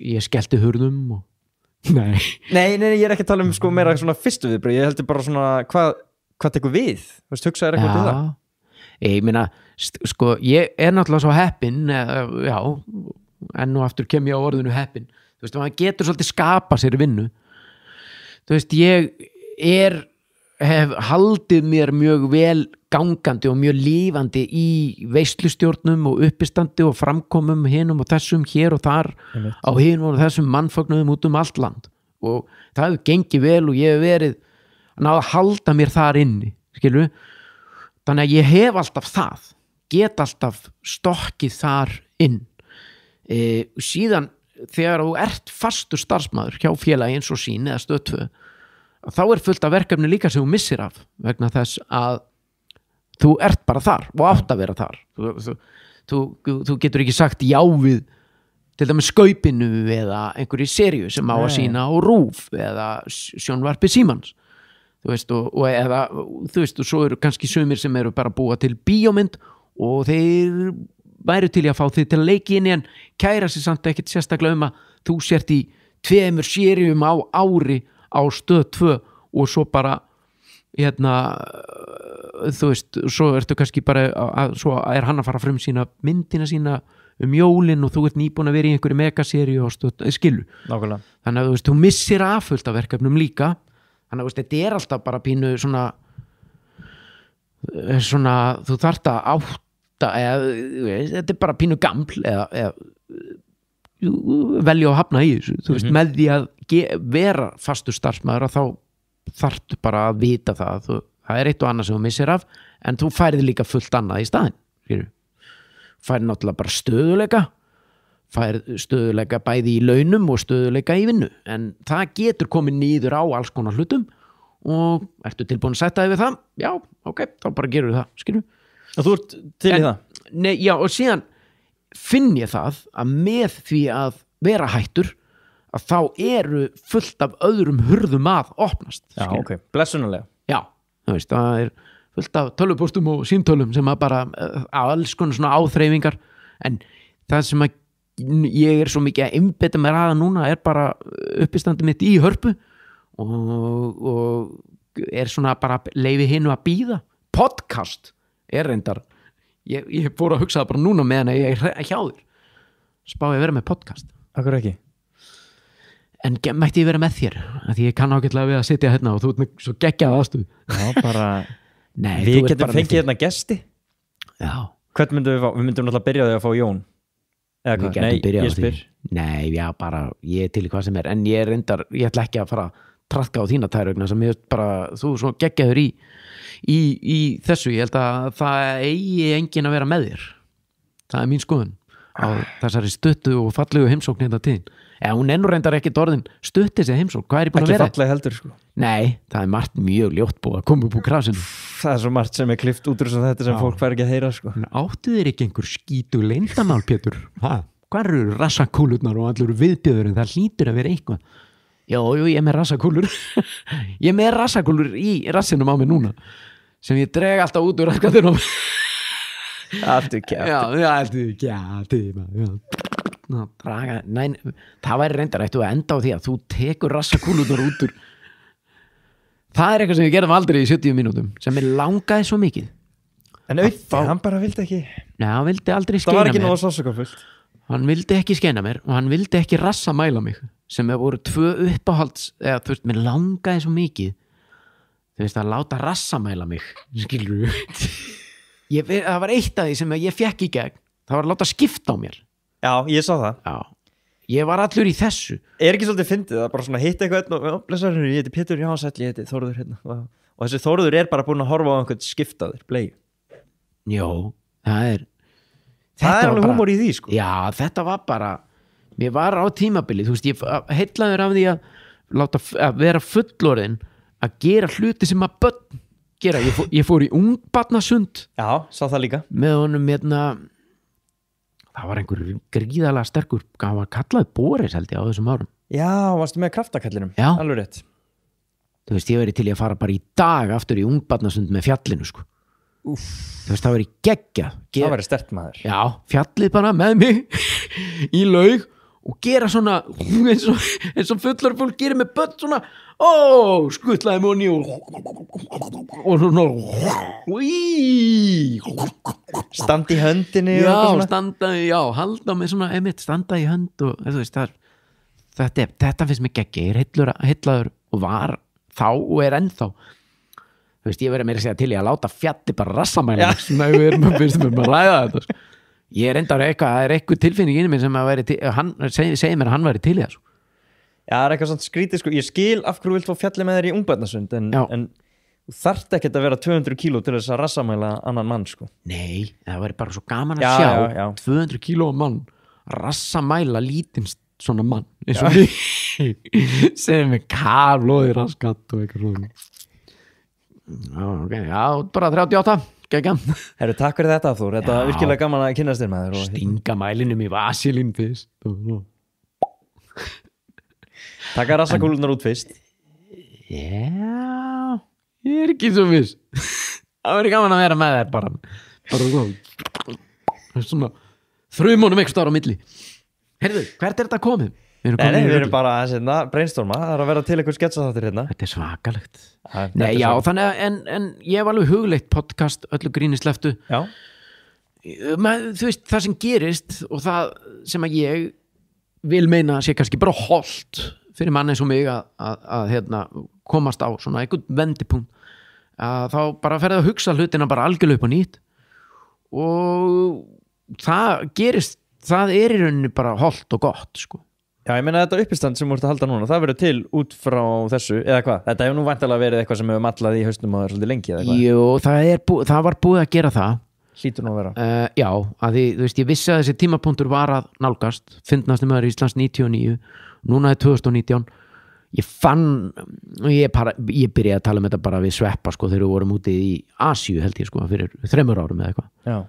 G: ég skellti hurðum og nei, ég er ekki að tala um sko meira svona fyrstu viðbrögð, ég heldur bara svona hvað tekur við, þú veist, hugsaður eitthvað til það? Ég meina, sko, ég er náttúrulega svo heppinn, já, enn og aftur kem ég á orðinu heppinn, þú veist, maður getur svolítið skapa sér vinnu, þú veist, ég hef haldið mér mjög vel gangandi og mjög lífandi í veislustjórnum og uppistandi og framkomum hinum og þessum hér og þar á hinum og þessum mannfögnuðum út allt land og það hefur gengið vel og ég hef verið að náða að halda mér þar inni, skilur við, þannig að ég hef alltaf get alltaf stokkið þar inn. Síðan þegar þú ert fastur starfsmaður hjá félagi eins og Sín eða Stöð 2, þá fullt af verkefni líka sem þú missir af vegna þess að þú ert bara þar og átt að vera þar. Þú getur ekki sagt já við til dæmis Skaupinu eða einhverju seríu sem á að sýna á RÚV eða sjónvarpi Símans, þú veist, og svo eru kannski sumir sem eru bara búa til bíómynd og þeir væru til í að fá þig til að leiki inn í en kæra sér samt ekkert sérstaklega að þú sért í 2 seríum á ári á Stöð 2 og svo bara þú veist, svo ertu kannski bara svo er hann að fara fram sína myndina sína jólin og þú ert nýbúin að vera í einhverju megaseríu og skilu. Nákvæmlega. Þannig að þú veist, þú missir fullt af verkefnum líka, þannig að þetta er alltaf bara pínu svona þú þarft að átta þetta er bara pínu gaml eða velja að hafna í þessu, þú veist, með því að vera fastur starfsmaður að þá þarftu bara að vita það eitt og annað sem þú missir af en þú færið líka fullt annað í staðinn, færið náttúrulega bara stöðuleika, fær stöðuleika bæði í launum og stöðuleika í vinnu en það getur komið niður á alls konar hlutum og ertu tilbúin að setja yfir það? Já, ok, þá bara gerur það, skilur.
D: Og þú ert til í það?
G: Nei, já, og síðan finn ég það að með því að vera hættur að þá eru fullt af öðrum hurðum að opnast.
D: Já,
G: skilur.
D: ok, blessunarlega.
G: Já, þú veist, það er fullt af tölvupóstum og símtölum sem að bara alls konar svona áþreifingar en það sem að ég er svo mikið að einbeita mér aða núna er bara uppistandi mitt í hörpu og er svona bara leyfi hinu að bíða. Podcast er reyndar ég fór að hugsa það bara núna meðan ég er hjá þér spáði að vera með podcast.
D: Akkur ekki?
G: En mætti ég vera með þér af því ég kann ágætlega við að sitja hérna og þú ert með svo geggjað aðstöð.
D: Já, bara
G: Nei,
D: við getum fengið hérna gesti.
G: Já.
D: Hvern myndum við fá? Við myndum náttúrulega byrja á því að fá Jón. Eða hvað? Nei, ég spyr.
G: Nei, já, bara ég er til í hvað sem er en ég reyndar, ég ætla ekki að fara að traðka á þína tærugna sem ég bara, þú svo geggjaður í þessu, ég held að það eigi enginn að vera með þér. Það er mín skoðun á þessari stuttu og fallegu heimsókn hérna til þín. Hún ennur reyndar ekkert orðin stutti þessi heimsókn, hvað er ég búin að vera?
D: Ekki falleg heldur, sko.
G: Nei, það er margt mjög ljótt búið að koma upp úr krafsinu.
D: Það er svo margt sem er klift út úr þetta sem fólk fær ekki að heyra, sko.
G: Áttu þér ekki einhver skítu leyndamál, Pétur? Hvað eru rassakúlurnar og allur viðbjöðurinn? Það hlýtur að vera eitthvað. Jú, ég er með rassakúlur. Ég er með rassakúlur í rassinum á mig núna sem ég dreg alltaf út úr raskatunum.
D: Allt er kjæti.
G: Nei, það væri reyndar ættu að enda á því að þú tekur rassakúlurnar út úr. Það er eitthvað sem við gerðum aldrei í 70 mínútum sem mér langaði svo mikið.
D: En auðvitað, hann bara vildi ekki.
G: Nei, hann vildi aldrei skeina mér.
D: Það var ekki nóg sásökafullt.
G: Hann vildi ekki skeina mér og hann vildi ekki rassamæla mig sem voru 2 uppáhalds eða þú veist, mér langaði svo mikið þú veist, að láta rassamæla mig skilur það var eitt af því sem ég fekk í gegn það var að láta skipta á mér.
D: Já, ég sá það.
G: Já, ég var allur í þessu.
D: Er ekki svolítið fyndið að bara svona hitta eitthvað og blessaður, ég heiti Pétur, já, sæll, ég heiti Þórður hérna og þessi Þórður er bara búin að horfa á einhvern skiptaður, blei.
G: Jó, það er
D: alveg húmor í því, sko.
G: Já, þetta var bara mér var á tímabili, þú veist, ég heillaður af því að vera fullorðin að gera hluti sem að börn gera. Ég fór í ungbarnasund.
D: Já, sá það líka.
G: Með honum það var einhver gríðalega sterkur, hann var kallað Boris held ég á þessum árum.
D: Já, varstu með kraftakallinum.
G: Já.
D: Alveg rétt.
G: Þú veist, ég verið til að fara bara í dag aftur í ungbarnasund með fjallinu, sko. Úff. Þú veist, það verið geggjað.
D: Það verið sterkt maður.
G: Já, fjallið bara með mig í laug og gera svona eins og fullar fólk gerir með börn svona skutlaði móni og svona
D: standa í höndinni
G: halda með svona standa í hönd og þú veist þetta finnst mér geggi, ég er heillaður og var þá og er ennþá þú veist, ég verið meira að segja til ég að láta fjalli bara rassamæla svona við erum að ræða þetta ég er endar eitthvað, það er eitthvað tilfinning inni minn sem að væri hann segir mér að hann væri til í þessu.
D: Já, það er eitthvað svona skrítið, sko, ég skil af hverju vilt fá fjalli með þér í ungbarnasund en þú þarft ekkert að vera 200 kíló til þess að rassamæla annan mann, sko.
G: Nei, það væri bara svo gaman að sjá 200 kíló mann rassamæla lítinn svona mann eins og við segir með kaflóði raskat og eitthvað svona. Já, bara 38
D: Herru, takk fyrir þetta, Þór. Þetta var virkilega gaman að kynnast þér maður.
G: Stinga mælinum í vasilín fyrst.
D: Taka rassakúlunar út fyrst.
G: Já, ég er ekki svo viss. Það verður gaman að vera með þér bara svona þrumunum eitthvað ára á milli. Herðu, hvert er þetta komið?
D: Við erum bara að brainstorma. Það er að vera til eitthvað sketsaþáttir hérna.
G: Þetta er svakalegt. Nei, já, þannig en ég hef alveg hugleitt podcast öllu gríni sleftu.
D: Já.
G: Þú veist, það sem gerist og það sem að ég vil meina sé kannski bara holdt fyrir mann eins og mig að komast á svona einhvern vendipunkt að þá bara ferði að hugsa hlutina bara algjörlega upp á nýtt og það gerist, það er í rauninni bara holdt og gott, sko.
D: Já, ég meina þetta uppistand sem þú ert að halda núna, það verður til út frá þessu, eða hvað? Þetta hefur nú væntanlega verið eitthvað sem hefur mallað í hausnum á þér svolítið lengi, eða hvað?
G: Jú, það var búið að gera það.
D: hlýtur nú að vera
G: Já, að því, þú veist, ég vissi að þessi tímapunktur var að nálgast, fyndnasti maður í Íslands 99, núna er 2019. Ég byrjaði að tala um þetta bara við Sveppa, sko, þegar við vorum úti í Asíu, held ég, sko, fyrir 3 árum eða eitthvað.
D: Já.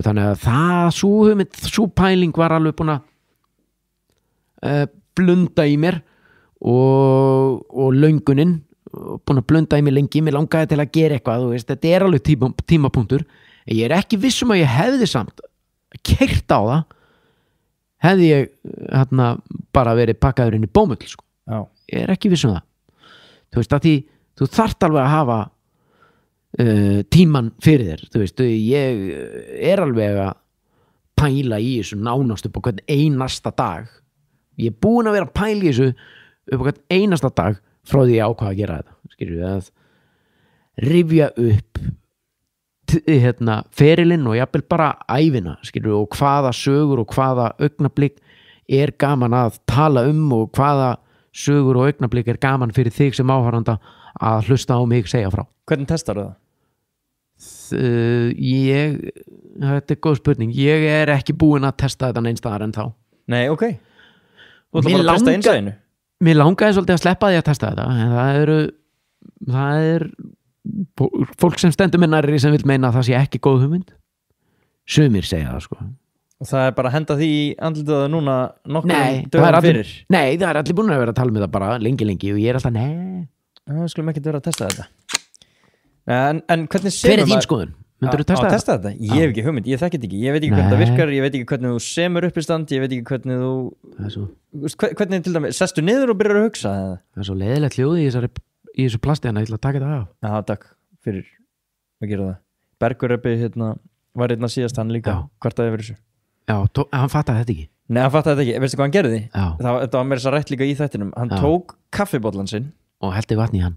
G: Þannig að sú pæling var alveg búin að blunda í mér og löngunin búin að blunda í mig lengi. Mér langaði til að gera eitthvað, þú veist, þetta er alveg tímapunktur. Ég er ekki viss um að ég hefði samt keyrt á það hefði ég bara verið pakkaður inn í bómull, sko.
D: Já.
G: Ég er ekki viss um það. Þú veist, að því þú þarft alveg að hafa tíman fyrir þér, þú veist, ég er alveg að pæla í þessu nánast upp á hvern einasta dag. Ég er búin að vera að pæla í þessu upp á hvern einasta dag frá því ég ákvað að gera þetta, skilur við, að rifja upp ferilinn og jafnvel bara ævina, skilur við, og hvaða sögur og hvaða augnablik er gaman að tala og hvaða sögur og augnablik er gaman fyrir þig sem áhorfanda að hlusta á mig segja frá.
D: Hvernig testar það?
G: Þetta er góð spurning. Ég er ekki búinn að testa þetta neins staðar en þá.
D: Nei, ok. Þú ætlar bara að testa innsæðinu? Mér
G: langaði svolítið að sleppa því að testa þetta, en það er fólk sem stendur með nærri sem vil meina að það sé ekki góð hugmynd. Sumir segja það, sko.
D: Og það er bara að henda því í andlitið núna nokkrum dögum fyrir?
G: Nei, það er allir búin að vera að tala með það bara lengi og ég er alltaf,
D: við skulum ekki vera að testa þetta. En hvernig
G: hver er þín skoðun? Myndirðu
D: testa þetta? Ég hef ekki hugmynd, ég þekki þetta ekki, ég veit ekki hvernig það virkar, ég veit ekki hvernig þú semur upp í stand, ég veit ekki hvernig þú hvernig til dæmis, sestu niður og byrjar að hugsa það?
G: Það er svo leiðilegt hljóð í þessu plasti, en ég ætla að taka þetta af.
D: Já, takk fyrir að gera það. Bergur var síðast, hann líka kvartaði yfir þessu.
G: Já, hann fattaði þetta ekki.
D: Nei, hann fattaði þetta ekki, veistu hvað hann gerði? Þetta var mér þess að rætt líka í þættinum. Hann tók kaffibollan sinn
G: og hellti vatn í hann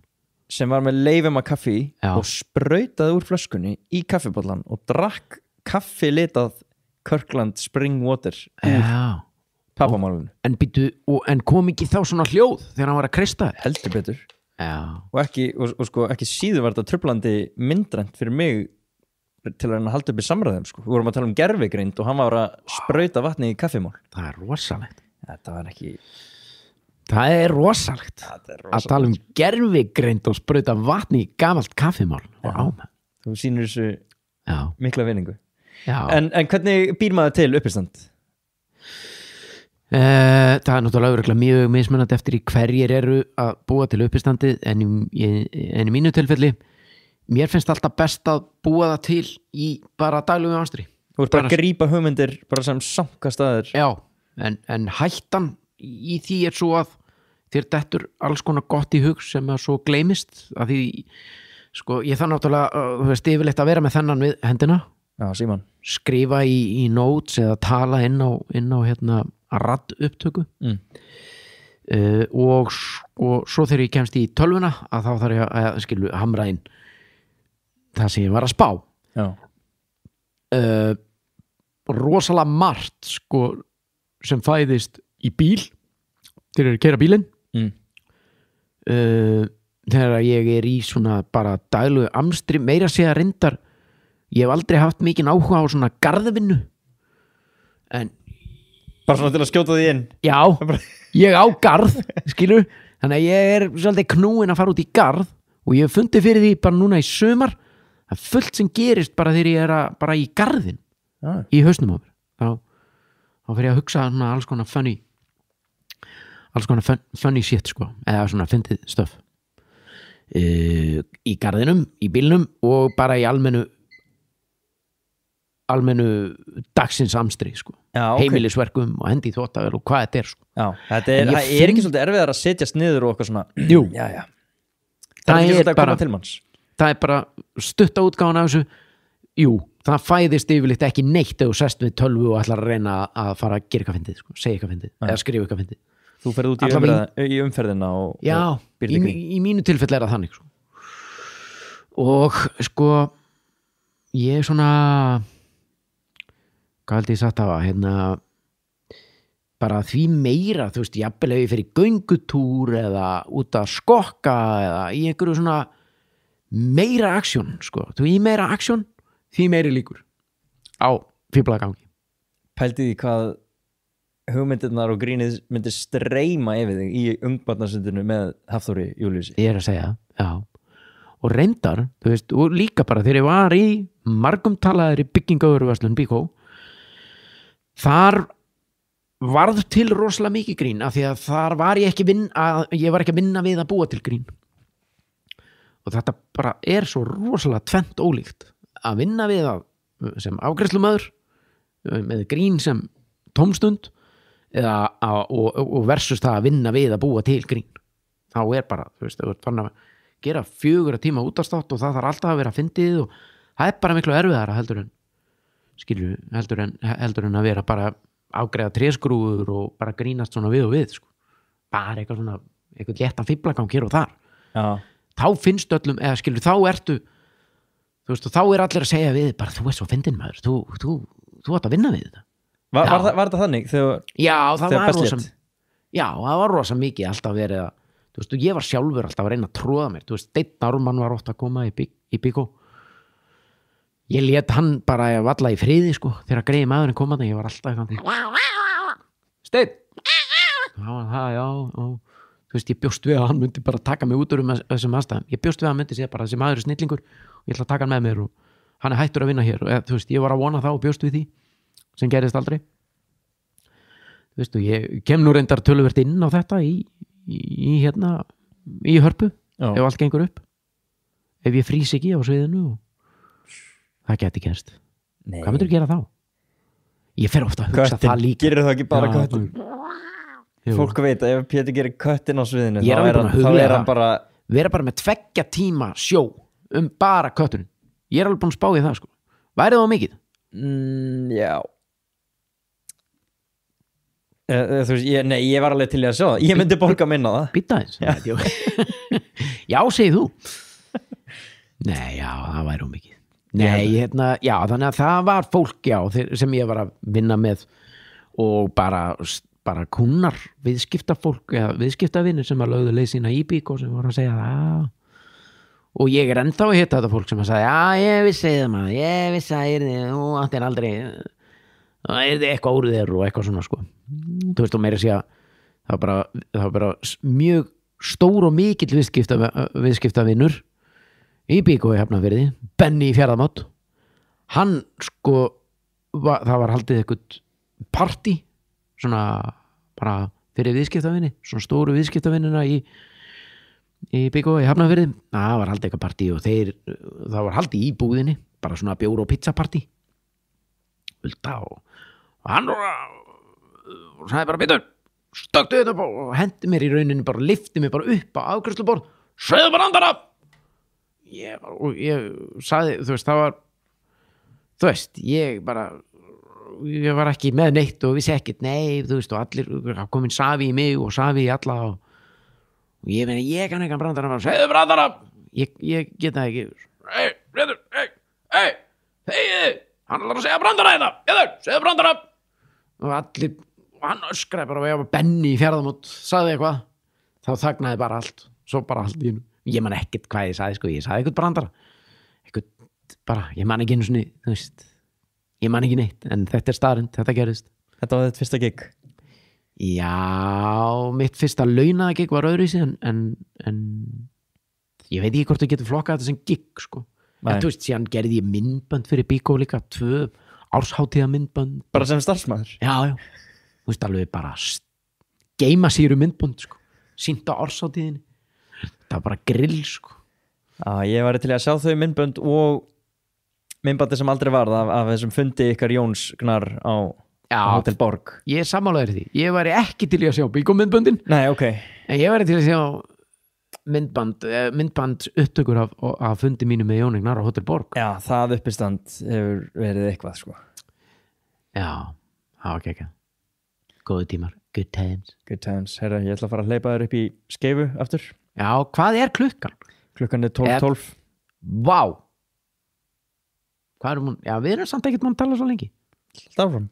D: sem var með leifum að kaffi og sprautaði úr flöskunni í kaffibollan og drakk kaffilitað Kirkland Spring Water úr pappamálunum.
G: En kom ekki þá svona hljóð þegar hann var að kreista?
D: Heldur betur. Og ekki síður var þetta truflandi myndrænt fyrir mig til að halda upp í samræðum, sko. Við vorum að tala um gervigreind og hann var að sprauta vatni í kaffimál.
G: Það er rosalegt.
D: Það er
G: rosalegt að tala um gervigreind og sprauta vatni í gamalt kaffimál.
D: Þú sýnir þessu mikla vinningu. En hvernig býr maður til uppistand?
G: Það er náttúrulega örugglega mjög mismunandi eftir í hverjir eru að búa til uppistandið, en í mínu tilfelli mér finnst alltaf best að búa það til í bara daglegu ástri.
D: Þú ert bara að grípa hugmyndir bara sem sankast að þér.
G: Já, en hættan í því er svo að þér dettur alls konar gott í hug sem að svo gleymist, að því, sko, ég þarf náttúrulega, þú veist, yfirleitt að vera með þennan við hendina.
D: Já, Símon.
G: Skrifa í notes eða tala inn á radd upptöku. Og svo þegar ég kemst í tölvuna að þá þarf ég að hamra inn það sem ég var að spá. Rosalega margt, sko, sem fæðist í bíl þegar ég keyra bílinn, þegar ég er í svona bara daglegu amstri, meira að segja reyndar, ég hef aldrei haft mikinn áhuga á svona garðvinnu, en
D: bara svona til að skjóta því inn.
G: Já, ég á garð, skilur, þannig að ég er svolítið knúin að fara út í garð og ég hef fundið fyrir því bara núna í sumar, það er fullt sem gerist bara þegar ég er bara í garðin í hausnum á mér. Þá fyrir ég að hugsa alls konar funny shit, sko, eða svona fyndið stöf í garðinum, í bílnum og bara í almennu dagsins amstri, sko. Heimilisverkum og hendi í þvottavél og hvað þetta er, sko.
D: Já, það er ekki svolítið erfiðar að setjast niður og eitthvað svona.
G: Jú,
D: það
G: er bara stutta útgáfan af þessu. Jú, það fæðist yfirleitt ekki neitt ef þú sest við tölvu og ætlar að reyna að fara að gera eitthvað fyndið, sko, segja eitthvað fyndið eða skrifa eitthvað fyndið.
D: Þú ferð út í umferðina og
G: já, í mínu tilfelli er það þannig, sko. Og sko ég er svona, hvað held ég sagt hafa, bara því meira, þú veist, jafnvel ef ég fer í göngutúr eða út að skokka eða í einhverju svona meira aksjón, sko. Þú í meira aksjón, því meiri líkur á fíblagangi.
D: Pældi því hvað hugmyndirnar og grínið myndi streyma yfir þig í ungbarnasundinu með Hafþóri Júlíusi.
G: Ég að segja, já. Og reyndar, þú veist, og líka bara þegar ég var í margum talaðir í byggingauvöruverslun Bíkó, þar varð til rosalega mikið grín af því að þar var ég ekki að vinna við að búa til grín. Og þetta bara er svo rosalega tvennt ólíkt að vinna við að sem afgreiðslumæður með grín sem tómstund og versus það að vinna við að búa til grín. Þá er bara, þú veist, þú ert fann að gera 4 tíma útastátt og það þarf alltaf að vera fyndið og það er bara miklu erfiðara heldur en að vera bara afgreiða tréskrúfur og bara grínast svona við og við sko. Bara eitthvað svona eitthvað léttan fíblagang hér og þar.
D: Já.
G: Þá finnst öllum, eða skilur, þá ertu þú veist, og þá er allir að segja við bara, þú ert svo fyndinn maður, þú átt að vinna við þetta.
D: Var þetta þannig?
G: Já, það var rosa mikið alltaf verið að, þú veist, ég var sjálfur alltaf að reyna að tróða mér, þú veist, Steinn Ármann var oft að koma í Bíkó. Ég lét hann bara valla í friði, sko, þegar greiði maðurinn kom að það, ég var alltaf eitthvað Steinn! Já, þú veist, ég bjóst við að hann myndi bara taka mig út úr þessum aðstæðum. Ég bjóst við að hann myndi segja bara, þessi maður er snillingur og ég ætla að taka hann með mér og hann er hættur að vinna hér og þú veist, ég var að vona það og bjóst við því sem gerðist aldrei. Þú veist, og ég kem nú reyndar töluvert inn á þetta í hörpu. Já. Ef allt gengur upp, ef ég frýs ekki á sviðinu og það geti gerst. Nei. Hvað myndir gera þá? Ég fer ofta að hugsa
D: köttin.
G: Það líka.
D: Gerir það ekki bara köttin? Fólk veit að ef Pétur gerir köttin á sviðinu
G: þá er hann bara vera bara með 2 tíma sjó bara kötturinn. Ég er alveg búin að spá í það sko. Væri það mikið?
D: Já. Þú veist, ég var alveg til að sjá það. Ég myndi borga minna það.
G: Býta eins. Já, segið þú. Nei, já, það væri mikið. Nei, já, þannig að það var fólk, já, sem ég var að vinna með og bara kunnar viðskiptafólk eða viðskiptavinir sem að lögðu leið sína í Bíkó sem voru að segja það og ég er ennþá að hitta þetta fólk sem að segja já, ég vissi það maður, ég vissi að þú áttir aldrei það er eitthvað úr þér og eitthvað svona sko. Þú veist, og meira að segja það var bara mjög stór og mikill viðskiptavinur í Bíkó í Hafnarfirði, Benni í Fjarðarmót. Hann sko það var haldið eitthvað partí svona bara fyrir viðskiptavinni, svona stóru viðskiptavinnina í Bíkó í Hafnarfirði. Það var haldið eitthvað partí og það var haldið í búðinni, bara svona bjór og pizzapartí og hann og sagði bara Pétur, stöktu þetta og hendi mér í rauninni bara, lyfti mér bara upp á afgreiðsluborð, segðu bara andara. Ég sagði, þú veist, það var þú veist, ég var ekki með neitt og vissi ekkert, nei, þú veist, og allir komin safi í mig og safi í alla og ég meina, ég kann ekki að brandara segðu brandara, ég get það ekki Pétur, þegiðu hann ætlar að segja brandara þetta, Pétur, segðu brandara og allir, og hann öskraði bara og ég var Benni í Fjarðarmót, sagði eitthvað þá þagnaði bara allt, svo bara allt í hennu. Ég man ekkert hvað ég sagði sko, ég sagði eitthvað brandara eitthvað bara, ég man ekki einu svona, þú veist ég man ekki neitt, en þetta er staðrind, þetta gerist.
D: Þetta var þitt fyrsta gig?
G: Já, mitt fyrsta launaða gig var öðruvísi en ég veit ekki hvort þú getur flokkað þetta sem gig sko. En þú veist, síðan gerði ég myndbönd fyrir Bíkó líka, 2 árshátíða myndbönd.
D: Bara sem starfsmaður?
G: Já, þú veist, alveg bara geimasýru myndbönd sko, sýnt á árshátíðinni. Það var bara grill sko.
D: Já, ég var til að sjá þau myndbönd og myndbandi sem aldrei varð af þessum fundi ykkar Jóns Gnar á Hotel Borg.
G: Ég er sammálaður því. Ég væri ekki til að sjá Bíkó myndböndin.
D: Nei, ok.
G: En ég væri til að sjá myndband upptökur af fundi mínu með Jóni Gnar á Hotel Borg.
D: Já, það uppistand hefur verið eitthvað sko.
G: Já, það var ekki. Góðu tímar, good times.
D: Good times. Herra, ég ætla að fara að hleypa þér upp í Skeifu aftur.
G: Já, hvað er klukkan?
D: Klukkan er 12:12.
G: Vá. Hvað erum hún? Já, við erum samt ekkert mann að tala svo lengi.
D: Stáfram.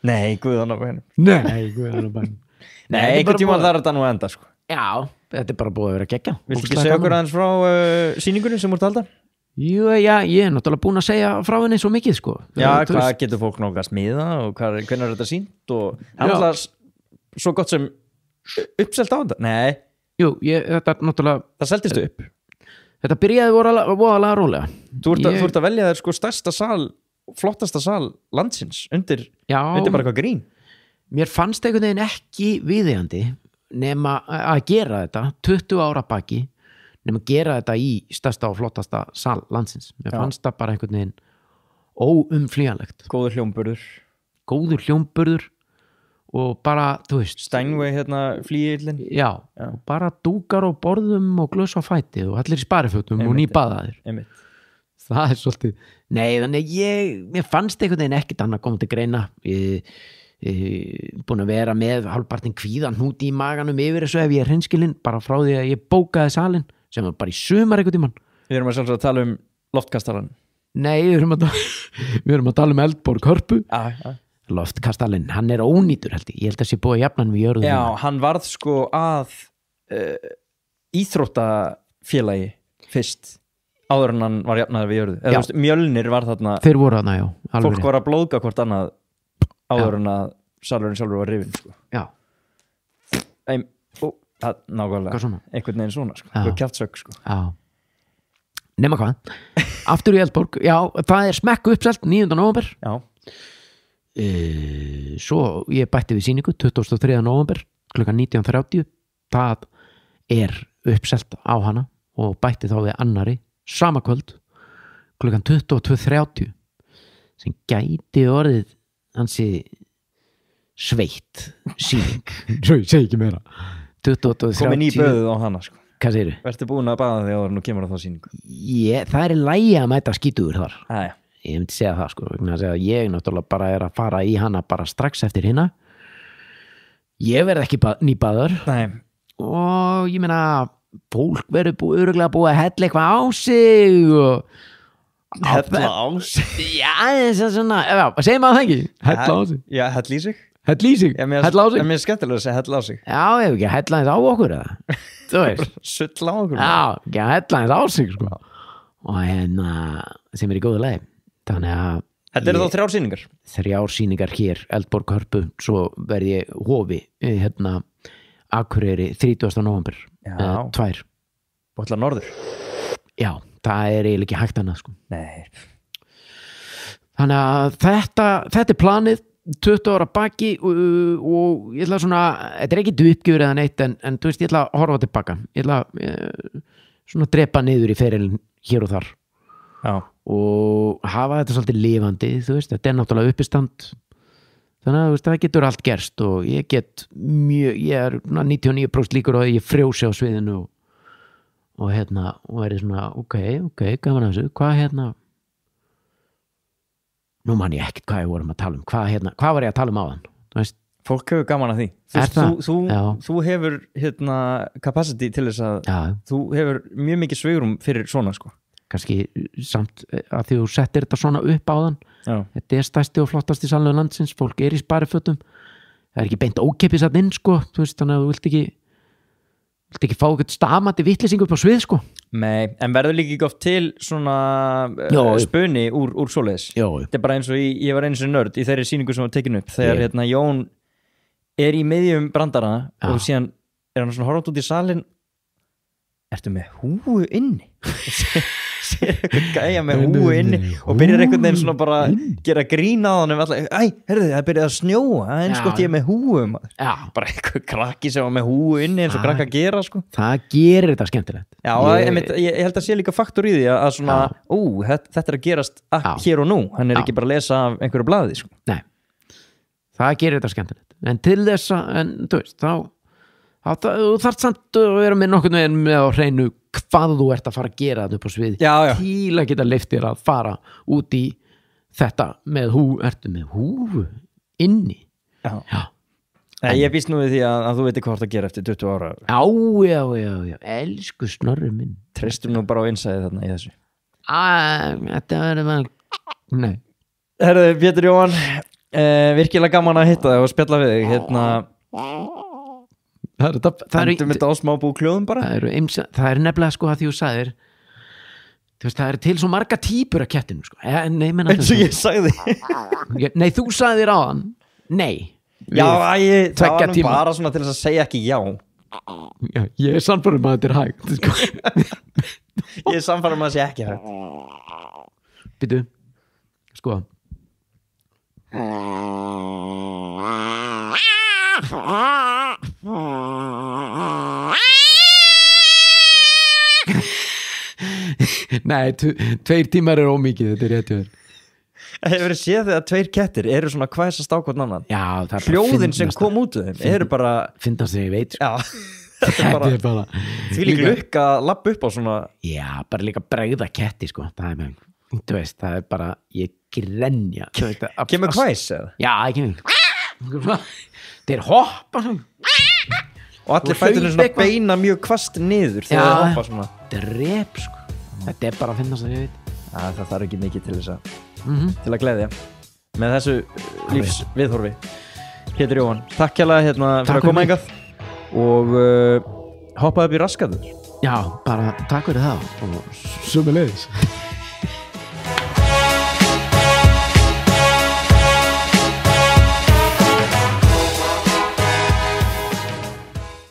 D: Nei, guðan á bænum.
G: Nei, guðan á bænum.
D: Nei, einhvern tíma þarf þetta nú að enda sko.
G: Já, þetta er bara búið að vera geggja.
D: Viltu ekki segja okkur aðeins frá sýningunni sem úr talda?
G: Jú, já, ég er náttúrulega búin að segja frá henni svo mikið sko.
D: Já,
G: Þú
D: hvað
G: veist,
D: getur fólk nokast miða og hvernig er þetta sínt og alltaf svo gott sem uppselt á þetta? Nei,
G: jú, þetta er náttúrulega
D: það seldist upp.
G: Þetta byrjaði voðalega rólega.
D: Þú ert að velja þér sko stærsta sal, flottasta sal landsins undir bara eitthvað grín.
G: Mér fannst einhvern veginn ekki viðeigandi nema að gera þetta 20 ára baki, nema að gera þetta í stærsta og flottasta sal landsins. Mér fannst það bara einhvern veginn óumflýjanlegt. Góður hljómburður og bara, þú veist,
D: Steinway hérna flýillin.
G: Já, og bara dúkar og borðum og glös á fæti og allir í sparifötum og nýbaðaðir. Það svolítið, nei, þannig mér fannst einhvern veginn ekkert annað koma til greina. Búin að vera með hálfpartinn kvíðan hnúti í maganum yfir þessu ef ég er hreinskilinn, bara frá því að ég bókaði salinn sem var bara í sumar einhvern tímann.
D: Við erum að sjálfsög að tala um loftkastaran.
G: Nei, við erum að tala um Eldborg Hörpu. Loftkastalinn, hann er ónýtur held ég held að sé búið að jafna hann við jörðu.
D: Já, hann varð sko að íþróttafélagi fyrst áður en hann var jafnaður við jörðu. Eða þú veist, Mjölnir var þarna.
G: Þeir voru þarna, já.
D: Fólk var að blóðga hvort annað áður en að salurinn sjálfur var rifinn sko.
G: Já.
D: Nákvæmlega. Einhvern veginn svona sko. Eitthvað kjaftsögg sko.
G: Já. Nema hvað? Aftur í Eldborg, já, það er smekku uppselt 9. nóvember.
D: Já.
G: Svo ég bætti við sýningu 23. nóvember klukkan 19:30. Það er uppselt á hana og bætti þá við annari sama kvöld klukkan 22:30 sem gæti orðið hansi sveitt sýning. Svo ég segi ekki meira. 22:30
D: komin í böðuð á hana sko.
G: Hvað segirðu?
D: Vertu búin að baða þig áður nú kemur á þá sýningu?
G: Það er í lagi að mæta skítugur þar.
D: Æja.
G: Ég myndi segja það sko, ég náttúrulega bara er að fara í hana bara strax eftir hina. Ég verð ekki nýbaður.
D: Nei.
G: Og ég meina fólk verður örugglega búið að hella eitthvað á sig og
D: hella á sig?
G: Já, þess að svona, segir maður það ekki? Hella á sig.
D: Já, hella í sig.
G: Hella í sig? Hella á sig?
D: En mér er skemmtilega að segja hella á sig.
G: Já, ef ekki að hella eins á okkur eða? Þú veist.
D: Sull á okkur.
G: Já, ekki að hella eins á sig sko. Og sem er í góðu leið. Þannig að
D: þetta eru þá 3 sýningar? 3
G: sýningar hér, Eldborg Hörpu, svo verð ég Hofi, Akureyri 30. nóvember. 2.
D: Bóttla norður?
G: Já, það er eiginlega ekki hægt annað sko.
D: Nei.
G: Þannig að þetta er planið 20 ára baki og ég ætla svona, þetta er ekki uppgjur eða neitt en þú veist, ég ætla að horfa tilbaka. Ég ætla svona drepa niður í ferilin hér og þar.
D: Já.
G: Og hafa þetta svolítið lifandi, þú veist, þetta er náttúrulega uppistand, þannig að þú veist, það getur allt gerst og ég er 99% líkur á að ég frjósi á sviðinu og verði svona ok, gaman að þessu, hvað nú man ég ekkert hvað ég vorum að tala um, hvað var ég að tala um áðan, þú veist.
D: Fólk hefur gaman að því. Þú hefur capacity til þess að þú hefur mjög mikið svigrum fyrir svona sko.
G: Kannski samt að því þú settir þetta svona upp á þann. Þetta er stærsti og flottasti salur landsins, fólk er í sparifötum, það er ekki beint ókeypis að inn sko, þú veist, þannig að þú vilt ekki fá eitthvað stamandi vitleysingu upp á svið sko.
D: Nei, en verður líka ekki oft til svona spuni úr svoleiðis. Þetta er bara eins og ég var eins og nörd í þeirri sýningu sem var tekin upp þegar Jón er í miðjum brandara og síðan er hann svona horfð út í salin. Ertu með húu inni? Sér eitthvað gæja með húu inni og byrjar einhvern veginn svona bara gera grín á hann heyrðu, það byrjaði að snjóa eins og ég er með húu bara eitthvað krakki sem var með húu inni eins og krakka gera sko.
G: Það gerir þetta skemmtilegt.
D: Já, ég held að sé líka faktor í því að svona, þetta er að gerast hér og nú, hann er ekki bara að lesa af einhverju blaði sko.
G: Nei, það gerir þetta skemmtilegt en til þess að, þú veist, þú þarft samt að vera með nokkurn veginn með á hreinu hvað þú ert að fara að gera þetta upp á svið til að geta leyft þér að fara út í þetta með ertu með húfu inni. Já.
D: Ég býst nú við því að þú veitir hvað það gera eftir 20 ára.
G: Já, elsku Snorri minn.
D: Treystum nú bara á innsæði þarna í þessu.
G: Þetta verður vel. Nei.
D: Herðu, Pétur Jóhann, virkilega gaman að hitta þig og spjalla við þig
G: Það
D: er smá bú kljóðum bara.
G: Það er nefnilega sko að því þú sagðir þú veist, það er til svo marga típur af kettinu sko. Nei, menna
D: eins og ég sagði
G: nei, þú sagðir á hann nei
D: já, það
G: tveggja
D: var nú
G: tíma.
D: bara svona til þess að segja ekki já
G: já, ég er sannfærum að þetta er hægt sko.
D: ég er samfærum að það sé ekki hægt
G: Býtu, sko nei, 2 tímar er ómikið, þetta er rétt hjá þér
D: hefur þið séð þegar 2 kettir eru svona hvæsast á hvern annan
G: já, það er bara
D: hljóðin sem kom út úr þeim eru bara
G: finnast þegar ég veit sko.
D: já, þetta er bara því líka lukka að lappa upp á svona
G: já, bara líka bregða ketti sko. það er með, þú veist, það er bara ég grenja
D: kemur hvæs eða?
G: já, það kemur þeir hoppa svona.
D: og allir fæturinn svona beina mjög kvast niður þegar þeir hoppa svona
G: drep sko. þetta er bara að finnast þegar ég veit
D: það þarf ekki mikið til þess að til að gleðja með þessu lífs viðhorfi Pétur Jóhann, takk hérlega fyrir að koma hingað og hoppaði upp í raskaður
G: já, bara takk fyrir það og sömuleiðis